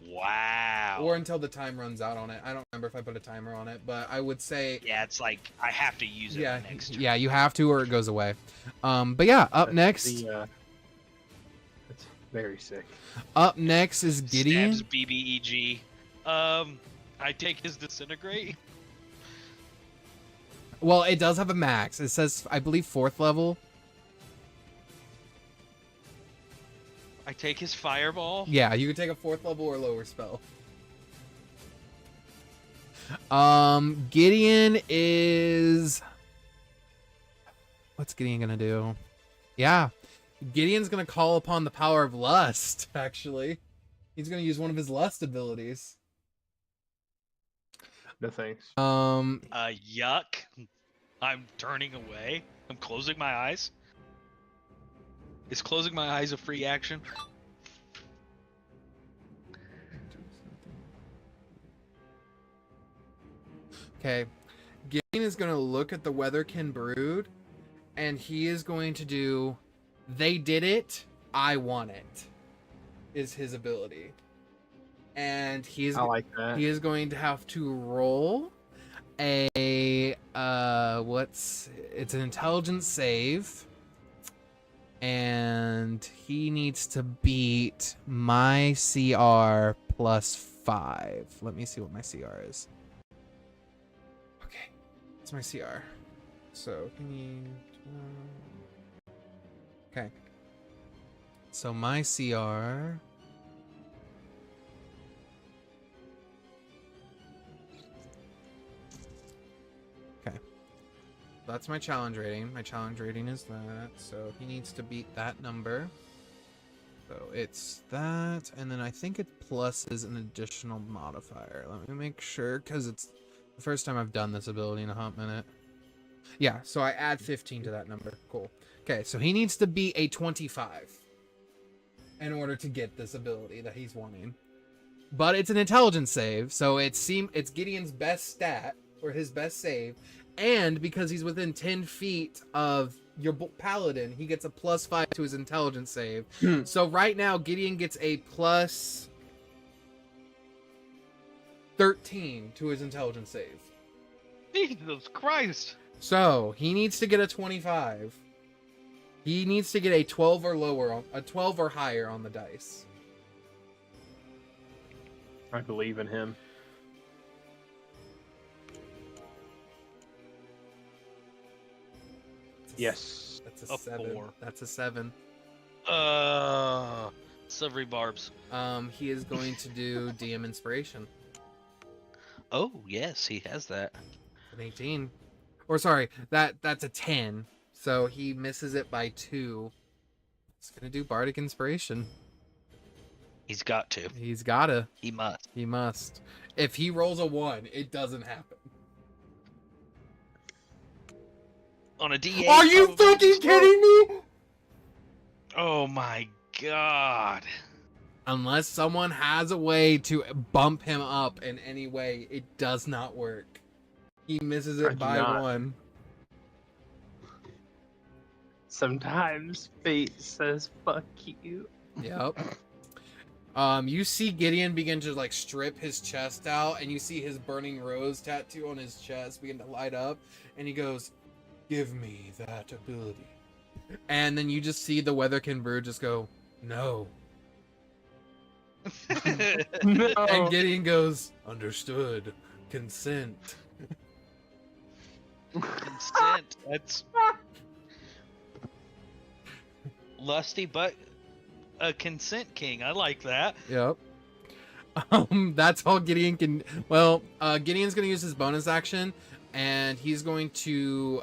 Wow. Or until the time runs out on it. I don't remember if I put a timer on it, but I would say Yeah, it's like I have to use it next turn. yeah, you have to, or it goes away. But yeah, up next. That's very sick. Up next is Gideon. Stabs BBEG. I take his disintegrate. Well, it does have a max. It says, I believe, 4th level. I take his fireball. Yeah, you can take a 4th level or lower spell. Gideon is... What's Gideon gonna do? Yeah, Gideon's gonna call upon the power of lust, actually. He's gonna use one of his lust abilities. No thanks. Yuck. I'm turning away. I'm closing my eyes. Is closing my eyes a free action? Okay, Gideon is gonna look at the Weatherkin Brood, and he is going to do, they did it, I want it, is his ability. And he is, I like that. he is going to have to roll a, it's an intelligence save. And he needs to beat my CR plus 5. Let me see what my CR is. Okay, it's my CR. So, okay. So my CR... Okay. That's my challenge rating. My challenge rating is that. So he needs to beat that number. So it's that. And then I think it plus is an additional modifier. Let me make sure, because it's the first time I've done this ability in a hot minute. Yeah, so I add 15 to that number. Cool. Okay, so he needs to beat a 25 in order to get this ability that he's wanting. But it's an intelligence save, so it's Gideon's best stat, or his best save. And because he's within 10 feet of your paladin, he gets a plus 5 to his intelligence save. So right now, Gideon gets a plus 13 to his intelligence save. Jesus Christ. So he needs to get a 25. He needs to get a 12 or lower, a 12 or higher on the dice. I believe in him. Yes. That's A a 7. 4. That's a 7. Silvery barbs. He is going to do DM Inspiration. Oh, yes, he has that. An 18. Or sorry, that's a 10. So he misses it by 2. He's gonna do Bardic Inspiration. He's got to. He's gotta. He must. He must. If he rolls a 1, it doesn't happen. On a D8. Are you fucking kidding me? Oh my god. Unless someone has a way to bump him up in any way, it does not work. He misses I it do by not. 1. Sometimes fate says fuck you. Yep. You see Gideon begin to like strip his chest out, and you see his burning rose tattoo on his chest begin to light up, and he goes, "Give me that ability." And then you just see the Weatherkin Brood just go, "No." No. And Gideon goes, "Understood. Consent." Consent. That's lusty, but a consent king. I like that. Yep. That's all Gideon can. Well, Gideon's gonna use his bonus action, and he's going to.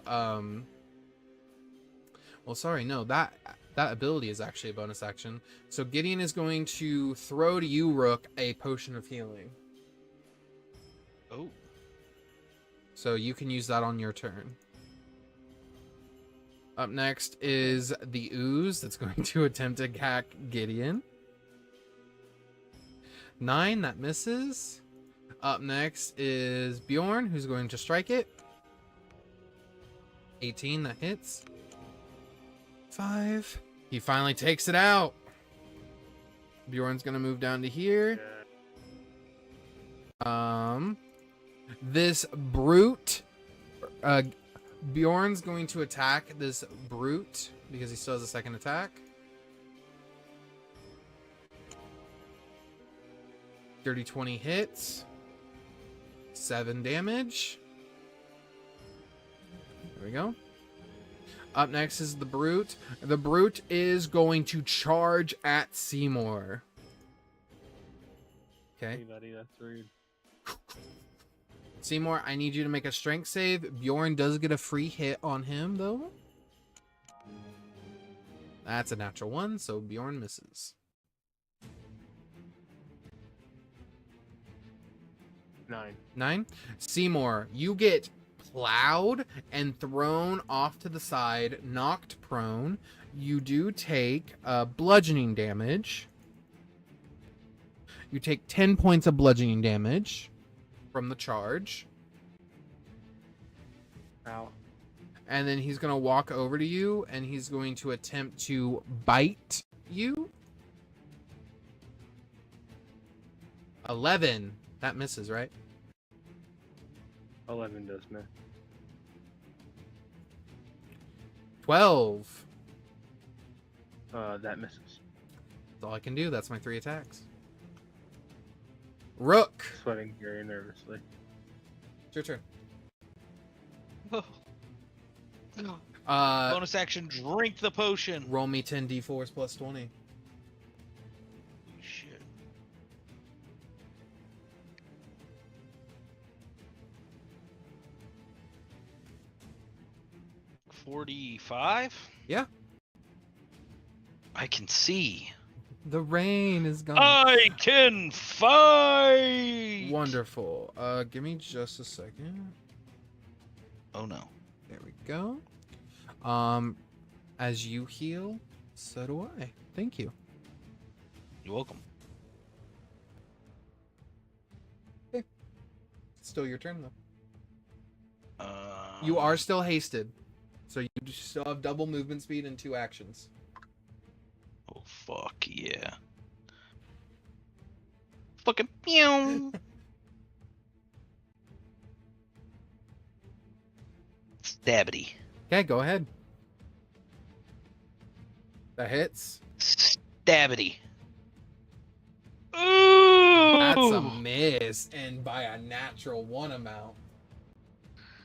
Well, sorry, no, that ability is actually a bonus action. So Gideon is going to throw to you, Rook, a potion of healing. Oh. So you can use that on your turn. Up next is the ooze that's going to attempt to attack Gideon. 9, that misses. Up next is Bjorn, who's going to strike it. 18, that hits. 5. He finally takes it out. Bjorn's gonna move down to here. This brute, Bjorn's going to attack this brute because he still has a second attack. Dirty 20 hits. 7 damage. There we go. Up next is the brute. The brute is going to charge at Simour. Okay. Hey, buddy, that's rude. Simour, I need you to make a strength save. Bjorn does get a free hit on him, though. That's a natural 1, so Bjorn misses. 9. Simour, you get plowed and thrown off to the side, knocked prone. You do take bludgeoning damage. You take 10 points of bludgeoning damage from the charge. Ow. And then he's going to walk over to you and he's going to attempt to bite you. 11. That misses, right? 11 does miss. 12. That misses. That's all I can do. That's my 3 attacks. Rook. Sweating very nervously. It's your turn. Bonus action, drink the potion. Roll me 10 d4s plus 20. Shit. 45? Yeah. I can see. The rain is gone. I can fight! Wonderful. Give me just a second. Oh no. There we go. As you heal, so do I. Thank you. You're welcome. Still your turn though. Um, You are still hasted, so you still have double movement speed and 2 actions. Oh fuck yeah. Fucking meow. Stabbity. Okay, go ahead. That hits. Stabbity. Ooh! That's a miss, and by a natural 1 amount.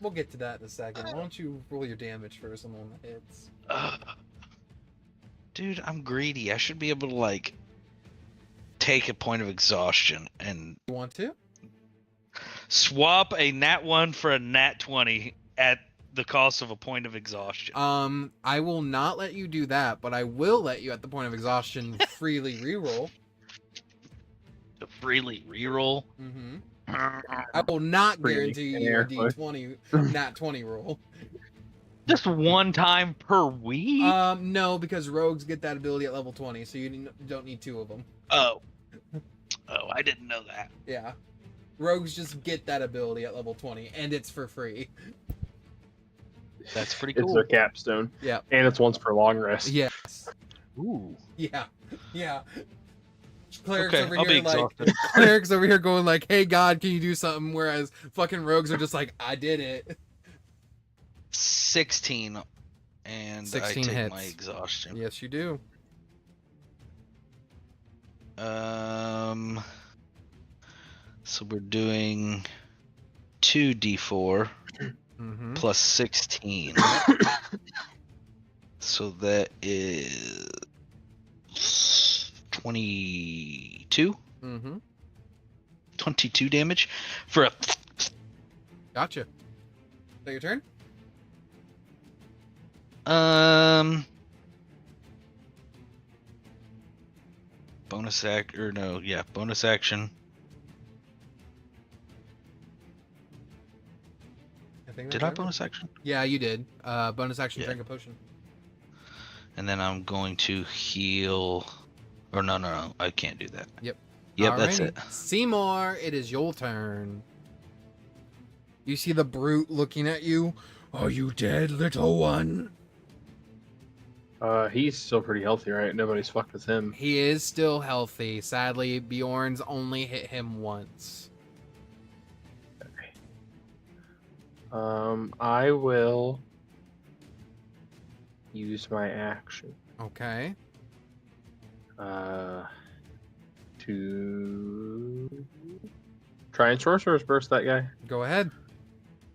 We'll get to that in a second. Why don't you roll your damage first on one that hits? Dude, I'm greedy. I should be able to, like, take a point of exhaustion and You want to? swap a nat 1 for a nat 20 at the cost of a point of exhaustion. I will not let you do that, but I will let you at the point of exhaustion freely reroll. To freely reroll. Mm-hmm. I will not Freely, guarantee you a yeah, D20 nat 20 roll. Just one time per week? No, because rogues get that ability at level 20, so you don't need 2 of them. Oh, I didn't know that. Yeah. Rogues just get that ability at level 20, and it's for free. That's pretty It's cool. their capstone. Yeah. And it's once per long rest. Yes. Ooh. Yeah. Yeah. Clerics Okay, over I'll be here like exhausted. clerics over here going like, "Hey God, can you do something?" Whereas fucking rogues are just like, "I did it." 16, and 16 I take hits. my exhaustion. Yes, you do. So we're doing 2d4 Mm-hmm. plus 16. So that is 22? Mm-hmm. 22 damage for a... Gotcha. Is that your turn? Bonus bonus action. I think Did that's I right. bonus action? Yeah, you did. Bonus action, Yeah. drink a potion. And then I'm going to heal. Or no, I can't do that. Yep. Yep, that's Alrighty. it. Simour, it is your turn. You see the brute looking at you. Are you dead, little one? He's still pretty healthy, right? Nobody's fucked with him. He is still healthy. Sadly, Bjorn's only hit him once. I will use my action. Okay. To try and Sorcerer's Burst that guy. Go ahead.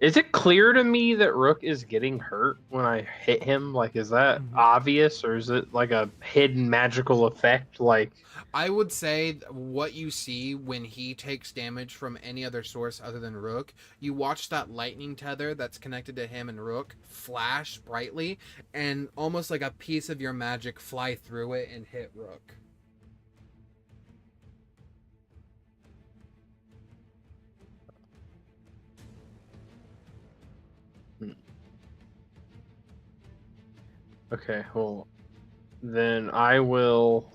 Is it clear to me that Rook is getting hurt when I hit him? Like, is that obvious, or is it like a hidden magical effect? Like, I would say what you see when he takes damage from any other source other than Rook, you watch that lightning tether that's connected to him and Rook flash brightly, and almost like a piece of your magic fly through it and hit Rook. okay, well, then I will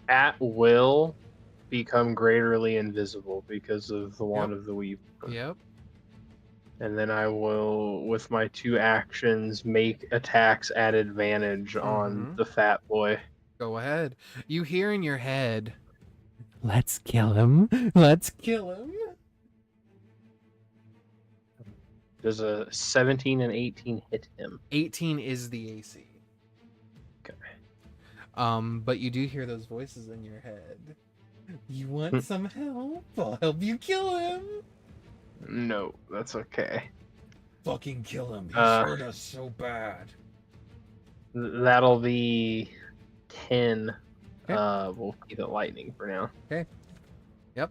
at will become greaterly invisible because of the Wand of the Weaver. Yep. And then I will, with my 2 actions, make attacks at advantage on the fat boy. Go ahead. You hear in your head, let's kill him. Let's kill him. Does a 17 and 18 hit him? 18 is the AC. Okay. But you do hear those voices in your head. You want some help? I'll help you kill him. No, that's okay. Fucking kill him. He's hurt us so bad. That'll be 10. Okay. We'll keep it lightning for now. Okay. Yep.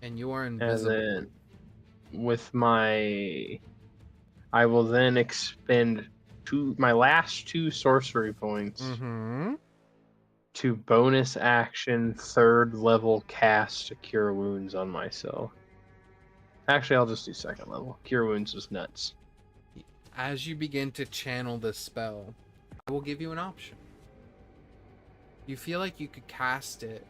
And you are And invisible. then with I will then expend my last 2 sorcery points to bonus action 3rd level cast to cure wounds on myself. Actually, I'll just do 2nd level. Cure wounds is nuts. As you begin to channel this spell, I will give you an option. You feel like you could cast it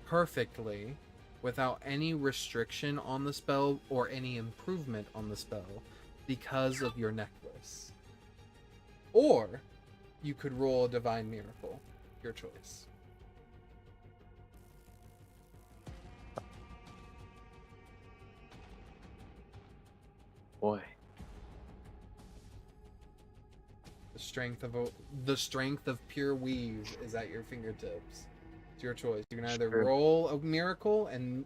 perfectly without any restriction on the spell or any improvement on the spell because of your necklace. Or you could roll a divine miracle. Your choice. Boy. The strength of pure weave is at your fingertips. It's your choice. You can either Sure. roll a miracle and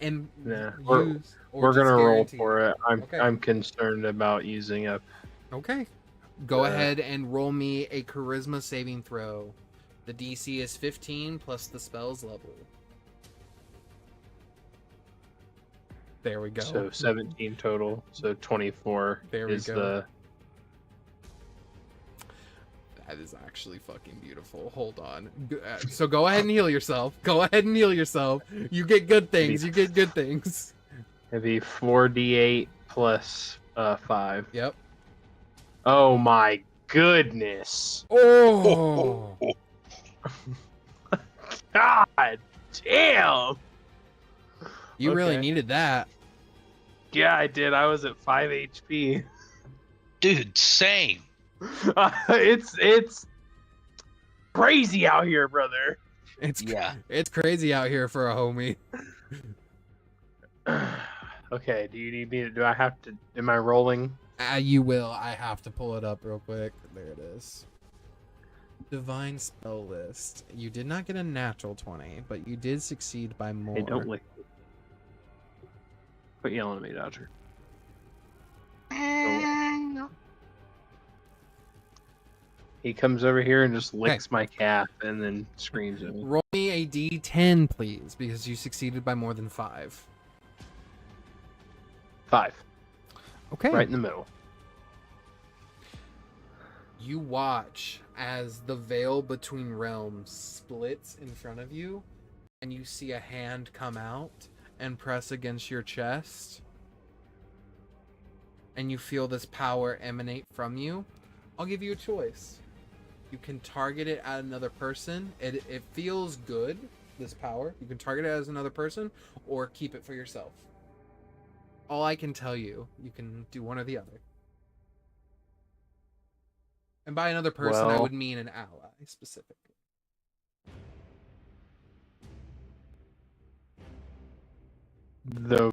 Nah, use, or we're just gonna roll guarantee for it. Okay. I'm concerned about using up. Okay. Go Uh, ahead and roll me a charisma saving throw. The DC is 15 plus the spell's level. There we go. So 17 total. So 24 There we is go. the. That is actually fucking beautiful. Hold on. So go ahead and heal yourself. Go ahead and heal yourself. You get good things. You get good things. It'd be 4d8 plus 5. Yep. Oh my goodness! Oh. God damn! You really Okay. needed that. Yeah, I did. I was at 5 HP. Dude, same. It's crazy out here, brother. It's crazy out here for a homie. Okay, do you need me to? Do I have to? Am I rolling? You will. I have to pull it up real quick. There it is. Divine spell list. You did not get a natural 20, but you did succeed by more. Hey, don't lick. Quit yelling at me, Dodger. He comes over here and just licks my calf and then screams at me. Roll me a d10, please, because you succeeded by more than 5. 5. Okay. Right in the middle. You watch as the veil between realms splits in front of you, and you see a hand come out and press against your chest. And you feel this power emanate from you. I'll give you a choice. You can target it at another person. It feels good, this power. You can target it as another person or keep it for yourself. All I can tell you, you can do one or the other. And by another person, I Well- would mean an ally, specifically. The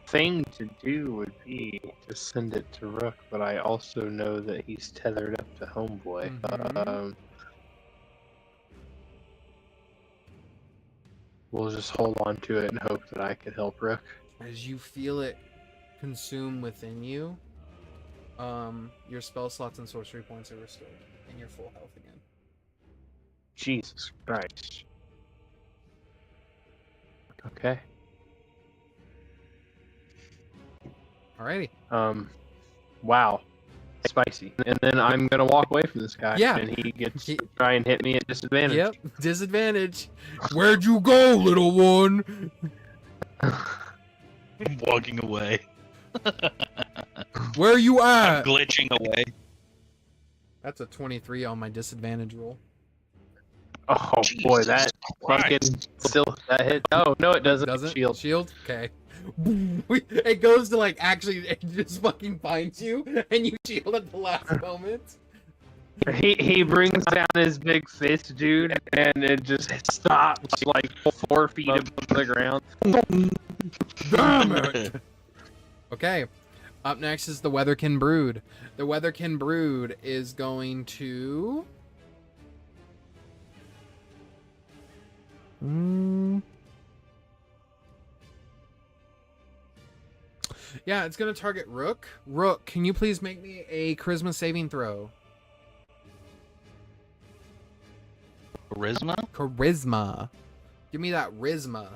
thing to do would be to send it to Rook, but I also know that he's tethered up to Homeboy. Mhm. We'll just hold on to it and hope that I can help Rook. As you feel it consume within you, your spell slots and sorcery points are restored, and you're full health again. Jesus Christ. Okay. Alrighty. Wow. Spicy. And then I'm gonna walk away from this guy. Yeah. And he gets to try and hit me at disadvantage. Yep, disadvantage. Where'd you go, little one? I'm walking away. Where you I'm at? glitching away. That's a 23 on my disadvantage roll. Oh boy, Jesus that Christ. fucking still that hit. Oh no, it doesn't. Doesn't? Shield. Shield? Okay. It goes to like actually, it just fucking finds you, and you shield at the last moment. He brings down his big fist, dude, and it just stops like 4 feet above the ground. Damn it! Okay. Up next is the Weatherkin Brood. The Weatherkin Brood is going to... Yeah, it's going to target Rook. Rook, can you please make me a charisma saving throw? Charisma? Charisma. Give me that Risma.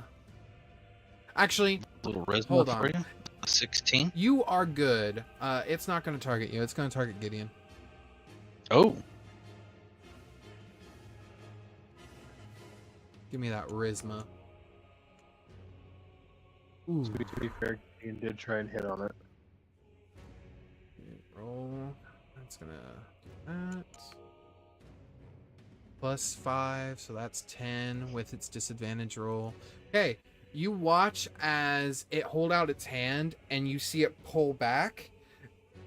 Actually, Little charisma hold for on. you. 16. You are good. It's not going to target you. It's going to target Gideon. Oh. Give me that Risma. Ooh. To be fair, he did try and hit on it. Roll. That's going to do that. +5, so that's 10 with its disadvantage roll. Okay, you watch as it hold out its hand and you see it pull back,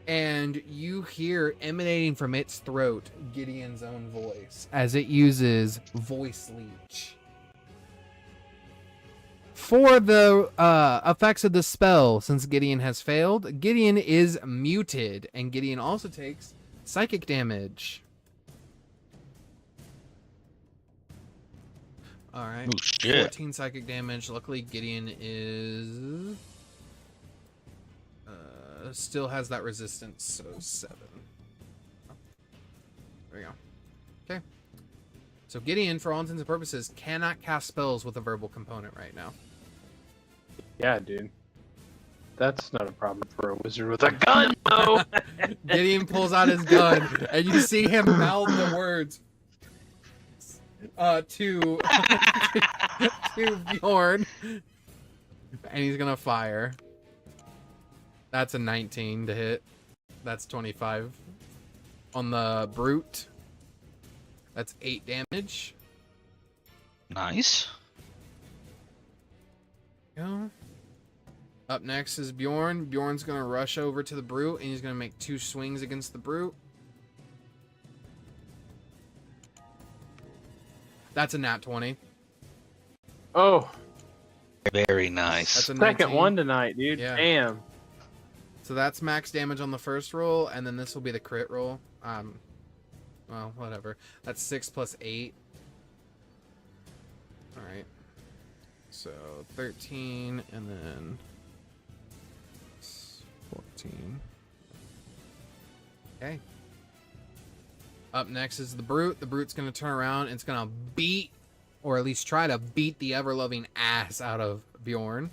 and you hear emanating from its throat Gideon's own voice as it uses Voice Leech. For the effects of the spell, since Gideon has failed, Gideon is muted, and Gideon also takes psychic damage. Alright. Oh, shit. 14 psychic damage. Luckily, Gideon is... still has that resistance, so 7. There we go. Okay. So Gideon, for all intents and purposes, cannot cast spells with a verbal component right now. Yeah, dude. That's not a problem for a wizard with a gun, though! Gideon pulls out his gun, and you see him mouth the words to Bjorn, and he's gonna fire. That's a 19 to hit. That's 25 on the brute. That's 8 damage. Nice. Go. Up next is Bjorn. Bjorn's gonna rush over to the brute, and he's gonna make 2 swings against the brute. That's a nat 20. Oh, Very nice. That's a second 19. one tonight, dude. Yeah. Damn. So that's max damage on the first roll, and then this will be the crit roll. Well, whatever. That's 6 plus 8. Alright. So 13, and then 14. Okay. Up next is the brute. The brute's gonna turn around and it's gonna beat, or at least try to beat, the ever-loving ass out of Bjorn.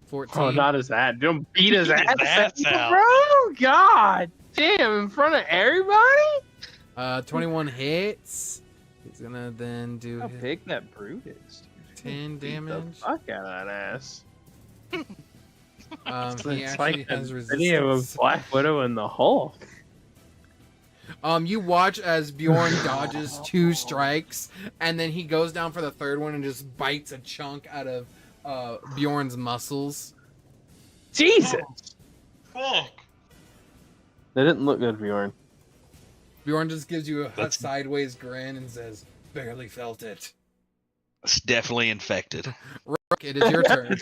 14. Oh, not his ass. Don't beat his Beat his ass, ass out. bro. God damn, in front of everybody. 21 hits. He's gonna then do How his big that brute is. Dude. 10 Beat the damage. fuck out of that ass. He It's actually like has the video of resistance. Black Widow in the Hulk. You watch as Bjorn dodges 2 strikes, and then he goes down for the third one and just bites a chunk out of Bjorn's muscles. Jesus! Fuck. That didn't look good, Bjorn. Bjorn just gives you a That's- sideways grin and says, "Barely felt it." It's definitely infected. Rook, it is your turn.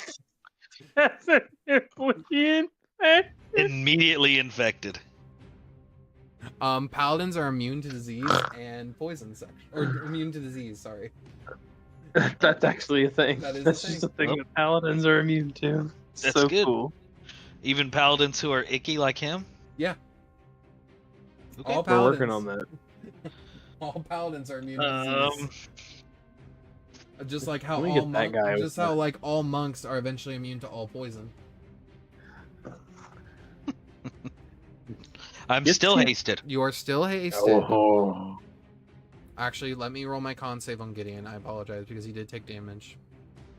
That's an Immediately infected. Paladins are immune to disease and poison, or immune to disease. Sorry. That's actually a thing. That is a That's thing. just a thing Well, that paladins are immune to. that's So good. cool. Even paladins who are icky like him? Yeah. Okay. All We're paladins. working on that. All paladins are immune to Um, disease. Just like how Let me all get that guy monks, with just how the- like all monks are eventually immune to all poison. I'm Get still you- hasted. You are still hasted. Oh. Actually, let me roll my con save on Gideon. I apologize because he did take damage.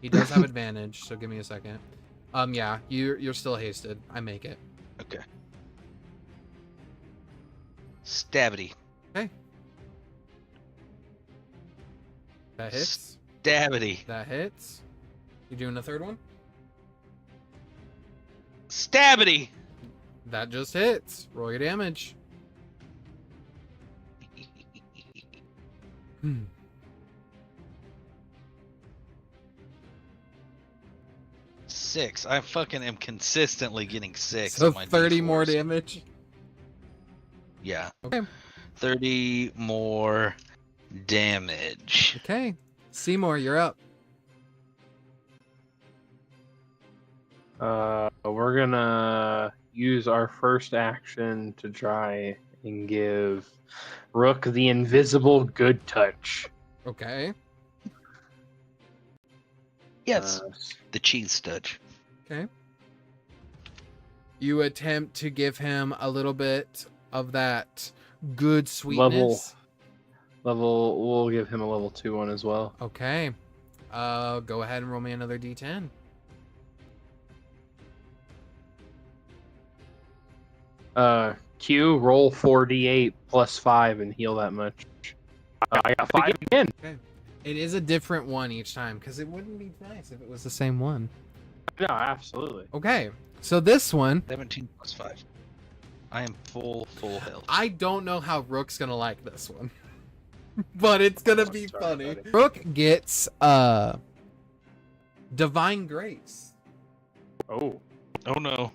He does have advantage, so give me a second. Yeah, you're still hasted. I make it. Okay. Stabity. That hits. Stabity. That hits. You doing the third one? Stabity. That just hits. Roll your damage. Hmm. Six. I fucking am consistently getting six. So on my 30 more D4s. damage. Yeah. Okay. 30 more damage. Okay. Seymour, you're up. We're gonna use our first action to try and give Rook the invisible good touch. Okay. Yes. Uh, The cheese studge. Okay. You attempt to give him a little bit of that good sweetness. We'll give him a level 2 one as well. Okay. Go ahead and roll me another d10. Q, roll 4d8 plus 5 and heal that much. I got 5 again. It is a different one each time because it wouldn't be nice if it was the same one. No, absolutely. Okay. So this one, 17 plus 5. I am full health. I don't know how Rook's gonna like this one. But it's gonna Oh, be sorry, funny. buddy. Rook gets Divine Grace. Oh, Oh no.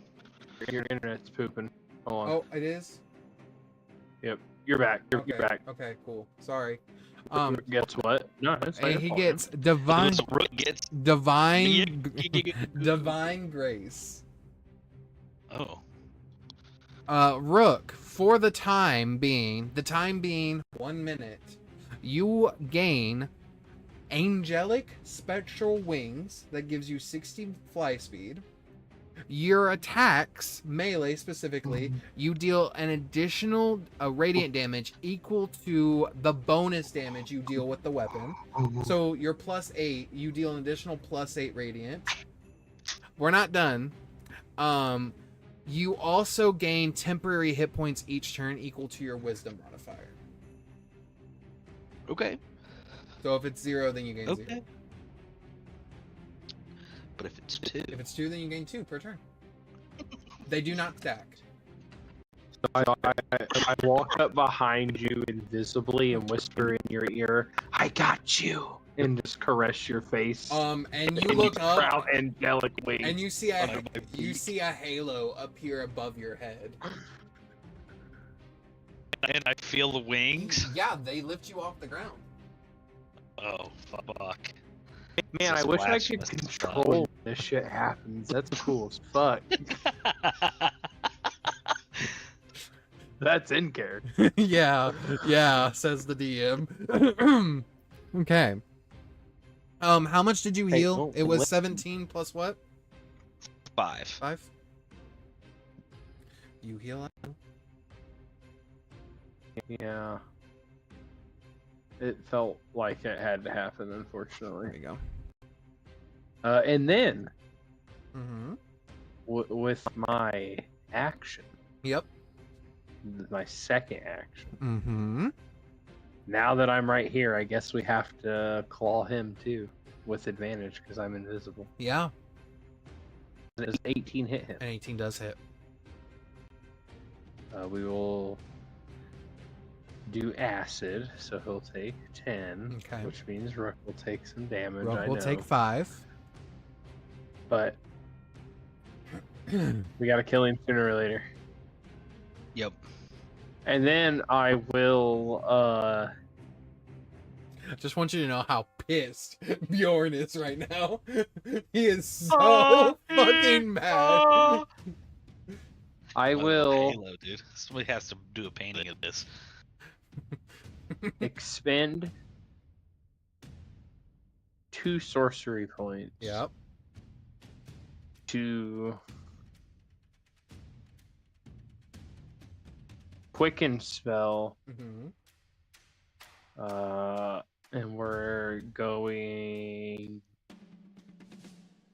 your internet's pooping. Hold on. Oh, it is? Yep, you're back. You're Okay. back. Okay, cool. Sorry. Guess what? No, it's not And your he fault, gets divine So Rook gets. divine grace. Oh. Rook, for the time being 1 minute, you gain angelic spectral wings that gives you 60 fly speed. Your attacks, melee specifically, you deal an additional radiant damage equal to the bonus damage you deal with the weapon. So your +8, you deal an additional +8 radiant. We're not done. You also gain temporary hit points each turn equal to your wisdom modifier. Okay. So if it's 0, then you gain 0. Okay. But if it's 2. If it's 2, then you gain 2 per turn. They do not stack. I walk up behind you invisibly and whisper in your ear, "I got you," and just caress your face. And you And look sprout up angelic wings. and you see a Under my feet. halo appear above your head. And I feel the wings. Yeah, they lift you off the ground. Oh, fuck. Man, This I is wish I could blasphemous. control when this shit happens. That's cool as fuck. That's in character. yeah, says the DM. Okay. How much did you Hey, heal? don't It was let- 17 plus what? 5. 5? You heal? Yeah. It felt like it had to happen, There unfortunately. you go. And then, Mm-hmm. with my action, Yep. my second action. Mm-hmm. Now that I'm right here, I guess we have to claw him too, with advantage because I'm invisible. Yeah, Does 18 hit him? an 18 does hit. We will do acid, so he'll take 10, Okay. which means Rook will take some damage. Rook I will know, take 5. but we gotta kill him sooner or later. Yep. And then I will. I just want you to know how pissed Bjorn is right now. He is so fucking mad. I will Halo, dude. Somebody has to do a painting of this. expend 2 sorcery points. Yep. To quicken spell. Mm-hmm. And we're going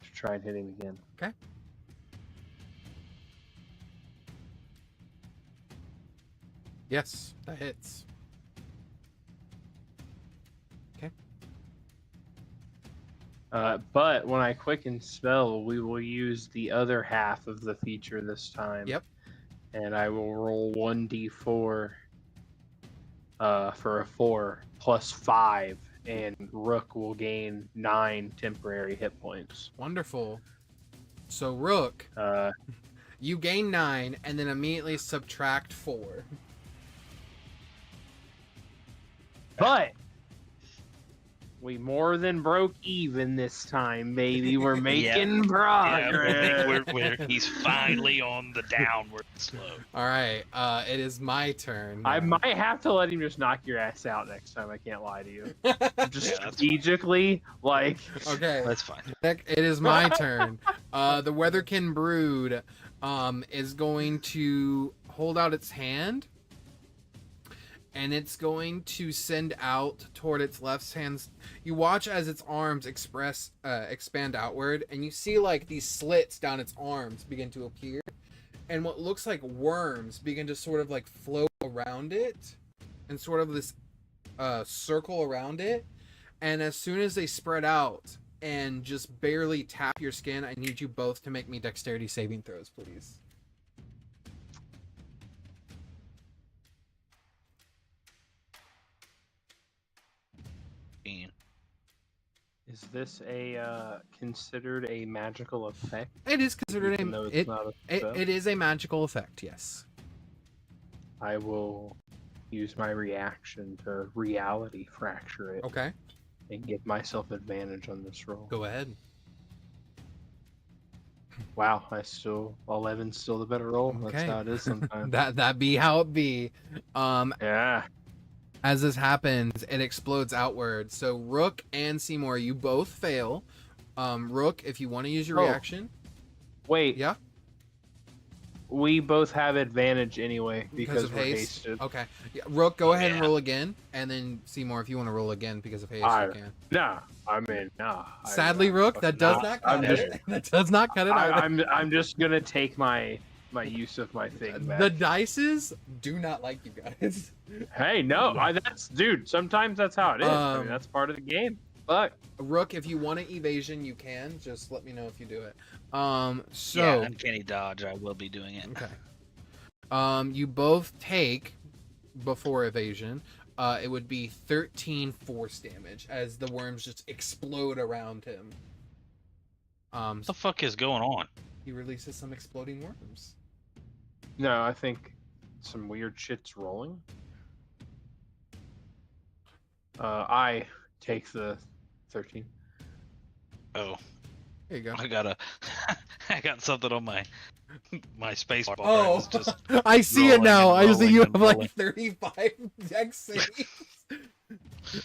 to try and hit him again. Okay. Yes, that hits. Okay. But when I quicken spell, we will use the other half of the feature this time. Yep. And I will roll 1d4 for a 4 plus 5, and Rook will gain 9 temporary hit points. Wonderful. So Rook, Uh, you gain 9 and then immediately subtract 4. but we more than broke even this time, baby. We're making progress. He's finally on the downward slope. All right, it is my turn. I now. might have to let him just knock your ass out next time. I can't lie to you. Just Yeah, that's strategically, like. Okay, That's fine. Nick, it is my turn. The Weatherkin Brood is going to hold out its hand, and it's going to send out toward its left hand. You watch as its arms expand outward, and you see like these slits down its arms begin to appear, and what looks like worms begin to sort of like flow around it, and sort of this circle around it. And as soon as they spread out and just barely tap your skin, I need you both to make me dexterity saving throws, please. Is this a considered a magical effect? It is considered Even though it's not a spell? it is a magical effect, yes. I will use my reaction to reality fracture it Okay, and give myself advantage on this roll. go ahead. Wow, 11's still the better roll. Okay. That's how it is sometimes. that be how it be. Yeah. As this happens, it explodes outward. So Rook and Simour, you both fail. Rook, if you want to use your reaction. Wait. Yeah. We both have advantage anyway Because because of we're haste. hasted. Okay. Yeah, Rook, go ahead and Yeah. roll again, and then Seymour, if you want to roll again because of haste, I- you can. Nah, I mean, nah. Sadly, Rook, that does not cut it. That does not cut it either. I'm just gonna take my use of my thing back. The dices do not like you guys. Hey, no, dude. Sometimes that's how it is. I mean, that's part of the game. But Rook, if you want to evasion, you can. Just let me know if you do it. Yeah, So uncanny dodge. I will be doing it. okay. You both take before evasion. It would be 13 force damage as the worms just explode around him. What the fuck is going on? He releases some exploding worms. no, I think some weird shit's rolling. I take the 13. Oh, There you go. I got something on my space bar. Oh, It's just I see it rolling now. and I see rolling you and have like rolling. 35 dex saves.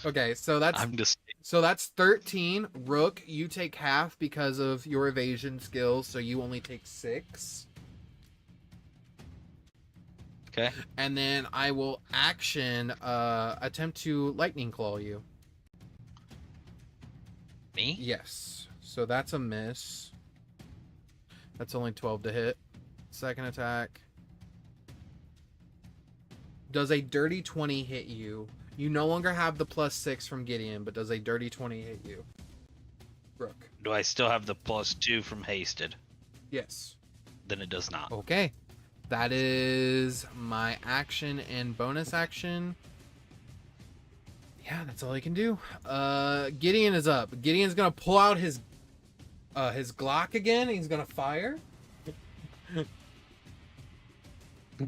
Okay, so that's 13. Rook, you take half because of your evasion skills, so you only take 6. okay. And then I will action attempt to lightning claw you. Me? Yes. So that's a miss. That's only 12 to hit. Second attack. Does a dirty 20 hit you? You no longer have the +6 from Gideon, but does a dirty 20 hit you? Rook. Do I still have the +2 from hasted? Yes. Then it does not. Okay. That is my action and bonus action. Yeah, that's all I can do. Gideon is up. Gideon's gonna pull out his Glock again. He's gonna fire.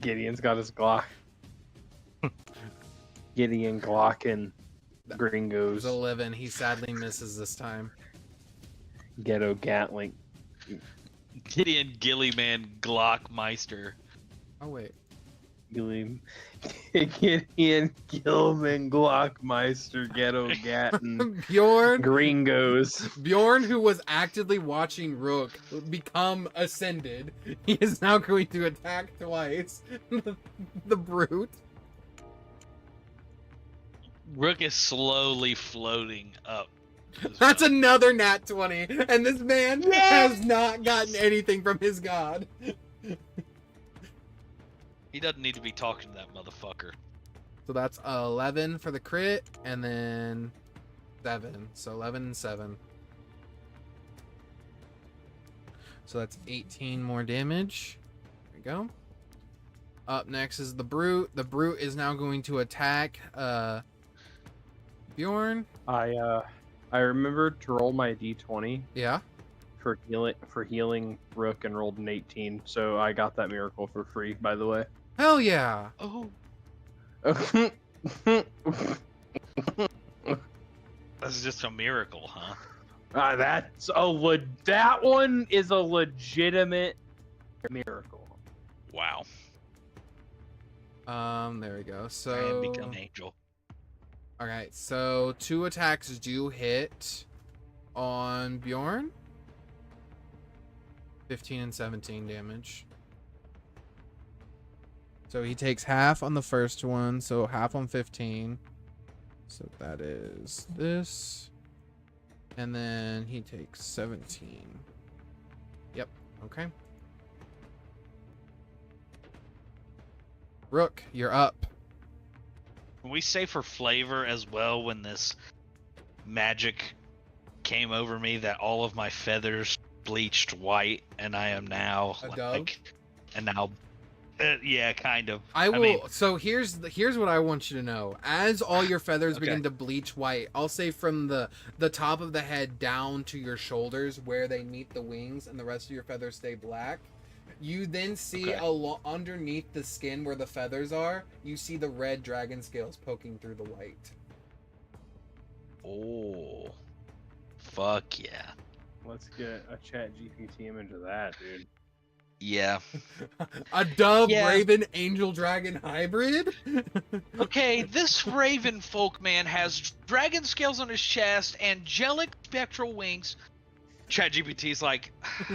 Gideon's got his Glock. Gideon Glock and Gringos. 11. He sadly misses this time. Ghetto Gatling. Gideon Guilliman Glockmeister. Oh wait. Gideon Guilliman Glockmeister Ghetto Gatton. Bjorn. Gringos. Bjorn, who was actively watching Rook become ascended, he is now going to attack twice. The brute. Rook is slowly floating up. That's another nat 20, and this man has not gotten anything from his god. He doesn't need to be talking to that motherfucker. So that's 11 for the crit, and then 7. So 11 and 7. So that's 18 more damage. There we go. Up next is the brute. The brute is now going to attack Bjorn. I remembered to roll my d20 Yeah. for healing Rook and rolled an 18, so I got that miracle for free, by the way. Hell yeah. Oh, that's just a miracle, huh? That one is a legitimate miracle. Wow. There we go. I So am become angel. all right, so 2 attacks do hit on Bjorn. 15 and 17 damage. So he takes half on the first one, so half on 15. So that is this. And then he takes 17. Yep, okay. Rook, you're up. Can we say for flavor as well, when this magic came over me, that all of my feathers bleached white, and I am now A dove? yeah, kind of. I will. mean, So here's what I want you to know. As all your feathers Okay. begin to bleach white, I'll say from the top of the head down to your shoulders, where they meet the wings, and the rest of your feathers stay black. You then see Okay. underneath the skin where the feathers are, you see the red dragon scales poking through the white. oh, fuck yeah. Let's get a chat GPT image of that, dude. Yeah. A dove, Yeah. raven, angel, dragon hybrid. Okay, this Ravenfolk man has dragon scales on his chest, angelic spectral wings. ChatGPT's like,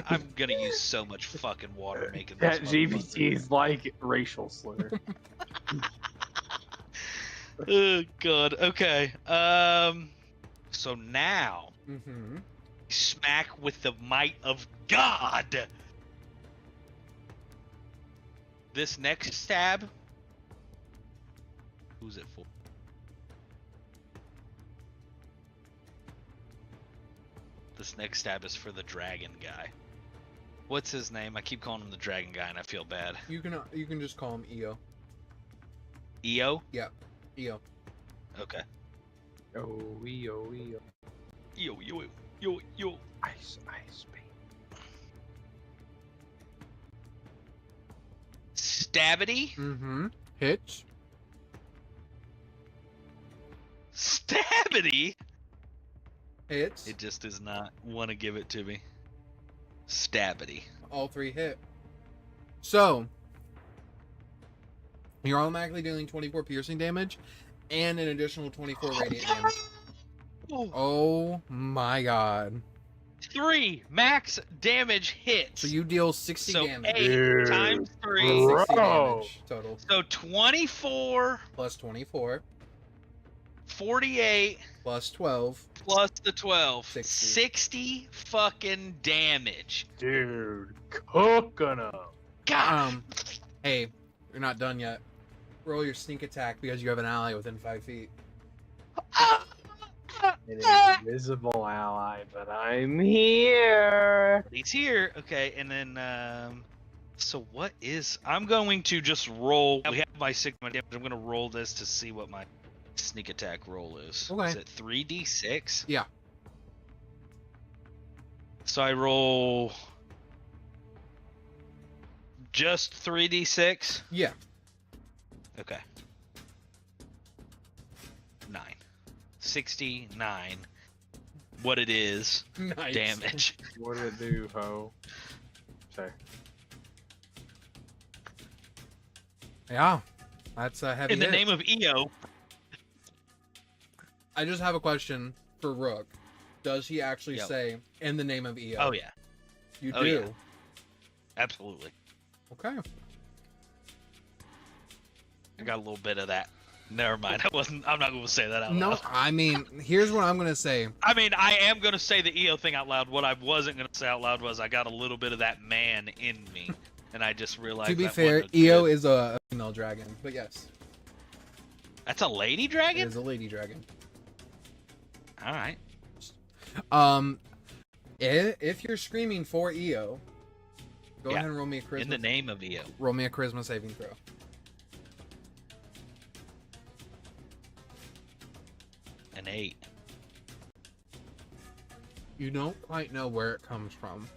I'm gonna use so much fucking water making this. Chat GPT's like racial slur. Oh god. Okay. So now, Mm-hmm. smack with the might of God. This next stab. Who's it for? This next stab is for the dragon guy. What's his name? I keep calling him the dragon guy, and I feel bad. You can just call him EO. EO? EO. Okay. Oh, yo. Yo. Ice, baby. Stabity? Mm-hmm. Hitch. Stabity? Hits. It just does not want to give it to me. Stabity. All 3 hit. So you're automatically dealing 24 piercing damage and an additional 24 radiant damage. Oh my god. 3 max damage hits. So you deal 60 So damage. 8 Dude. times 3. 60 Bro. damage total. So 24 Plus 24. 48 Plus 12. plus the 12. 60. 60 fucking damage. Dude, cooking 'em. God. Hey, you're not done yet. roll your sneak attack because you have an ally within 5 feet. An invisible ally, but I'm here. He's here. Okay, and then so what is? I'm going to just roll. We have my sigma damage. I'm going to roll this to see what my sneak attack roll is. Okay. Is it 3d6? Yeah. So I roll just 3d6. Yeah. Okay. 9. 69. What it is. Nice. Damage. What did it do, ho? Sorry. Yeah. That's a heavy In the hit. name of EO. I just have a question for Rook. Does he actually Yep. say in the name of EO? Oh yeah. You Oh, do? yeah. Absolutely. Okay. I got a little bit of that. Never mind. I'm not going to say that out No, loud. I mean, here's what I'm going to say. I mean, I am going to say the EO thing out loud. What I wasn't going to say out loud was I got a little bit of that man in me, and I just realized. To be that fair, wasn't EO good. is a female dragon, but yes, That's a lady it dragon. is a lady dragon. All right. If you're screaming for EO, go Yeah, ahead and roll me a charisma. In the name of EO. Roll me a charisma saving throw. An 8. You don't quite know where it comes from,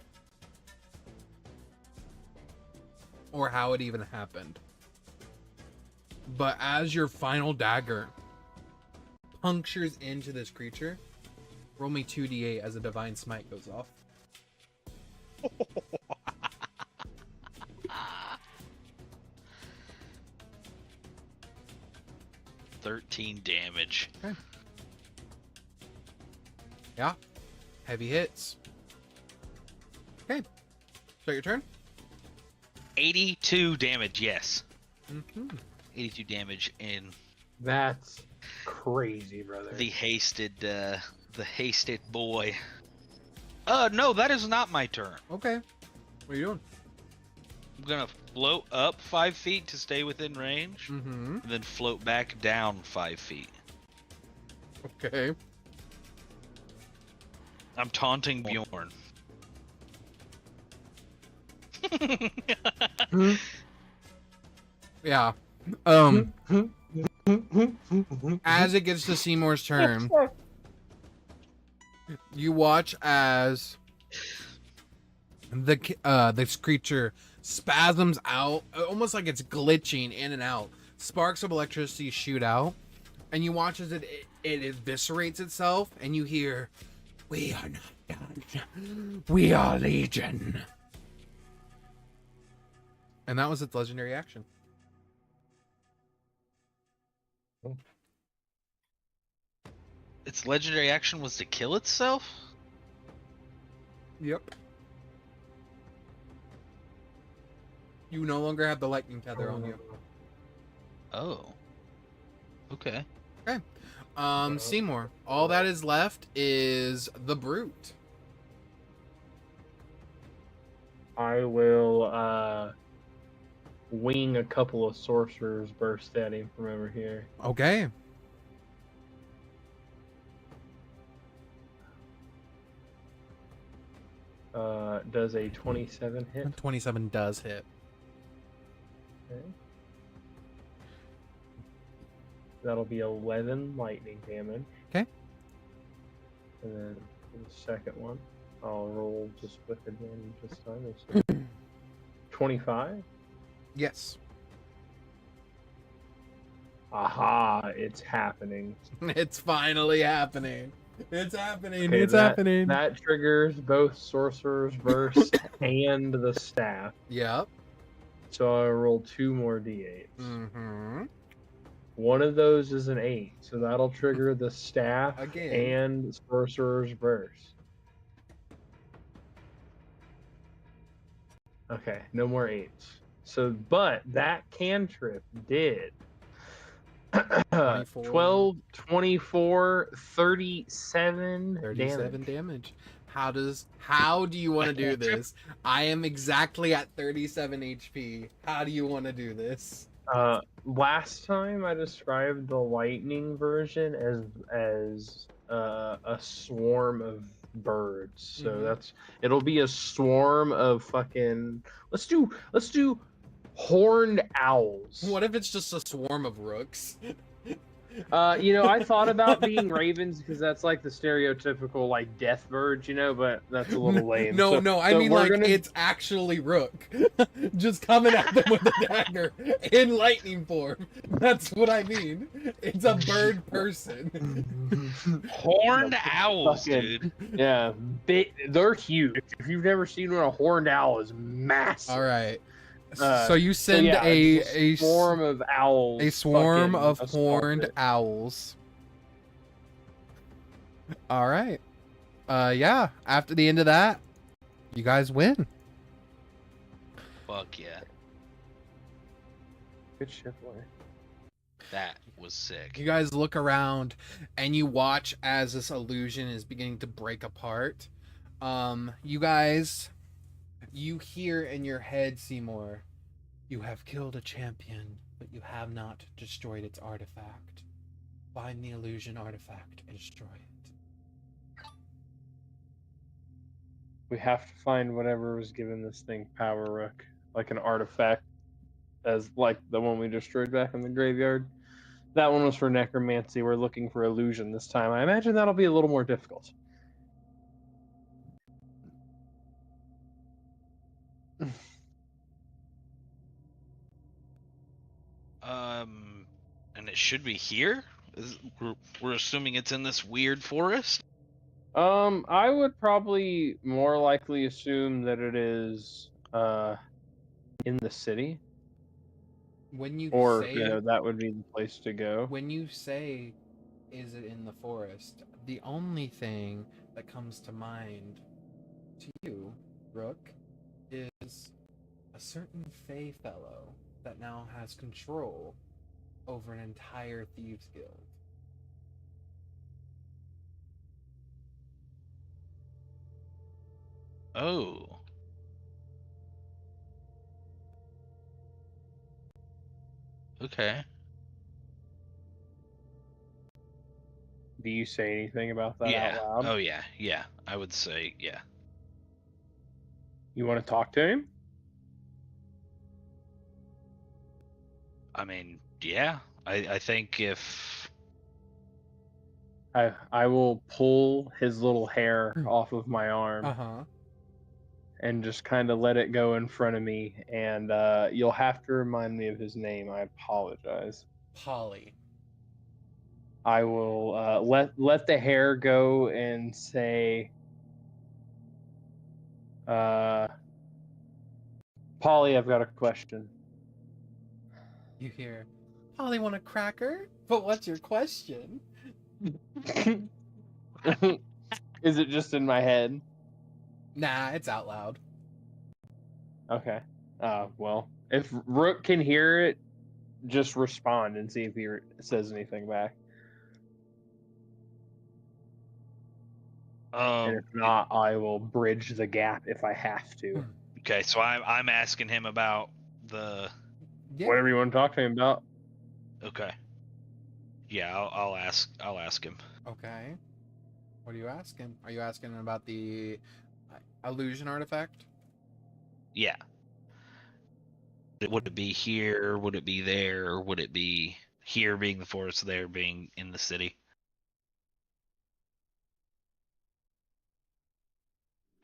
or how it even happened. But as your final dagger punctures into this creature, roll me 2d8 as a divine smite goes off. 13 damage. Okay. Yeah. Heavy hits. Okay. Start your turn. 82 damage. Yes. Mm-hmm. 82 damage in That's crazy, brother. the hasted boy. No, that is not my turn. Okay. What are you doing? I'm gonna float up 5 feet to stay within range, Mm-hmm. and then float back down 5 feet. Okay. I'm taunting Bjorn. Yeah. As it gets to Seymour's turn, you watch as this creature spasms out, almost like it's glitching in and out. Sparks of electricity shoot out, and you watch as it eviscerates itself, and you hear, "We are not done. We are legion." And that was its legendary action. Its legendary action was to kill itself? Yep. You no longer have the lightning tether on you. Oh. Okay. Seymour, all that is left is the brute. I will wing a couple of sorcerers burst at him from over here. Okay. Does a 27 hit? 27 does hit. Okay. That'll be 11 lightning damage. Okay. And then for the second one, I'll roll just with advantage this time. It's 25. Yes. Aha, it's happening. It's finally happening. It's happening. Okay, It's happening. That triggers both Sorcerer's Burst and the staff. Yep. So I roll 2 more d8s. Mm-hmm. One of those is an 8, so that'll trigger the staff Again. and Sorcerer's Burst. Okay, no more 8s. So, but that cantrip did 24. 12, 24, 37 37 damage. damage. How do you want to do this? I am exactly at 37 HP. How do you want to do this? Last time I described the lightning version as a swarm of birds. So it'll be a swarm of fucking. Let's do horned owls. What if it's just a swarm of rooks? I thought about being ravens because that's like the stereotypical like death bird, but that's a little lame. No, I mean like it's actually Rook, just coming at them with a dagger in lightning form. That's what I mean. It's a bird person. Horned owls, dude. Yeah, they're huge. If you've never seen one, a horned owl is massive. All right. So you send a swarm of owls. A swarm of horned owls. All right. Yeah. After the end of that, you guys win. Fuck yeah. Good shit, boy. That was sick. You guys look around and you watch as this illusion is beginning to break apart. You hear in your head, Simour, you have killed a champion, but you have not destroyed its artifact. Find the illusion artifact and destroy it. We have to find whatever was given this thing power, Rook. Like an artifact, as like the one we destroyed back in the graveyard. That one was for necromancy. We're looking for illusion this time. I imagine that'll be a little more difficult. And it should be here? We're assuming it's in this weird forest? I would probably more likely assume that it is in the city. When you say it, that would be the place to go. When you say, is it in the forest, the only thing that comes to mind to you, Rook, is a certain Fey fellow that now has control over an entire thieves guild. Oh. Okay. Do you say anything about that Yeah. out loud? Oh yeah, yeah. I would say yeah. You want to talk to him? I mean, yeah. I think if I will pull his little hair off of my arm. And just kind of let it go in front of me, and you'll have to remind me of his name. I apologize. Polly. I will let the hair go and say, Polly, I've got a question. You hear, Polly, want a cracker? But what's your question? Is it just in my head? Nah, it's out loud. Okay. Well, if Rook can hear it, just respond and see if he says anything back. And if not, I will bridge the gap if I have to. Okay, so I'm asking him about the whatever you want to talk to him about. Okay. Yeah, I'll ask him. Okay. What are you asking? Are you asking him about the illusion artifact? Yeah. Would it be here? Would it be there? Or would it be here being the forest, there being in the city?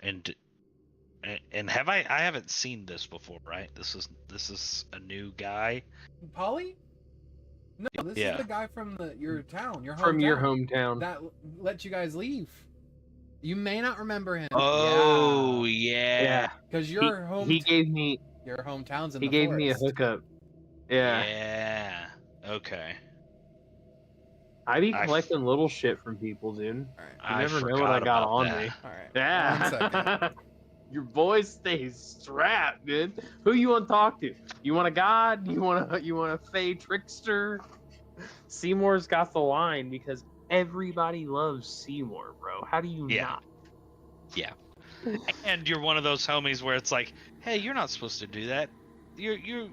And I haven't seen this before, right? This is a new guy. Polly? No, this is the guy from your town, your hometown. From your hometown. That let you guys leave. You may not remember him. Oh, yeah. Because your he gave me your hometown's in he the gave forest. me a hookup. Yeah. Yeah. Okay. I be collecting little shit from people, dude. Right. You never know what I got on me. All right. Yeah. 1 second. Your boy stays strapped, dude. Who you want to talk to? You want a god? You want a fey trickster? Simour's got the line because everybody loves Simour, bro. How do you not? Yeah. And you're one of those homies where it's like, hey, you're not supposed to do that. You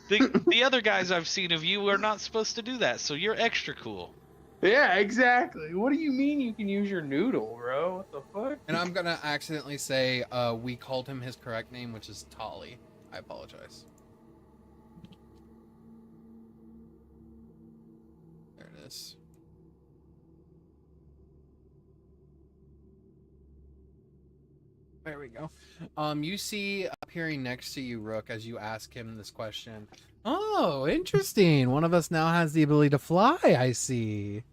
The other guys I've seen of you are not supposed to do that, so you're extra cool. Yeah, exactly. What do you mean you can use your noodle, bro? What the fuck? And I'm gonna accidentally say we called him his correct name, which is Tolly. I apologize. There it is. There we go. You see appearing next to you, Rook, as you ask him this question. Oh, interesting. One of us now has the ability to fly, I see.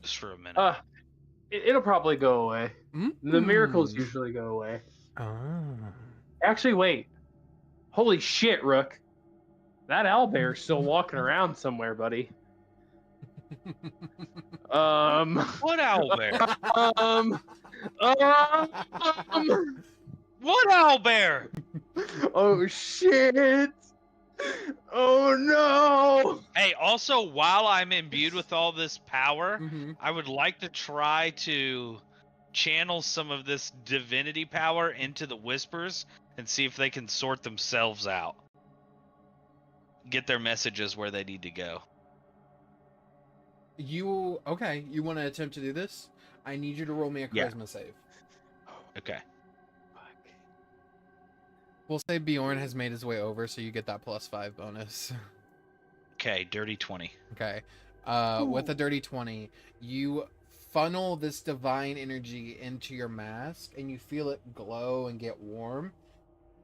Just for a minute. It'll probably go away. The miracles Mm. usually go away. Ah. Actually, wait. Holy shit, Rook. That owlbear's still walking around somewhere, buddy. What owlbear? um, What owlbear? oh shit! Oh no! Hey, also, while I'm imbued with all this power, Mhm. I would like to try to channel some of this divinity power into the whispers and see if they can sort themselves out. Get their messages where they need to go. You okay? You want to attempt to do this? I need you to roll me a Yeah. charisma save. Okay. We'll say Bjorn has made his way over, so you get that +5 bonus. Okay, dirty 20. Okay. With a dirty 20, you funnel this divine energy into your mask, and you feel it glow and get warm,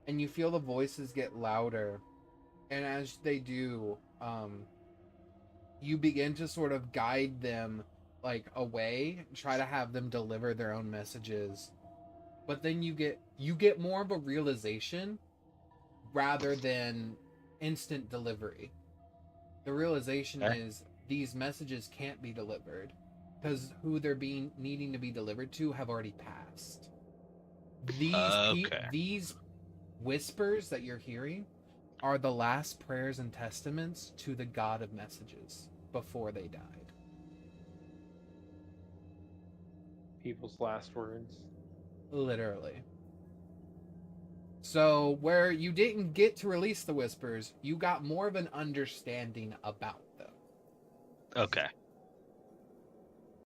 and you feel the voices get louder. And as they do, you begin to sort of guide them like away, try to have them deliver their own messages. But then you get more of a realization rather than instant delivery. The realization is these messages can't be delivered because who they're needing to be delivered to have already passed. These whispers that you're hearing are the last prayers and testaments to the God of messages before they died. People's last words. Literally. So, where you didn't get to release the whispers, you got more of an understanding about them. Okay.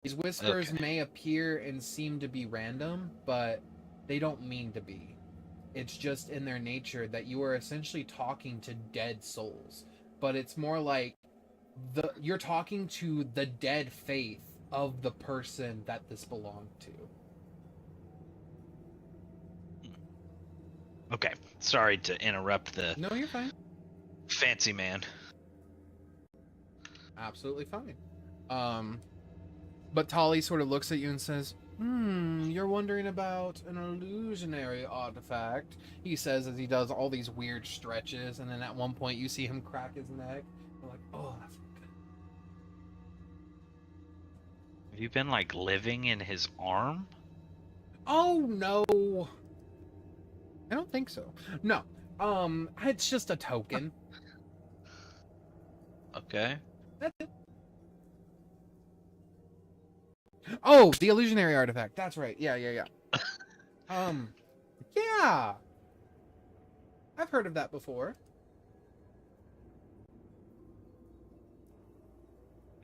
These whispers may appear and seem to be random, but they don't mean to be. It's just in their nature that you are essentially talking to dead souls. But it's more like you're talking to the dead faith of the person that this belonged to. Okay. Sorry to interrupt the No, you're fine. fancy man. Absolutely fine. But Tolly sort of looks at you and says, you're wondering about an illusionary artifact, he says as he does all these weird stretches, and then at one point you see him crack his neck. You're like, oh, that's good. Have you been, like, living in his arm? Oh, no. I don't think so. No. It's just a token. Okay. That's it. Oh, the illusionary artifact. That's right. Yeah. Yeah. I've heard of that before.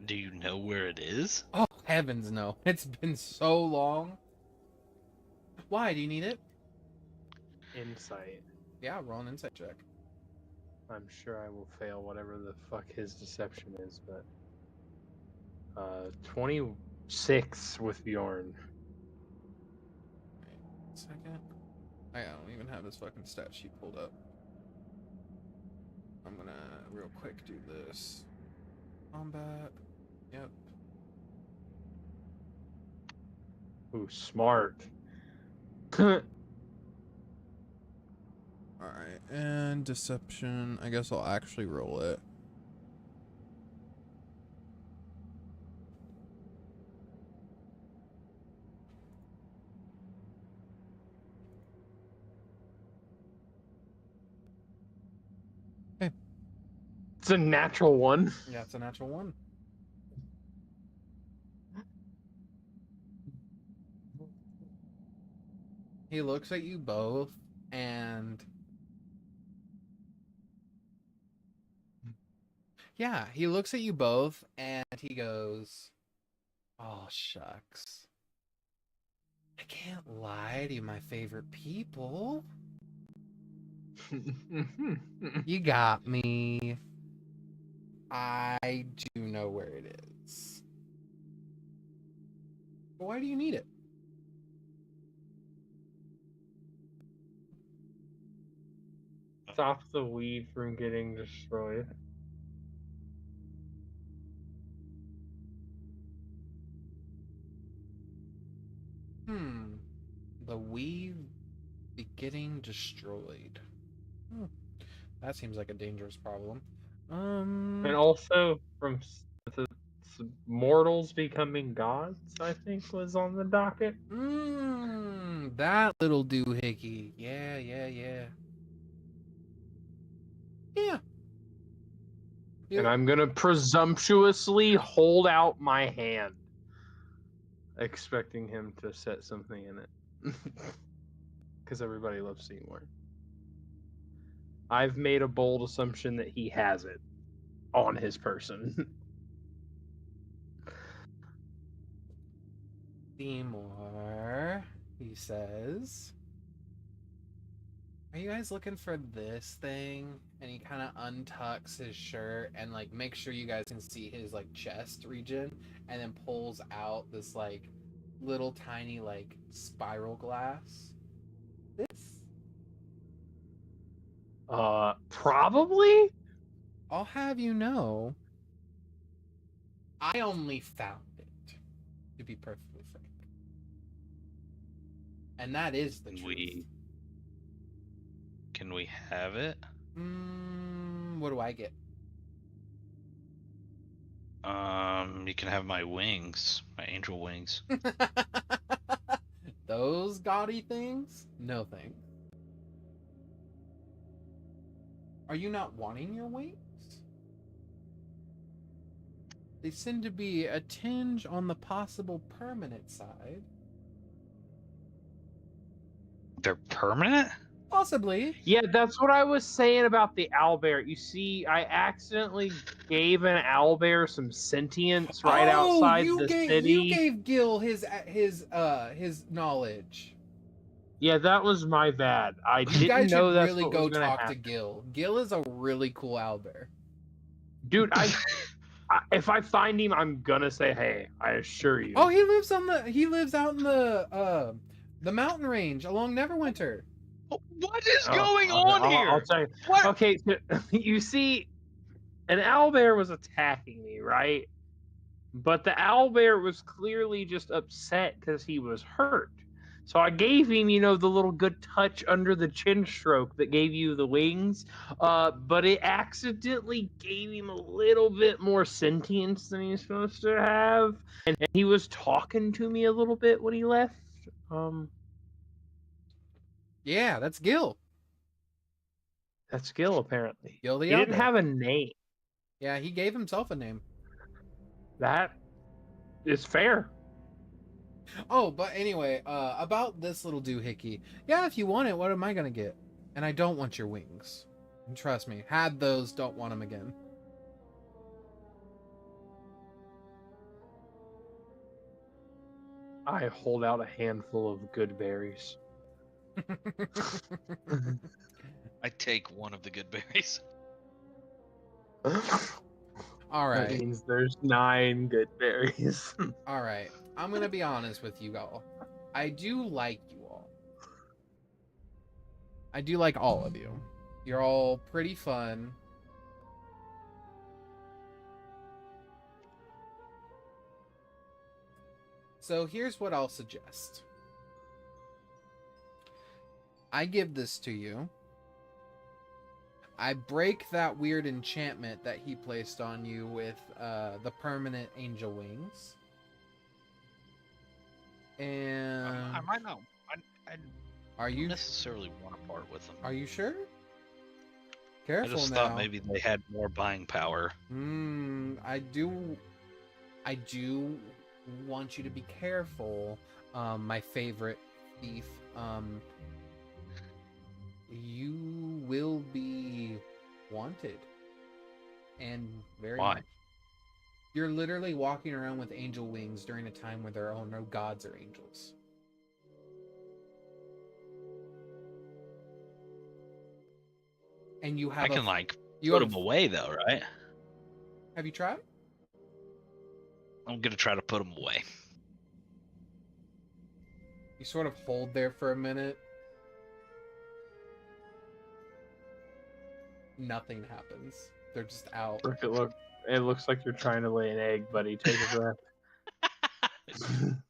Do you know where it is? Oh, heavens no. It's been so long. Why? Do you need it? Insight. Yeah, roll an insight check. I'm sure I will fail whatever the fuck his deception is, but 26 with Bjorn. Wait a second. I don't even have his fucking stat sheet pulled up. I'm gonna real quick do this. Combat. Yep. Ooh, smart. Alright, and deception. I guess I'll actually roll it. It's a natural one. Yeah, it's a natural one. He looks at you both, and Yeah, he looks at you both and he goes, "Oh, shucks. I can't lie to my favorite people. You got me. I do know where it is. But why do you need it?" Stop the weed from getting destroyed. The weave be getting destroyed. That seems like a dangerous problem. And also from the mortals becoming gods, I think was on the docket. That little doohickey. Yeah. And I'm gonna presumptuously hold out my hand, expecting him to set something in it. Because everybody loves Seymour. I've made a bold assumption that he has it on his person. Seymour, he says, "Are you guys looking for this thing?" And he kind of untucks his shirt and like makes sure you guys can see his like chest region, and then pulls out this like little tiny like spiral glass. This? Probably? I'll have you know, I only found it, to be perfectly frank. And that is the truth. Can we have it? What do I get? You can have my wings, my angel wings. Those gaudy things? No thanks. Are you not wanting your wings? They seem to be a tinge on the possible permanent side. They're permanent? Possibly. Yeah, that's what I was saying about the owlbear. You see, I accidentally gave an owlbear some sentience right outside the city. You gave Gil his knowledge. Yeah, that was my bad. I You didn't guys know should that's really what go was gonna talk to happen. Gil. Gil is a really cool owlbear. Dude, if I find him, I'm gonna say, hey, I assure you. Oh, he lives out in the mountain range along Neverwinter. What is going on here? I'll tell you. What? Okay, so, you see, an owlbear was attacking me, right? But the owlbear was clearly just upset because he was hurt. So I gave him, the little good touch under the chin stroke that gave you the wings. But it accidentally gave him a little bit more sentience than he's supposed to have. And he was talking to me a little bit when he left. Yeah, that's Gil. That's Gil, apparently. Gil the He didn't owlbear. have a name. Yeah, he gave himself a name. That is fair. Oh, but anyway, about this little doohickey. Yeah, if you want it, what am I gonna get? And I don't want your wings. And trust me, had those, don't want them again. I hold out a handful of good berries. I take one of the good berries. All right. That means there's 9 good berries. All right. I'm going to be honest with you all. I do like you all. I do like all of you. You're all pretty fun. So here's what I'll suggest. I give this to you. I break that weird enchantment that he placed on you with the permanent angel wings. And I might not. I are you don't necessarily want to part with them. Are you sure? I Careful just now. thought maybe they had more buying power. I do want you to be careful, my favorite thief. You will be wanted. And very Why? much. You're literally walking around with angel wings during a time where there are no gods or angels. And you have I can you put have them away though, right? Have you tried? I'm gonna try to put them away. You sort of hold there for a minute. Nothing happens. They're just out. It looks like you're trying to lay an egg, buddy. Take a breath.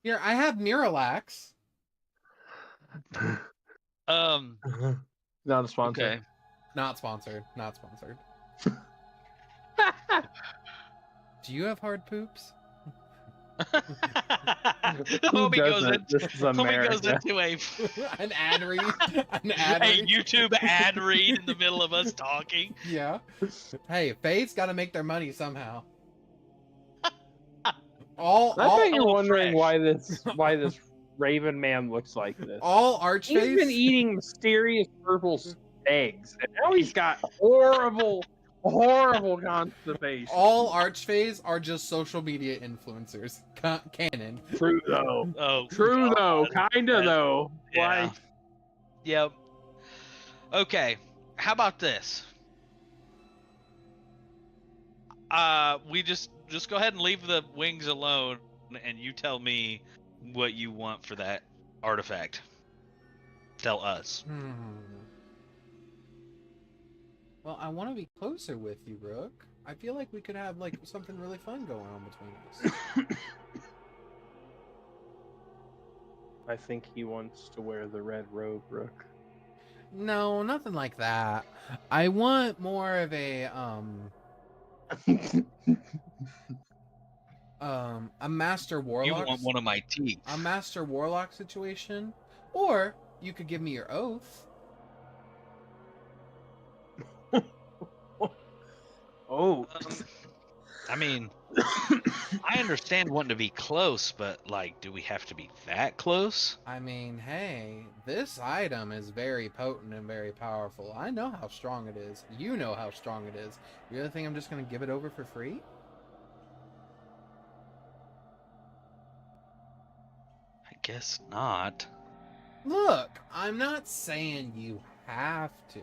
Here, I have Miralax. Not a sponsor. Okay. Not sponsored. Not sponsored. Do you have hard poops? Homie goes doesn't? This is America. into An ad read. An a ad read. YouTube ad read in the middle of us talking. Yeah. Hey, Faith's got to make their money somehow. I bet you're all wondering fresh. why this Raven man looks like this. all He's been Archface. eating mysterious purple eggs, and now he's got horrible constipation. All Archface are just social media influencers. Canon. True though. Oh, True God. though. Kinda though. Yeah. Like, Yep. Okay. How about this? We just go ahead and leave the wings alone, and you tell me what you want for that artifact. Tell us. Well, I want to be closer with you, Rook. I feel like we could have like something really fun going on between us. I think he wants to wear the red robe, Rook. No, nothing like that. I want more of a master warlock. You want one of my teeth. A master warlock situation, or you could give me your oath. Oh. I mean, I understand wanting to be close, but like, do we have to be that close? I mean, hey, this item is very potent and very powerful. I know how strong it is. You know how strong it is. You really think I'm just gonna give it over for free? I guess not. Look, I'm not saying you have to.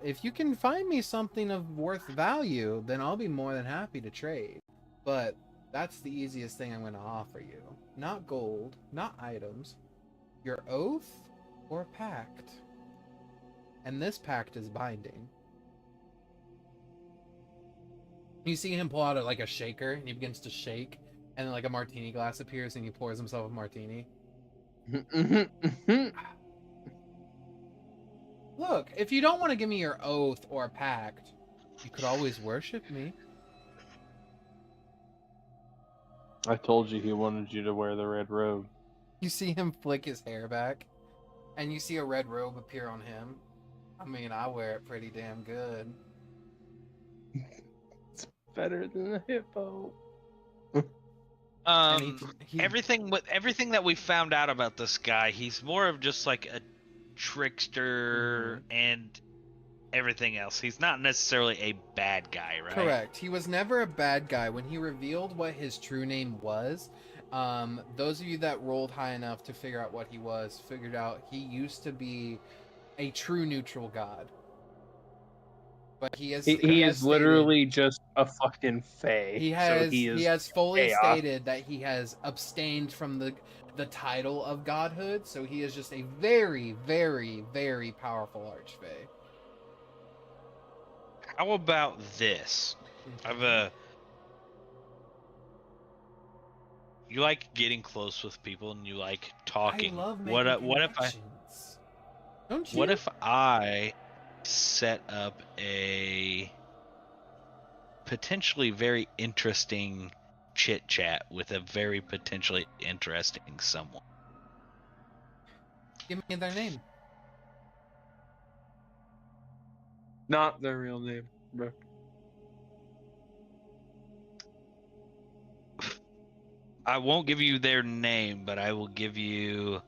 If you can find me something of worth value, then I'll be more than happy to trade. But that's the easiest thing I'm going to offer you. Not gold, not items. Your oath or pact. And this pact is binding. You see him pull out like a shaker, and he begins to shake, and then like a martini glass appears, and he pours himself a martini. Look, if you don't want to give me your oath or pact, you could always worship me. I told you he wanted you to wear the red robe. You see him flick his hair back, and you see a red robe appear on him. I mean, I wear it pretty damn good. It's better than the hippo. And Everything that we found out about this guy, he's more of just like a trickster and everything else. He's not necessarily a bad guy, right? Correct. He was never a bad guy. When he revealed what his true name was, those of you that rolled high enough to figure out what he was, figured out he used to be a true neutral god. But he is literally just a fucking fae. He has fully chaos. stated that he has abstained from the title of godhood, so he is just a very, very, very powerful archfey. How about this? You like getting close with people and you like talking. I love What if Don't you? What if I set up a potentially very interesting chit chat with a very potentially interesting someone? Give me their name. Not their real name, bro. I won't give you their name, but I will give you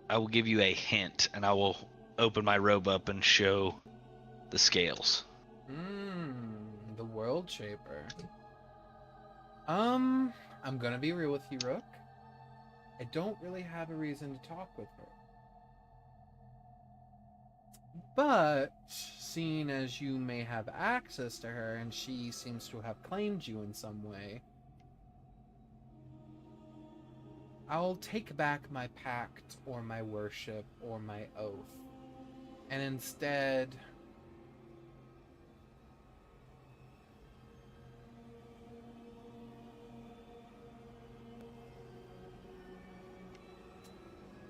a hint, and I will open my robe up and show the scales. World Shaper. I'm gonna be real with you, Rook. I don't really have a reason to talk with her. But, seeing as you may have access to her and she seems to have claimed you in some way, I'll take back my pact or my worship or my oath. And instead,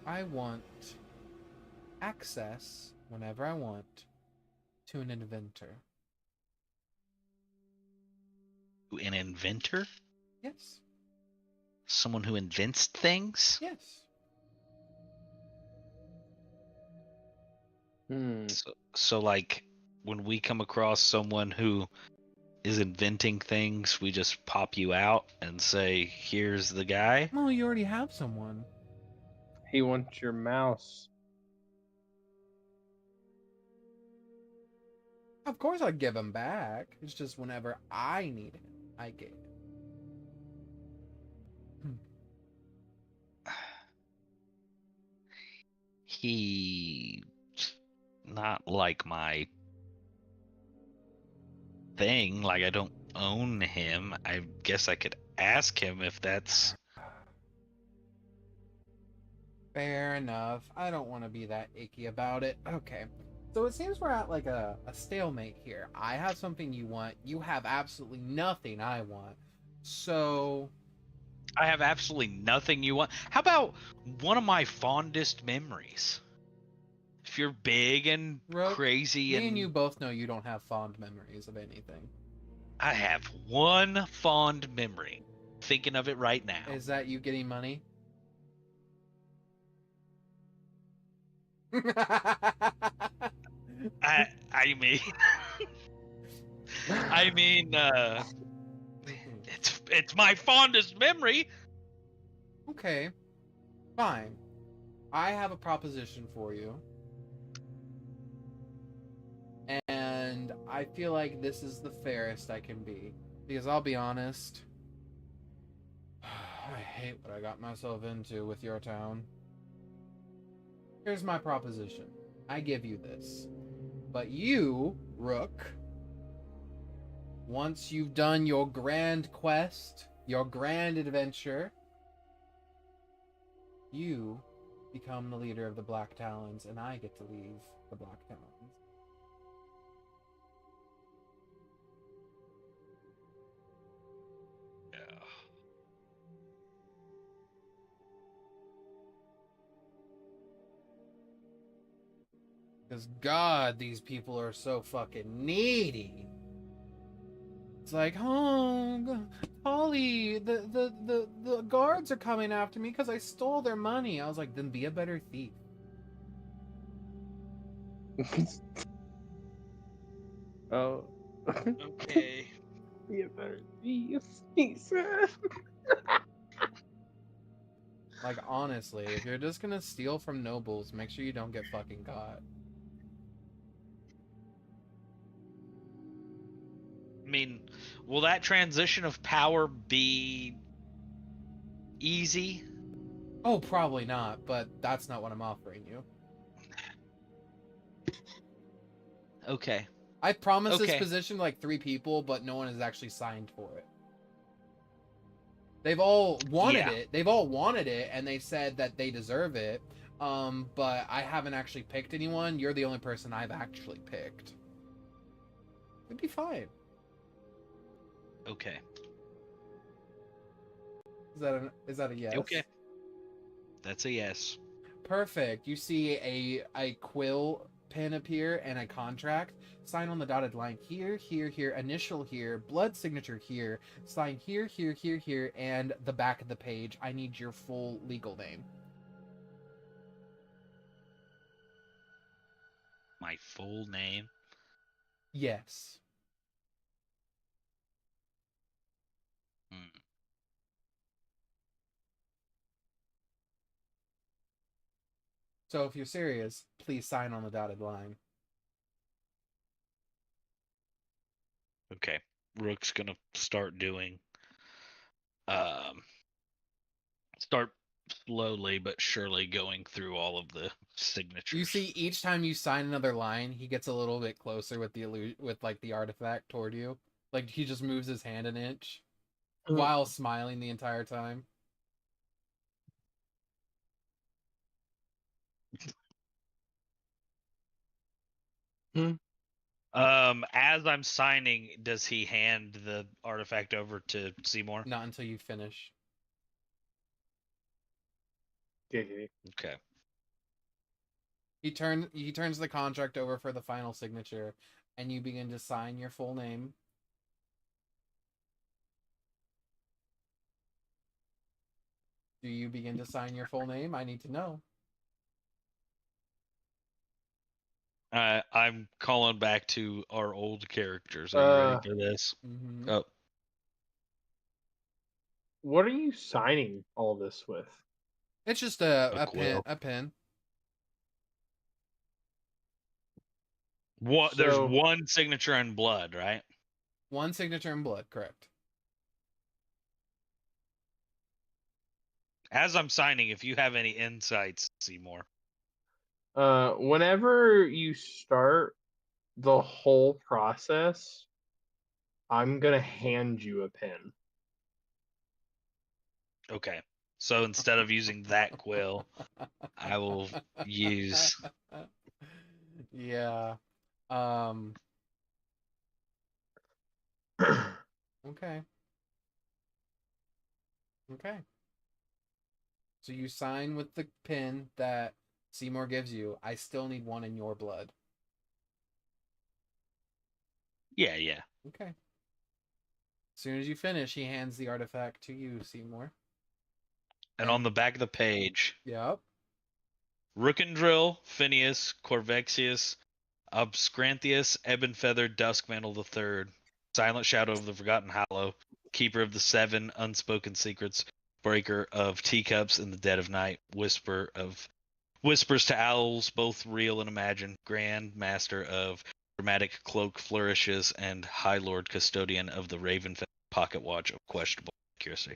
I want access, whenever I want, to an inventor. An inventor? Yes. Someone who invents things? Yes. So like, when we come across someone who is inventing things, we just pop you out and say, here's the guy? Well, you already have someone. He wants your mouse. Of course I'd give him back. It's just whenever I need him, I get it. He not like my thing. Like, I don't own him. I guess I could ask him if that's... Fair enough. I don't want to be that icky about it. Okay. So it seems we're at like a stalemate here. I have something you want. You have absolutely nothing I want. So... I have absolutely nothing you want. How about one of my fondest memories? If you're big and Rook, crazy me and you both know you don't have fond memories of anything. I have one fond memory. Thinking of it right now. Is that you getting money? I mean I mean it's my fondest memory. Okay. Fine. I have a proposition for you. And I feel like this is the fairest I can be. Because I'll be honest, I hate what I got myself into with your town. Here's my proposition. I give you this. But you, Rook, once you've done your grand quest, your grand adventure, you become the leader of the Black Talons, and I get to leave the Black Talons. Because, God, these people are so fucking needy. It's like, oh, Polly, the guards are coming after me because I stole their money. I was like, then be a better thief. Oh. Okay. Be a better thief, he said. Like, honestly, if you're just gonna steal from nobles, make sure you don't get fucking caught. I mean, will that transition of power be easy? Oh, probably not, but that's not what I'm offering you. Okay. I promised this Okay. position to like 3 people, but no one has actually signed for it. They've all wanted it. They've all wanted it, and they said that they deserve it. But I haven't actually picked anyone. You're the only person I've actually picked. It'd be fine. Okay. Is that a yes? Okay. That's a yes. Perfect. You see a quill pen appear and a contract. Sign on the dotted line here, here, here, initial here, blood signature here, sign here, here, here, here, and the back of the page. I need your full legal name. My full name? Yes. Hmm. So if you're serious, please sign on the dotted line. Okay. Rook's gonna start doing, start slowly but surely going through all of the signatures. You see, each time you sign another line, he gets a little bit closer with the artifact toward you. Like he just moves his hand an inch while smiling the entire time. As I'm signing, does he hand the artifact over to Seymour? Not until you finish. Okay. Okay. He turns the contract over for the final signature, and you begin to sign your full name. Do you begin to sign your full name? I need to know. I'm calling back to our old characters. Are you ready for this? Mm-hmm. Oh, What are you signing all this with? It's just A a quill. pen. What? There's So- one signature in blood, right? One signature in blood, correct. As I'm signing, if you have any insights, Seymour. Whenever you start the whole process, I'm gonna hand you a pen. Okay. So instead of using that quill, I will use. Yeah. Okay. Okay. So you sign with the pin that Seymour gives you. I still need one in your blood. Yeah, yeah. Okay. As soon as you finish, he hands the artifact to you, Seymour. And on the back of the page, Yep. Rookendrill, Phineas, Corvexius, Obscranthius, Ebonfeather, Duskmantle III, Silent Shadow of the Forgotten Hollow, Keeper of the Seven Unspoken Secrets, Breaker of Teacups in the Dead of Night, Whispers to Owls, both real and imagined, Grand Master of Dramatic Cloak Flourishes, and High Lord Custodian of the Ravenfolk Pocket Watch of questionable accuracy.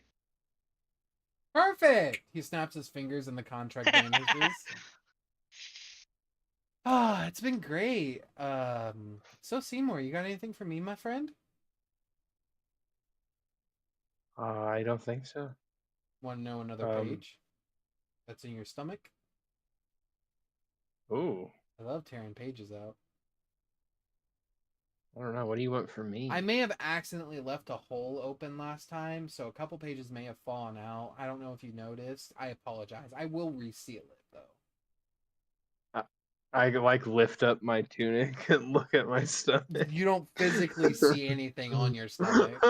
Perfect! He snaps his fingers and the contract vanishes. Ah, it's been great. So Seymour, you got anything for me, my friend? I don't think so. Want to know another page that's in your stomach? Ooh, I love tearing pages out. I don't know. What do you want from me? I may have accidentally left a hole open last time, so a couple pages may have fallen out. I don't know if you noticed. I apologize. I will reseal it, though. I like lift up my tunic and look at my stomach. You don't physically see anything on your stomach.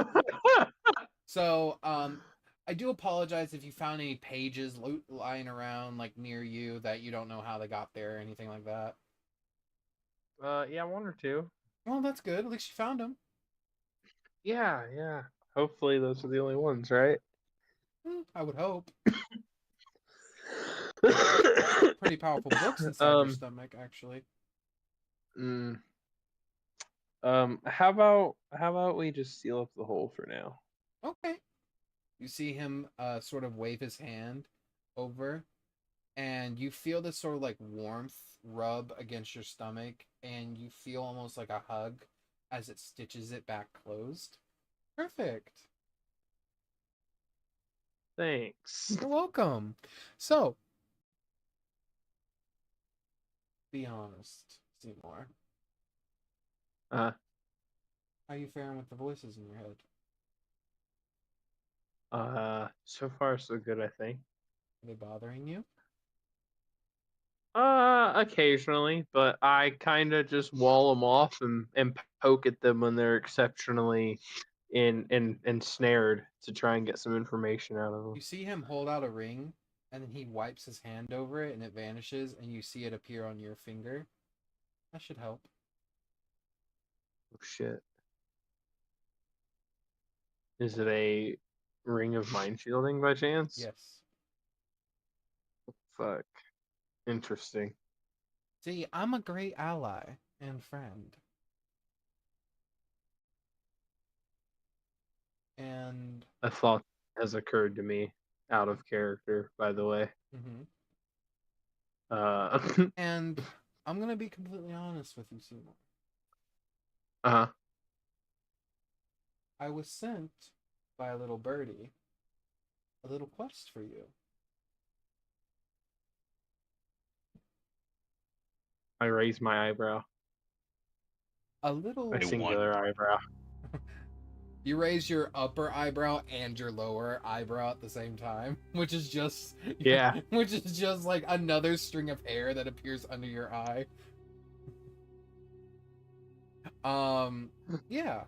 So, I do apologize if you found any pages lying around, like, near you that you don't know how they got there or anything like that. Yeah, one or two. Well, that's good. At least you found them. Yeah. Hopefully those are the only ones, right? I would hope. Pretty powerful books inside your stomach, actually. How about we just seal up the hole for now? Okay. You see him sort of wave his hand over, and you feel this sort of like warmth rub against your stomach, and you feel almost like a hug as it stitches it back closed. Perfect. Thanks. You're welcome. So, be honest, Seymour. Uh, How you faring with the voices in your head? so far so good, I think. Are they bothering you? Occasionally, but I kind of just wall them off and poke at them when they're exceptionally ensnared to try and get some information out of them. You see him hold out a ring, and then he wipes his hand over it, and it vanishes, and you see it appear on your finger. That should help. Oh shit. Is it a ring of mind shielding by chance? Yes. Fuck. Interesting. See, I'm a great ally and friend. And A thought has occurred to me out of character, by the way. mhm. Uh, And I'm gonna be completely honest with you, Seymour. uh-huh. I was sent by a little birdie a little quest for you. I raise my eyebrow. A little. A singular eyebrow. You raise your upper eyebrow and your lower eyebrow at the same time, which is just Yeah. which is just like another string of hair that appears under your eye. Yeah.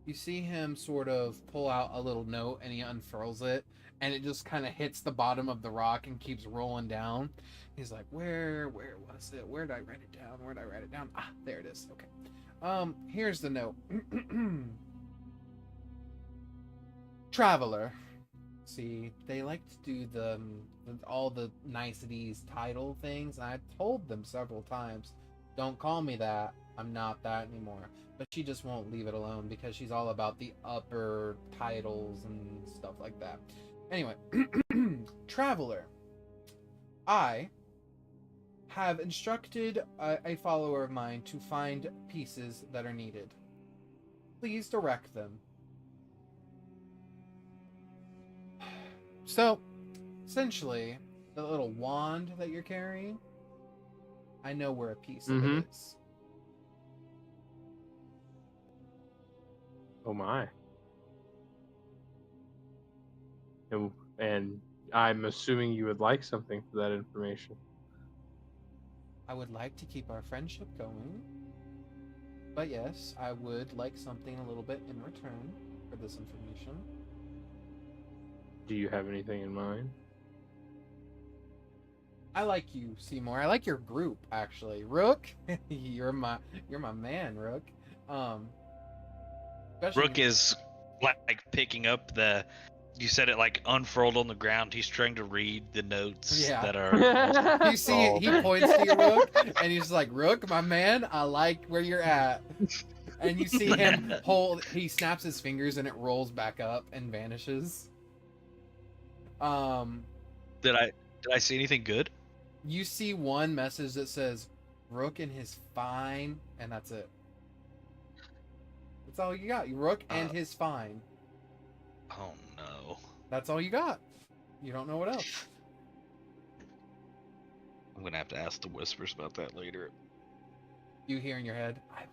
You see him sort of pull out a little note and he unfurls it and it just kind of hits the bottom of the rock and keeps rolling down. He's like, where was it? Where did I write it down? Where did I write it down? Ah, there it is. Okay. Here's the note. Traveler. See, they like to do all the niceties title things, and I told them several times, don't call me that. I'm not that anymore. But she just won't leave it alone because she's all about the upper titles and stuff like that. Anyway, Traveler. I have instructed a follower of mine to find pieces that are needed. Please direct them. So, essentially, the little wand that you're carrying, I know where a piece of it is. Oh my. And I'm assuming you would like something for that information. I would like to keep our friendship going. But yes, I would like something a little bit in return for this information. Do you have anything in mind? I like you, Seymour. I like your group, actually. Rook, you're my man, Rook. Rook is like picking up the. You said it like unfurled on the ground. He's trying to read the notes that are. You see, he points to you, Rook, and he's like, "Rook, my man, I like where you're at." And you see him he snaps his fingers, and it rolls back up and vanishes. Did I see anything good? You see one message that says, "Rook and his fine," and that's it. That's all you got. Rook and his fine. Oh no. That's all you got. You don't know what else. I'm gonna have to ask the whispers about that later. You hear in your head, I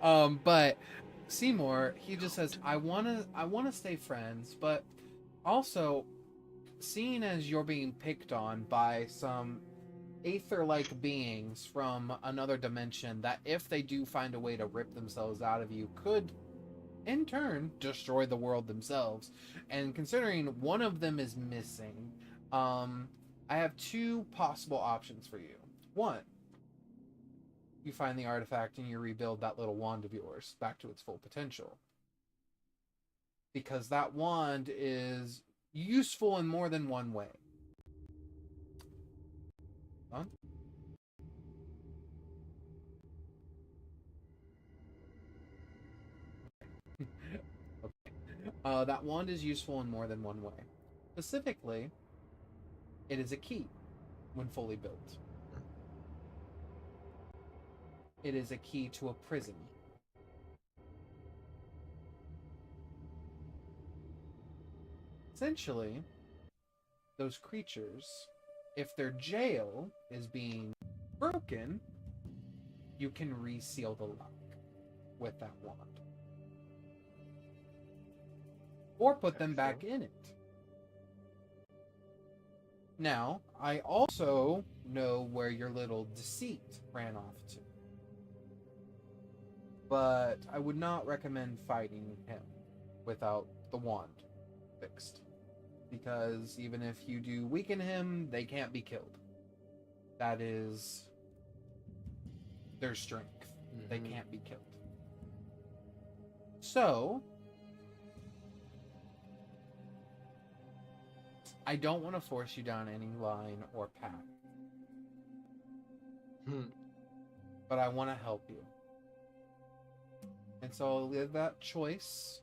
would. But Seymour, he just says, I wanna stay friends, but also, seeing as you're being picked on by some aether-like beings from another dimension that if they do find a way to rip themselves out of you could in turn destroy the world themselves, and considering one of them is missing, I have two possible options for you. One, you find the artifact and you rebuild that little wand of yours back to its full potential, because that wand is useful in more than one way. Huh? Okay. That wand is useful in more than one way. Specifically, it is a key when fully built. It is a key to a prison. Essentially, those creatures, if their jail is being broken, you can reseal the lock with that wand. Or put them back in it. Now, I also know where your little deceit ran off to. But I would not recommend fighting him without the wand fixed. Because even if you do weaken him, they can't be killed. That is their strength. They can't be killed. So, I don't want to force you down any line or path. but I want to help you. And so I'll leave that choice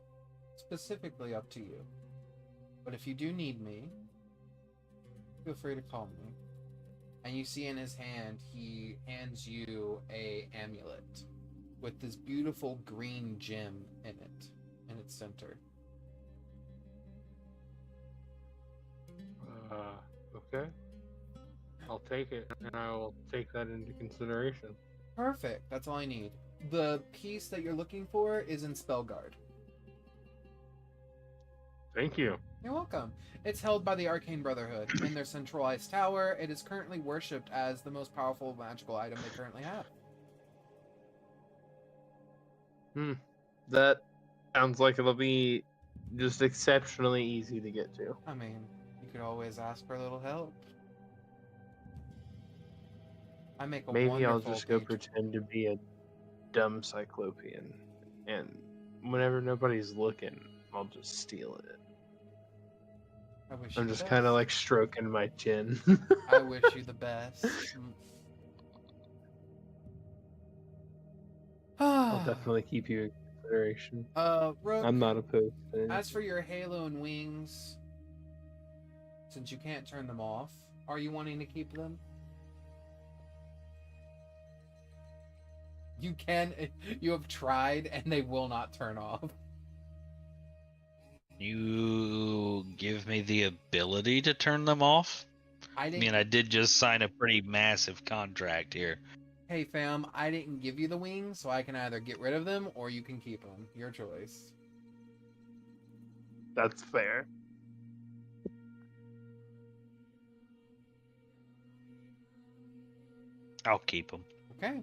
specifically up to you. But if you do need me, feel free to call me. And you see in his hand, he hands you a amulet with this beautiful green gem in it, in its center. Okay. I'll take it, and I will take that into consideration. Perfect. That's all I need. The piece that you're looking for is in Spellguard. Thank you. You're welcome. It's held by the Arcane Brotherhood in their centralized tower. It is currently worshipped as the most powerful magical item they currently have. That sounds like it'll be just exceptionally easy to get to. I mean, you could always ask for a little help. I make a Maybe I'll wonderful just go page. pretend to be a dumb Cyclopian, and whenever nobody's looking, I'll just steal it. I wish I'm you the just kind of best. like stroking my chin. I wish you the best. I'll definitely keep you in consideration. Rook, I'm not opposed to it. as for your halo and wings, since you can't turn them off, are you wanting to keep them? You can. You have tried, and they will not turn off. You give me the ability to turn them off? I I didn't. mean, I did just sign a pretty massive contract here. Hey, fam, I didn't give you the wings, so I can either get rid of them or you can keep them. Your choice. That's fair. I'll keep them. Okay.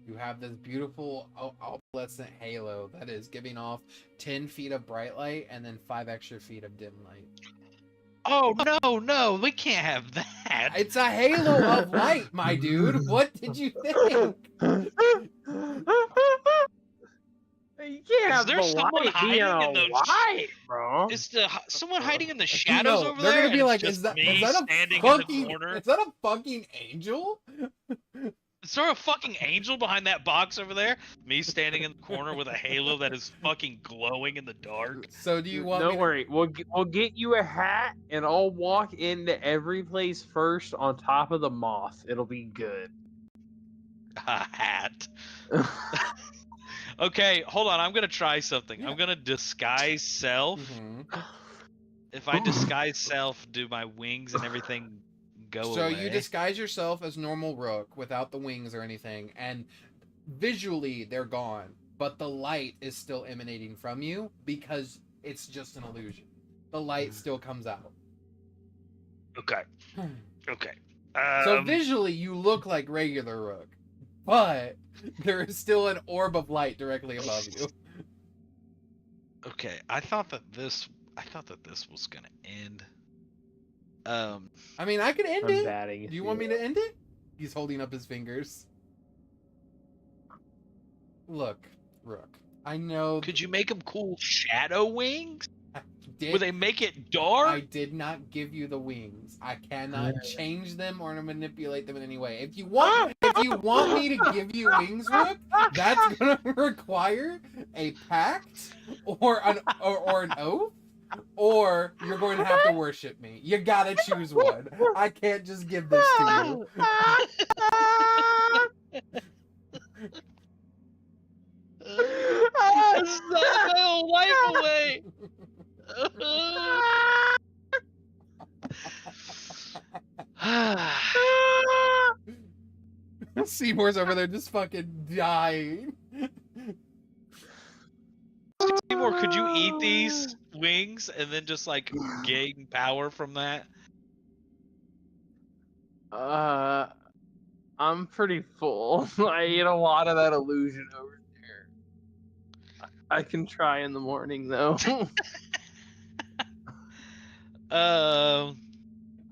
You have this beautiful opalescent halo that is giving off 10 feet of bright light and then 5 extra feet of dim light. Oh, no, we can't have that. It's a halo of light, my dude. What did you think? You can't have there the someone light being hiding in a those light, bro. Is someone hiding in the You shadows know, over they're there? gonna be and like, it's is just that a standing fucking, in the corner? is that a fucking angel? Is there a fucking angel behind that box over there? Me standing in the corner with a halo that is fucking glowing in the dark. So do you want me Don't to... worry, we'll get you a hat, and I'll walk into every place first on top of the moth. It'll be good. A hat. Okay, hold on. I'm gonna try something. Yeah. I'm gonna disguise self. Mhm. If I disguise self, do my wings and everything go So away? you disguise yourself as normal Rook without the wings or anything, and visually they're gone, but the light is still emanating from you because it's just an illusion. The light still comes out. Okay. Okay. So visually you look like regular Rook, but there is still an orb of light directly above you. Okay. I thought that this was gonna end. I mean, I could end I'm it. batting. Do you want me to end it? He's holding up his fingers. Look, Rook, I know... Could you make them cool shadow wings? I did... Would they make it dark? I did not give you the wings. I cannot change them or manipulate them in any way. If you want me to give you wings, Rook, that's gonna require a pact or an oath, or you're going to have to worship me. You gotta choose one. I can't just give this to you. That's not my whole life away. Seymour's over there just fucking dying. Seymour, could you eat these wings and then just like gain power from that? I'm pretty full. I ate a lot of that illusion over there. I can try in the morning though. And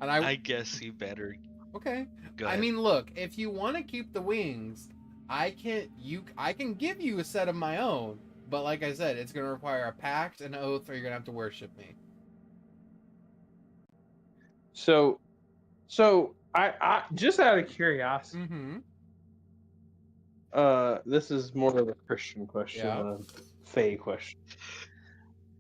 I guess you better okay. go I ahead. mean, look, if you want to keep the wings, I can give you a set of my own, but like I said, it's gonna require a pact, an oath, or you're gonna have to worship me. So I just out of curiosity, Mm-hmm. this is more of a Christian question Yeah. than a Fae question.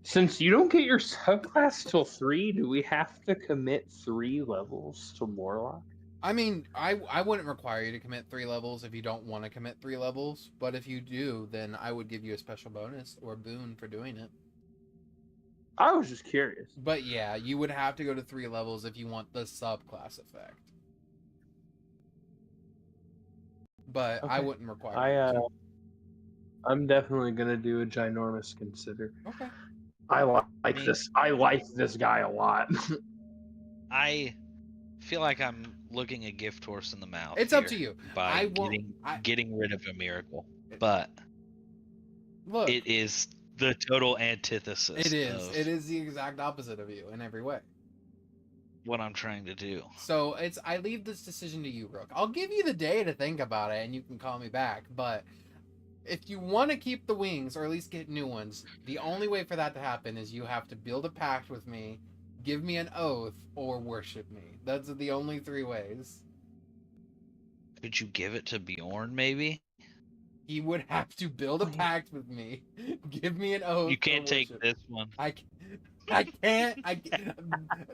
Since you don't get your subclass till 3, do we have to commit 3 levels to Warlock? I mean, I wouldn't require you to commit 3 levels if you don't want to commit 3 levels, but if you do, then I would give you a special bonus or boon for doing it. I was just curious. But yeah, you would have to go to 3 levels if you want the subclass effect. But I Okay. wouldn't require you to. I'm definitely gonna do a ginormous consider. Okay. I like Me- this. I like this guy a lot. I feel like I'm looking a gift horse in the mouth. It's up here to you. By I won't. getting rid of a miracle, but Look, it is the total antithesis. it is. Of It is the exact opposite of you in every way. what I'm trying to do. So I leave this decision to you, Rook. I'll give you the day to think about it, and you can call me back. But if you want to keep the wings, or at least get new ones, the only way for that to happen is you have to build a pact with me, give me an oath, or worship me. Those are the only 3 ways. Could you give it to Bjorn, maybe? He would have to build a pact with me, give me an oath. You can't or take worship. this one. I can't.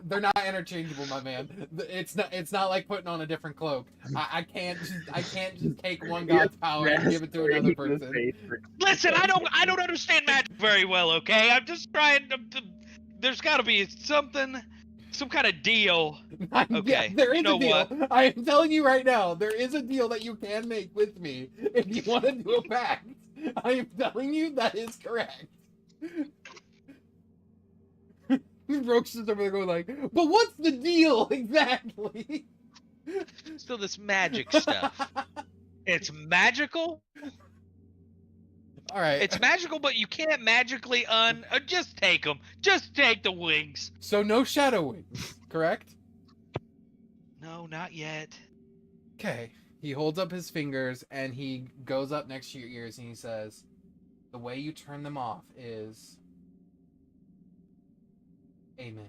They're not interchangeable, my man. It's not like putting on a different cloak. I can't just take one god's power and give it to another person. Listen, I don't understand magic very well. Okay, I'm just trying to. There's got to be something, some kind of deal. Yeah, Okay, there is you know a deal. what? I am telling you right now, there is a deal that you can make with me if you want to do a pact. I am telling you that is correct. Roach is over there going like, but what's the deal exactly? Still this magic stuff. It's magical. All right. It's magical, but you can't magically just take them. Just take the wings. So no shadow wings, correct? No, not yet. Okay. He holds up his fingers and he goes up next to your ears and he says, the way you turn them off is Amen.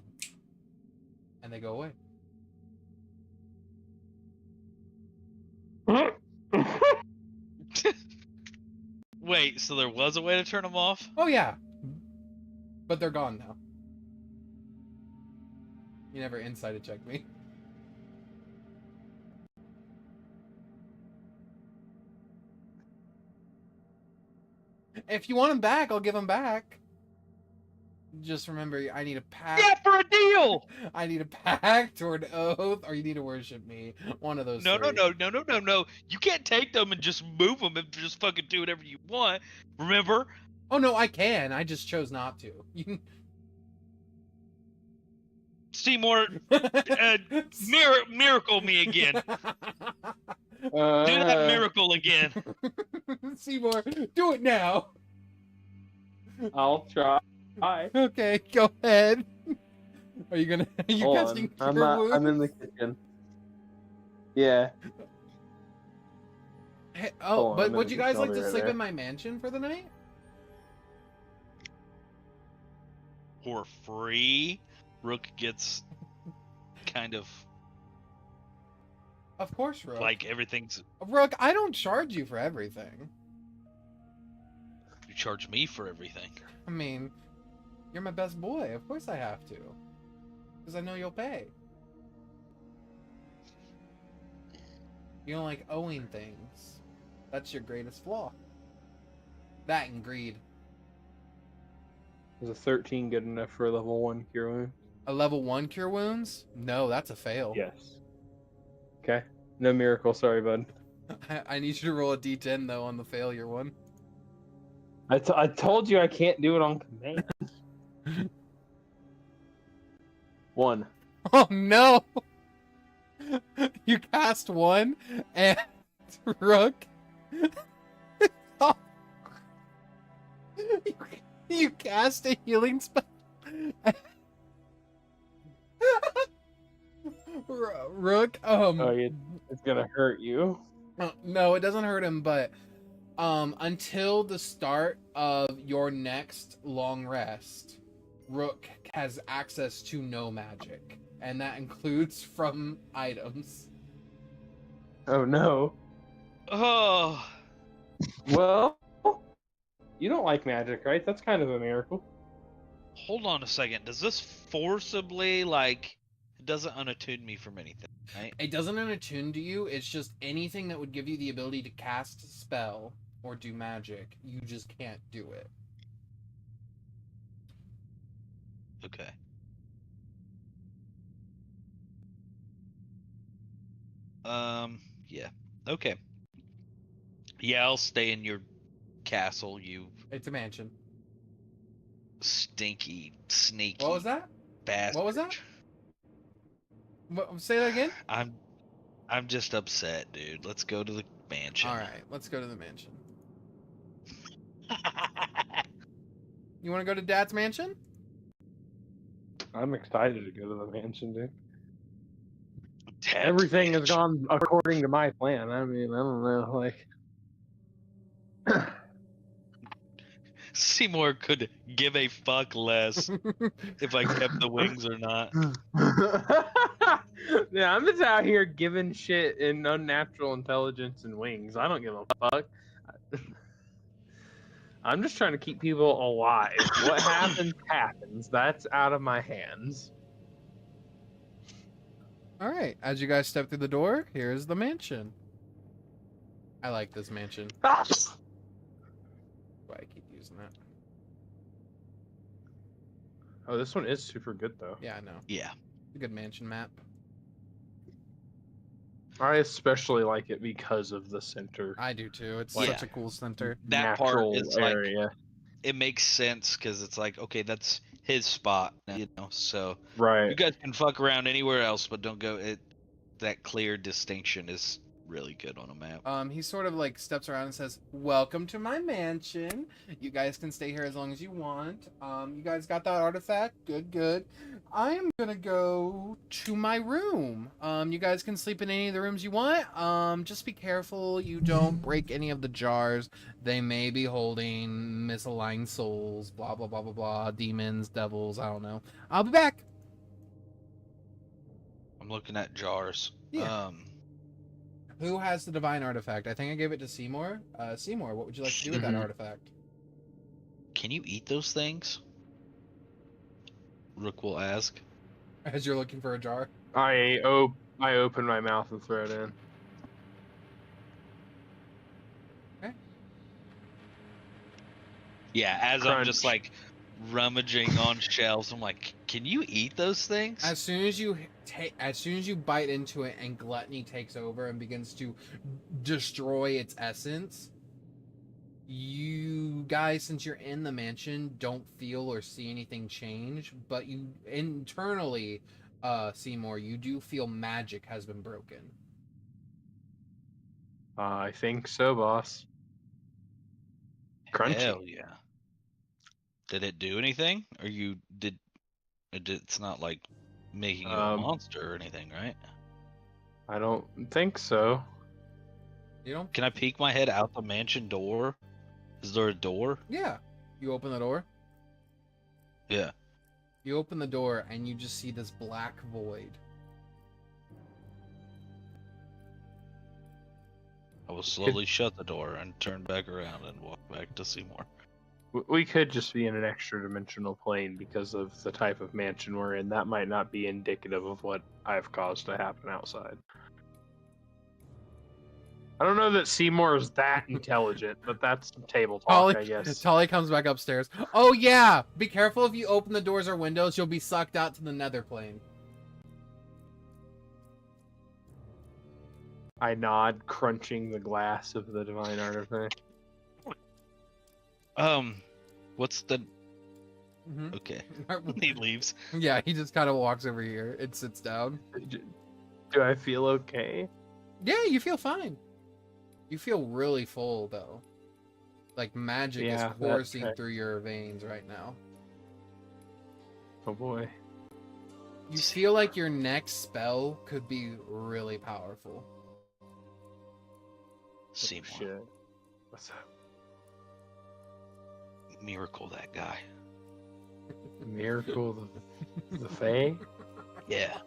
And they go away. Wait, so there was a way to turn them off? Oh yeah. But they're gone now. You never insight check me. If you want them back, I'll give them back. Just remember, I need a pact. Yeah, for a deal. I need a pact or an oath, or you need to worship me. One of those. No. three. You can't take them and just move them and just fucking do whatever you want. Remember? Oh no, I can. I just chose not to. You Seymour, miracle me again. Do that miracle again. Seymour, do it now. I'll try. Okay, go ahead. Are you gonna? Are you Hold casting on. Cure Wounds? I'm in the kitchen. Yeah. Hey, Hold on, but I'm would in you the guys like kitchen. to I'll be sleep right in my mansion for the night? For free? Rook gets kind of Of course, Rook. like everything's. Rook, I don't charge you for everything. You charge me for everything. I mean, you're my best boy. Of course I have to. Because I know you'll pay. You don't like owing things. That's your greatest flaw. That and greed. Is a 13 good enough for a level 1 cure wound? A level 1 cure wounds? No, that's a fail. Yes. Okay. No miracle, sorry, bud. I need you to roll a d10 though on the failure one. I told you I can't do it on command. 1. Oh no! You cast 1 and Rook. You cast a healing spell. Rook, Oh, it's gonna hurt you. no, it doesn't hurt him, but until the start of your next long rest, Rook has access to no magic, and that includes from items. Oh no. Oh, Well, you don't like magic, right? That's kind of a miracle. hold on a second. Does this forcibly, like, it doesn't unattune me from anything, right? It doesn't unattune to you. It's just anything that would give you the ability to cast a spell or do magic. You just can't do it. Okay. Yeah. Okay. Yeah, I'll stay in your castle, you It's a mansion. stinky, sneaky What was that? bastard. What was that? Say that again? I'm just upset, dude. Let's go to the mansion. All right, let's go to the mansion. You want to go to Dad's mansion? I'm excited to go to the mansion, dude. Dad's Everything has mansion. gone according to my plan. I mean, I don't know, like. Seymour could give a fuck less if I kept the wings or not. Yeah, I'm just out here giving shit in unnatural intelligence and wings. I don't give a fuck. I'm just trying to keep people alive. What happens, happens. That's out of my hands. All right, as you guys step through the door, here's the mansion. I like this mansion. That's why I keep using it. Oh, this one is super good, though. Yeah, I know. Yeah. It's a good mansion map. I especially like it because of the center. I do too. It's Yeah. such a cool center. That part natural is like, area. it makes sense because it's like, okay, that's his spot, you know. So Right. you guys can fuck around anywhere else, but don't go. That clear distinction is really good on a map. He sort of like steps around and says, "Welcome to my mansion. You guys can stay here as long as you want. You guys got that artifact? Good, good. I am gonna go to my room. You guys can sleep in any of the rooms you want. Just be careful you don't break any of the jars. They may be holding misaligned souls, blah blah blah blah blah, demons, devils, I don't know. I'll be back." I'm looking at jars. Yeah. Who has the divine artifact? I think I gave it to Seymour. Seymour, what would you like to do with that Mhm. artifact? Can you eat those things? Rook will ask. As you're looking for a jar. I open my mouth and throw it in. Yeah, as I'm Crunch. just like rummaging on shelves, I'm like, can you eat those things? As soon as you bite into it and gluttony takes over and begins to destroy its essence, you guys, since you're in the mansion, don't feel or see anything change, but you internally, Seymour, you do feel magic has been broken. I think so, boss. Crunchy. Hell yeah. Did it do anything? Or it's not like making you a monster or anything, right? I don't think so. You don't? Can I peek my head out the mansion door? Is there a door? Yeah. You open the door. Yeah. You open the door and you just see this black void. I will slowly shut the door and turn back around and walk back to Seymour. We could just be in an extra dimensional plane because of the type of mansion we're in. That might not be indicative of what I've caused to happen outside. I don't know that Seymour is that intelligent, but that's table talk, I guess. Tolly comes back upstairs. Oh yeah! Be careful if you open the doors or windows, you'll be sucked out to the nether plane. I nod, crunching the glass of the divine artifact. What's the... Mm-hmm. Okay. He leaves. Yeah, he just kind of walks over here and sits down. Do I feel okay? Yeah, you feel fine. You feel really full, though. Like magic is coursing through your veins right now. Oh boy. You feel like your next spell could be really powerful. Seymour. Oh, shit. What's up? Miracle that guy. Miracle the Fae? Yeah.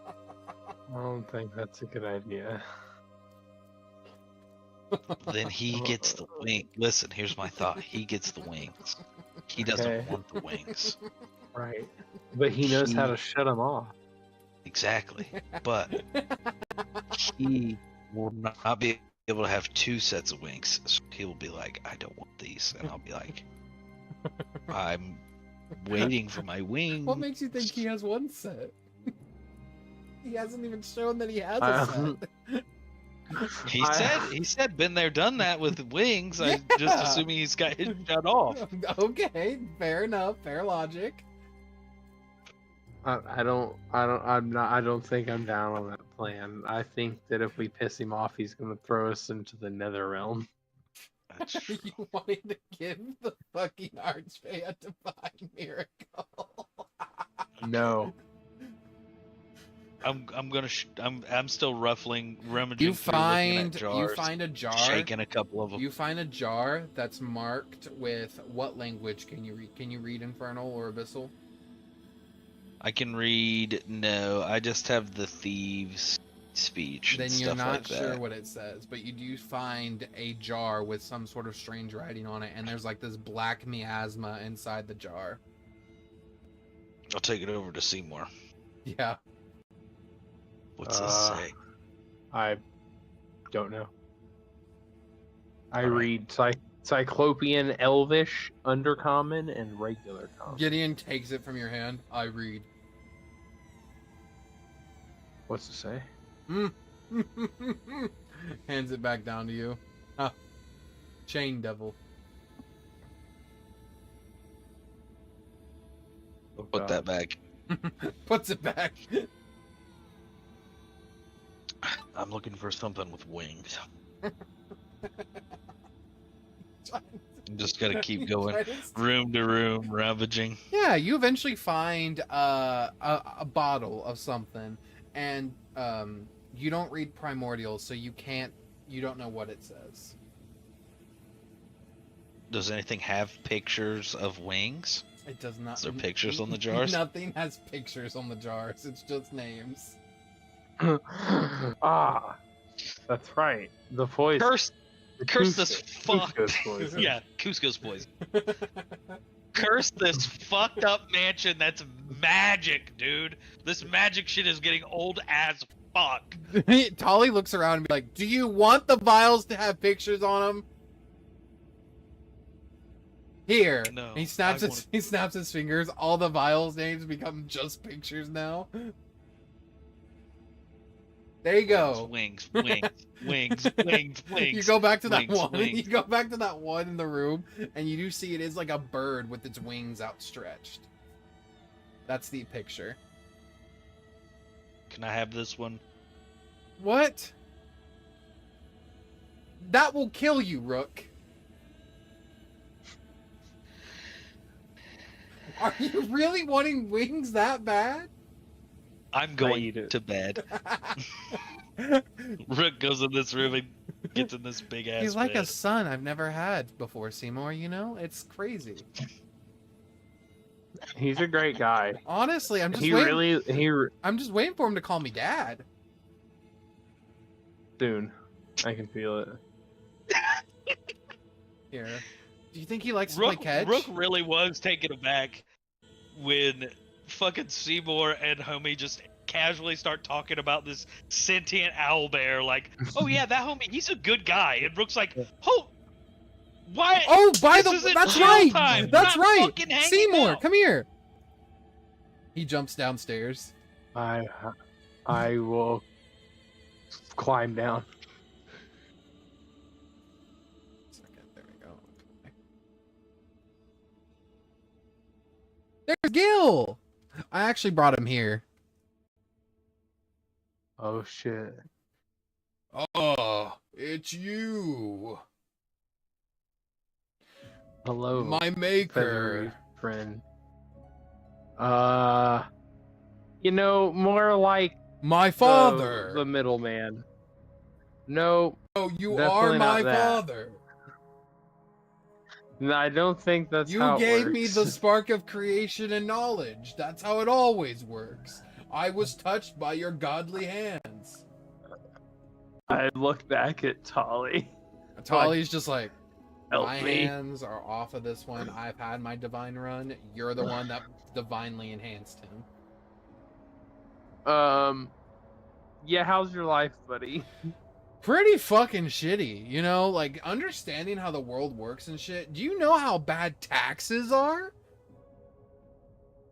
I don't think that's a good idea. then he gets the wing. Listen, here's my thought. He gets the wings. He doesn't Okay. want the wings. Right. But he knows how to shut them off. Exactly. But he will not be able to have two sets of wings. So he will be like, I don't want these. And I'll be like, I'm waiting for my wing. What makes you think he has one set? He hasn't even shown that he has a set. He said been there, done that with wings. I'm just Yeah. assuming he's got his shut off. Okay, fair enough, fair logic. I don't think I'm down on that plan. I think that if we piss him off, he's gonna throw us into the nether realm. That's true. You wanted to give the fucking Archfey a divine miracle. No. I'm still rummaging You through, looking find at jars, a jar. shaking a couple of them. You find a jar that's marked with what language can you read? Can you read Infernal or Abyssal? I can read. No, I just have the thieves' speech. Then and you're stuff not like sure that. what it says, but you do find a jar with some sort of strange writing on it, and there's like this black miasma inside the jar. I'll take it over to Seymour. Yeah. What's this say? I don't know. I All right. read Cyclopian, Elvish, Undercommon, and Regular Common. Gideon takes it from your hand. I read. What's it say? Hands it back down to you. Huh. Chain Devil. Oh, Put that back. Puts it back. I'm looking for something with wings. I'm just gotta keep going, room to room, ravaging. Yeah, you eventually find a bottle of something, and you don't read Primordial, so you don't know what it says. Does anything have pictures of wings? It does not. Is there pictures on the jars? Nothing has pictures on the jars. It's just names. Ah, that's right. The poison. Curse this fuck. Cusco's poison. Yeah, Cusco's poison. Curse this fucked up mansion that's magic, dude. This magic shit is getting old as fuck. Tolly looks around and be like, "Do you want the vials to have pictures on them?" Here. No, He snaps his fingers. All the vials names become just pictures now. There you go. Wings. You go back to that wings, one. wings. You go back to that one in the room, and you do see it is like a bird with its wings outstretched. That's the picture. Can I have this one? What? That will kill you, Rook. Are you really wanting wings that bad? I'm eat going it. to bed. Rook goes in this room and gets in this big ass He's like bed. a son I've never had before, Seymour, you know? It's crazy. He's a great guy. Honestly, I'm just He waiting. really I'm just waiting for him to call me dad. soon. I can feel it. Here. Do you think he likes to play catch? Rook really was taken aback when fucking Seymour and homie just casually start talking about this sentient owlbear. Like, oh yeah, that homie, he's a good guy. And Rook's like, oh, why? Oh, by This the isn't that's chill right. time. That's We're not right. fucking hanging Seymour, out. come here. He jumps downstairs. I will climb down. Second, there we go. There's Gil. I actually brought him here. Oh shit. Oh, it's you, Hello, my maker. feathery friend. You know, more like My father. the middleman. No, Oh, you definitely are not my that. father. I don't think that's You how it gave me works. the spark of creation and knowledge. That's how it always works. I was touched by your godly hands. I look back at Tolly. Tali's just like, Help my me. hands are off of this one. I've had my divine run. You're the one that divinely enhanced him. Yeah, how's your life, buddy? Pretty fucking shitty, you know? Like, understanding how the world works and shit. Do you know how bad taxes are?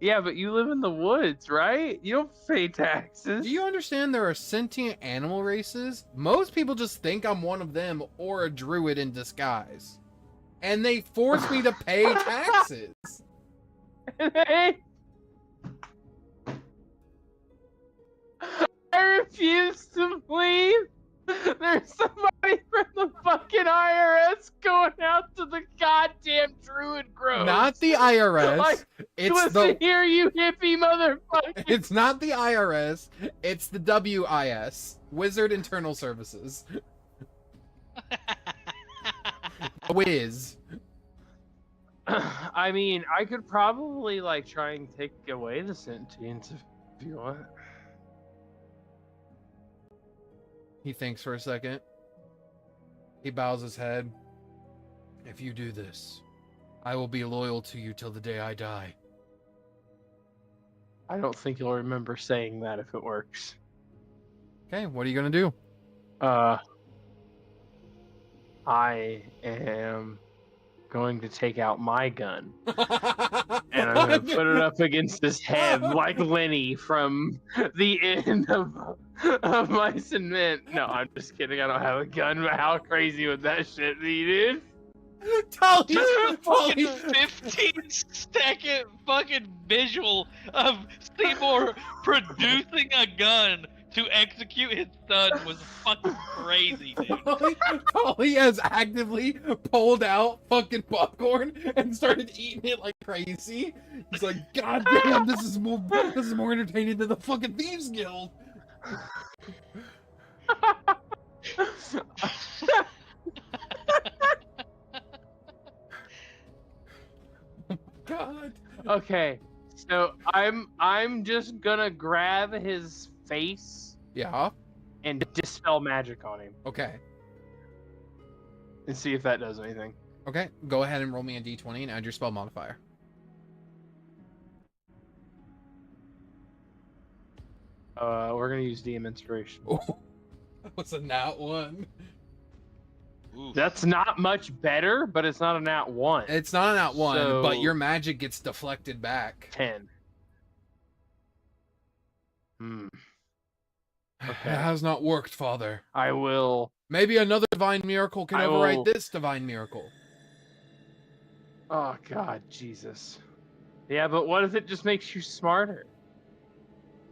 Yeah, but you live in the woods, right? You don't pay taxes. Do you understand there are sentient animal races? Most people just think I'm one of them or a druid in disguise. And they force me to pay taxes. I refuse to leave. There's somebody from the fucking IRS going out to the goddamn druid groves. Not the IRS. Like, It's listen here, you hippie motherfucker. It's not the IRS. It's the WIS, Wizard Internal Services. Whiz. I mean, I could probably like try and take away the sentience if you want. He thinks for a second. He bows his head. If you do this, I will be loyal to you till the day I die. I don't think you'll remember saying that if it works. Okay, what are you gonna do? I am going to take out my gun and I'm going to put it up against his head like Lenny from the end of Mice and Men. No, I'm just kidding. I don't have a gun, but how crazy would that shit be, dude? Tali, Just the fucking Tali. 15-second fucking visual of Seymour producing a gun to execute his son was fucking crazy, dude. Tali has actively pulled out fucking popcorn and started eating it like crazy. He's like, God damn, this is more entertaining than the fucking Thieves Guild. God. Okay, so I'm just gonna grab his face Yeah. and dispel magic on him Okay. and see if that does anything. Okay. Go ahead and roll me a d20 and add your spell modifier. We're gonna use DM Inspiration. Oh, what's a nat one? Oof. That's not much better, but it's not a nat 1. It's not a nat one, So- but your magic gets deflected back. 10. It Okay. has not worked, Father. I will. Maybe another divine miracle can I overwrite will- this divine miracle. Oh God, Jesus. Yeah, but what if it just makes you smarter?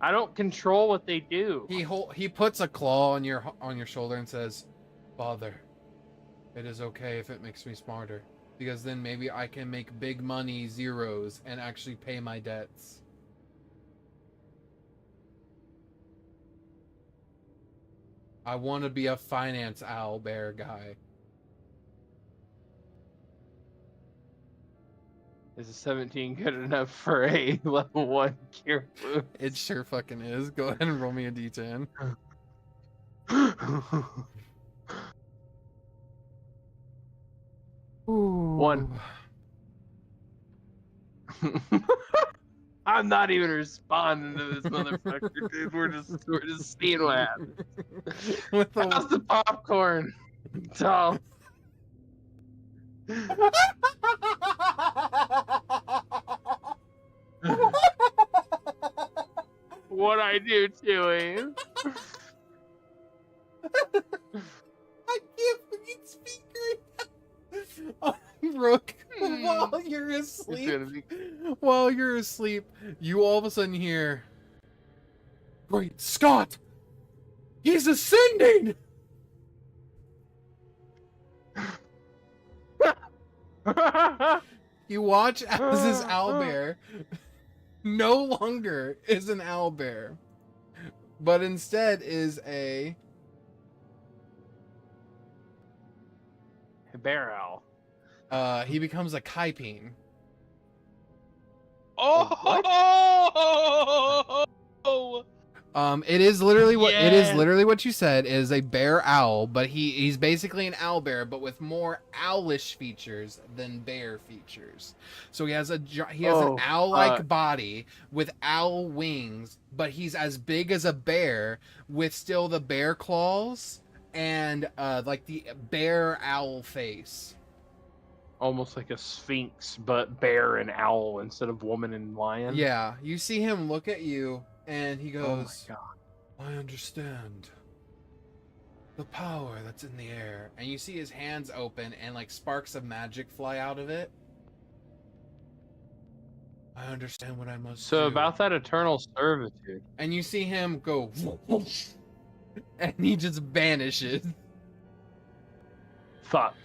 I don't control what they do. He puts a claw on your shoulder and says, "Father, it is okay if it makes me smarter, because then maybe I can make big money zeros and actually pay my debts." I want to be a finance owl bear guy. Is a 17 good enough for a level 1 cure wounds? It sure fucking is. Go ahead and roll me a d10. 1. I'm not even responding to this motherfucker, dude. We're just seeing what happens. With How's the popcorn? Tom. What I do to him? I can't fucking speak right now. Rook, while you're It's asleep, gonna be... you all of a sudden hear, "Great Scott! He's ascending!" You watch as this owlbear no longer is an owlbear, but instead is a Bear owl. he becomes a kaiping. Oh! It is literally Yes! what you said. It is a bear owl, but he's basically an owl bear, but with more owlish features than bear features. So he has an Oh, owl-like body with owl wings, but he's as big as a bear with still the bear claws and like the bear owl face. almost like a sphinx, but bear and owl instead of woman and lion. Yeah, you see him look at you, and he Oh my goes, god. I understand the power that's in the air. And you see his hands open and like sparks of magic fly out of it. I understand what I must do. So about that eternal servitude. And you see him go and he just vanishes. Fuck.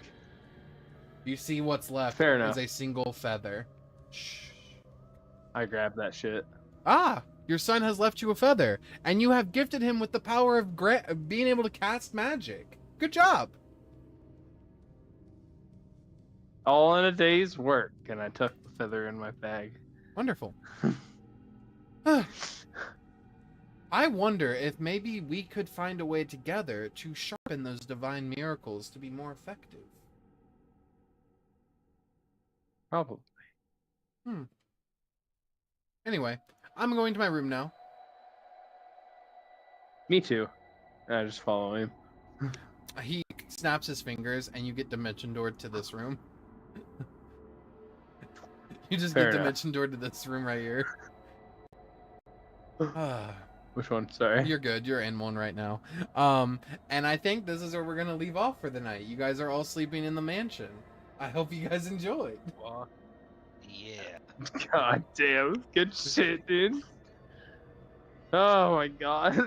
You see what's left Fair enough. is a single feather. I grabbed that shit. Ah, your son has left you a feather, and you have gifted him with the power of being able to cast magic. Good job. All in a day's work, and I tucked the feather in my bag. Wonderful. I wonder if maybe we could find a way together to sharpen those divine miracles to be more effective. Probably. Anyway, I'm going to my room now. Me too. I just follow him. He snaps his fingers, and you get dimension doored to this room. You just Fair get enough. dimension doored to this room right here. Which one? Sorry. You're good. You're in one right now. And I think this is where we're gonna leave off for the night. You guys are all sleeping in the mansion. I hope you guys enjoyed. Yeah. God damn. Good shit, dude. Oh my god.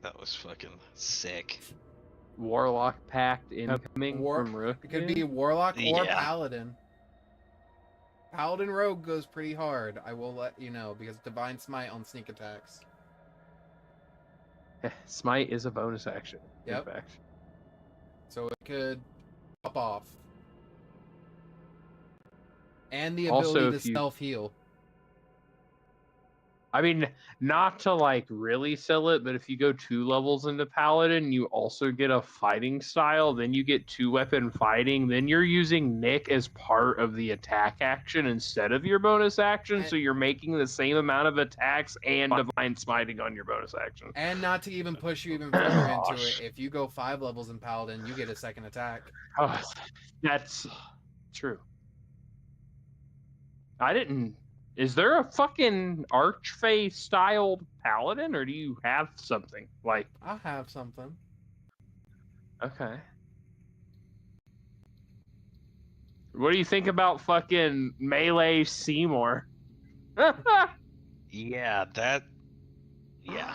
That was fucking sick. Warlock pact incoming War- from Rook. It could be Warlock or Yeah. Paladin. Paladin Rogue goes pretty hard. I will let you know because Divine Smite on sneak attacks. Smite is a bonus action. in Yep. fact. So it could pop off. And the Also, ability if to you- self-heal. I mean, not to like really sell it, but if you go 2 levels into Paladin, you also get a fighting style, then you get 2-weapon fighting, then you're using Nick as part of the attack action instead of your bonus action, so you're making the same amount of attacks and divine smiting on your bonus action. And not to even push you even further into Gosh. it, if you go 5 levels in Paladin, you get a second attack. Oh, that's true. I didn't. Is there a fucking Archfey styled Paladin, or do you have something like? I'll have something. Okay. What do you think about fucking melee Simour? Yeah, that. Yeah.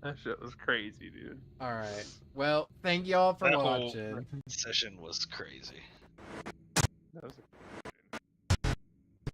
That shit was crazy, dude. Alright. Well, thank y'all for That whole watching. session was crazy.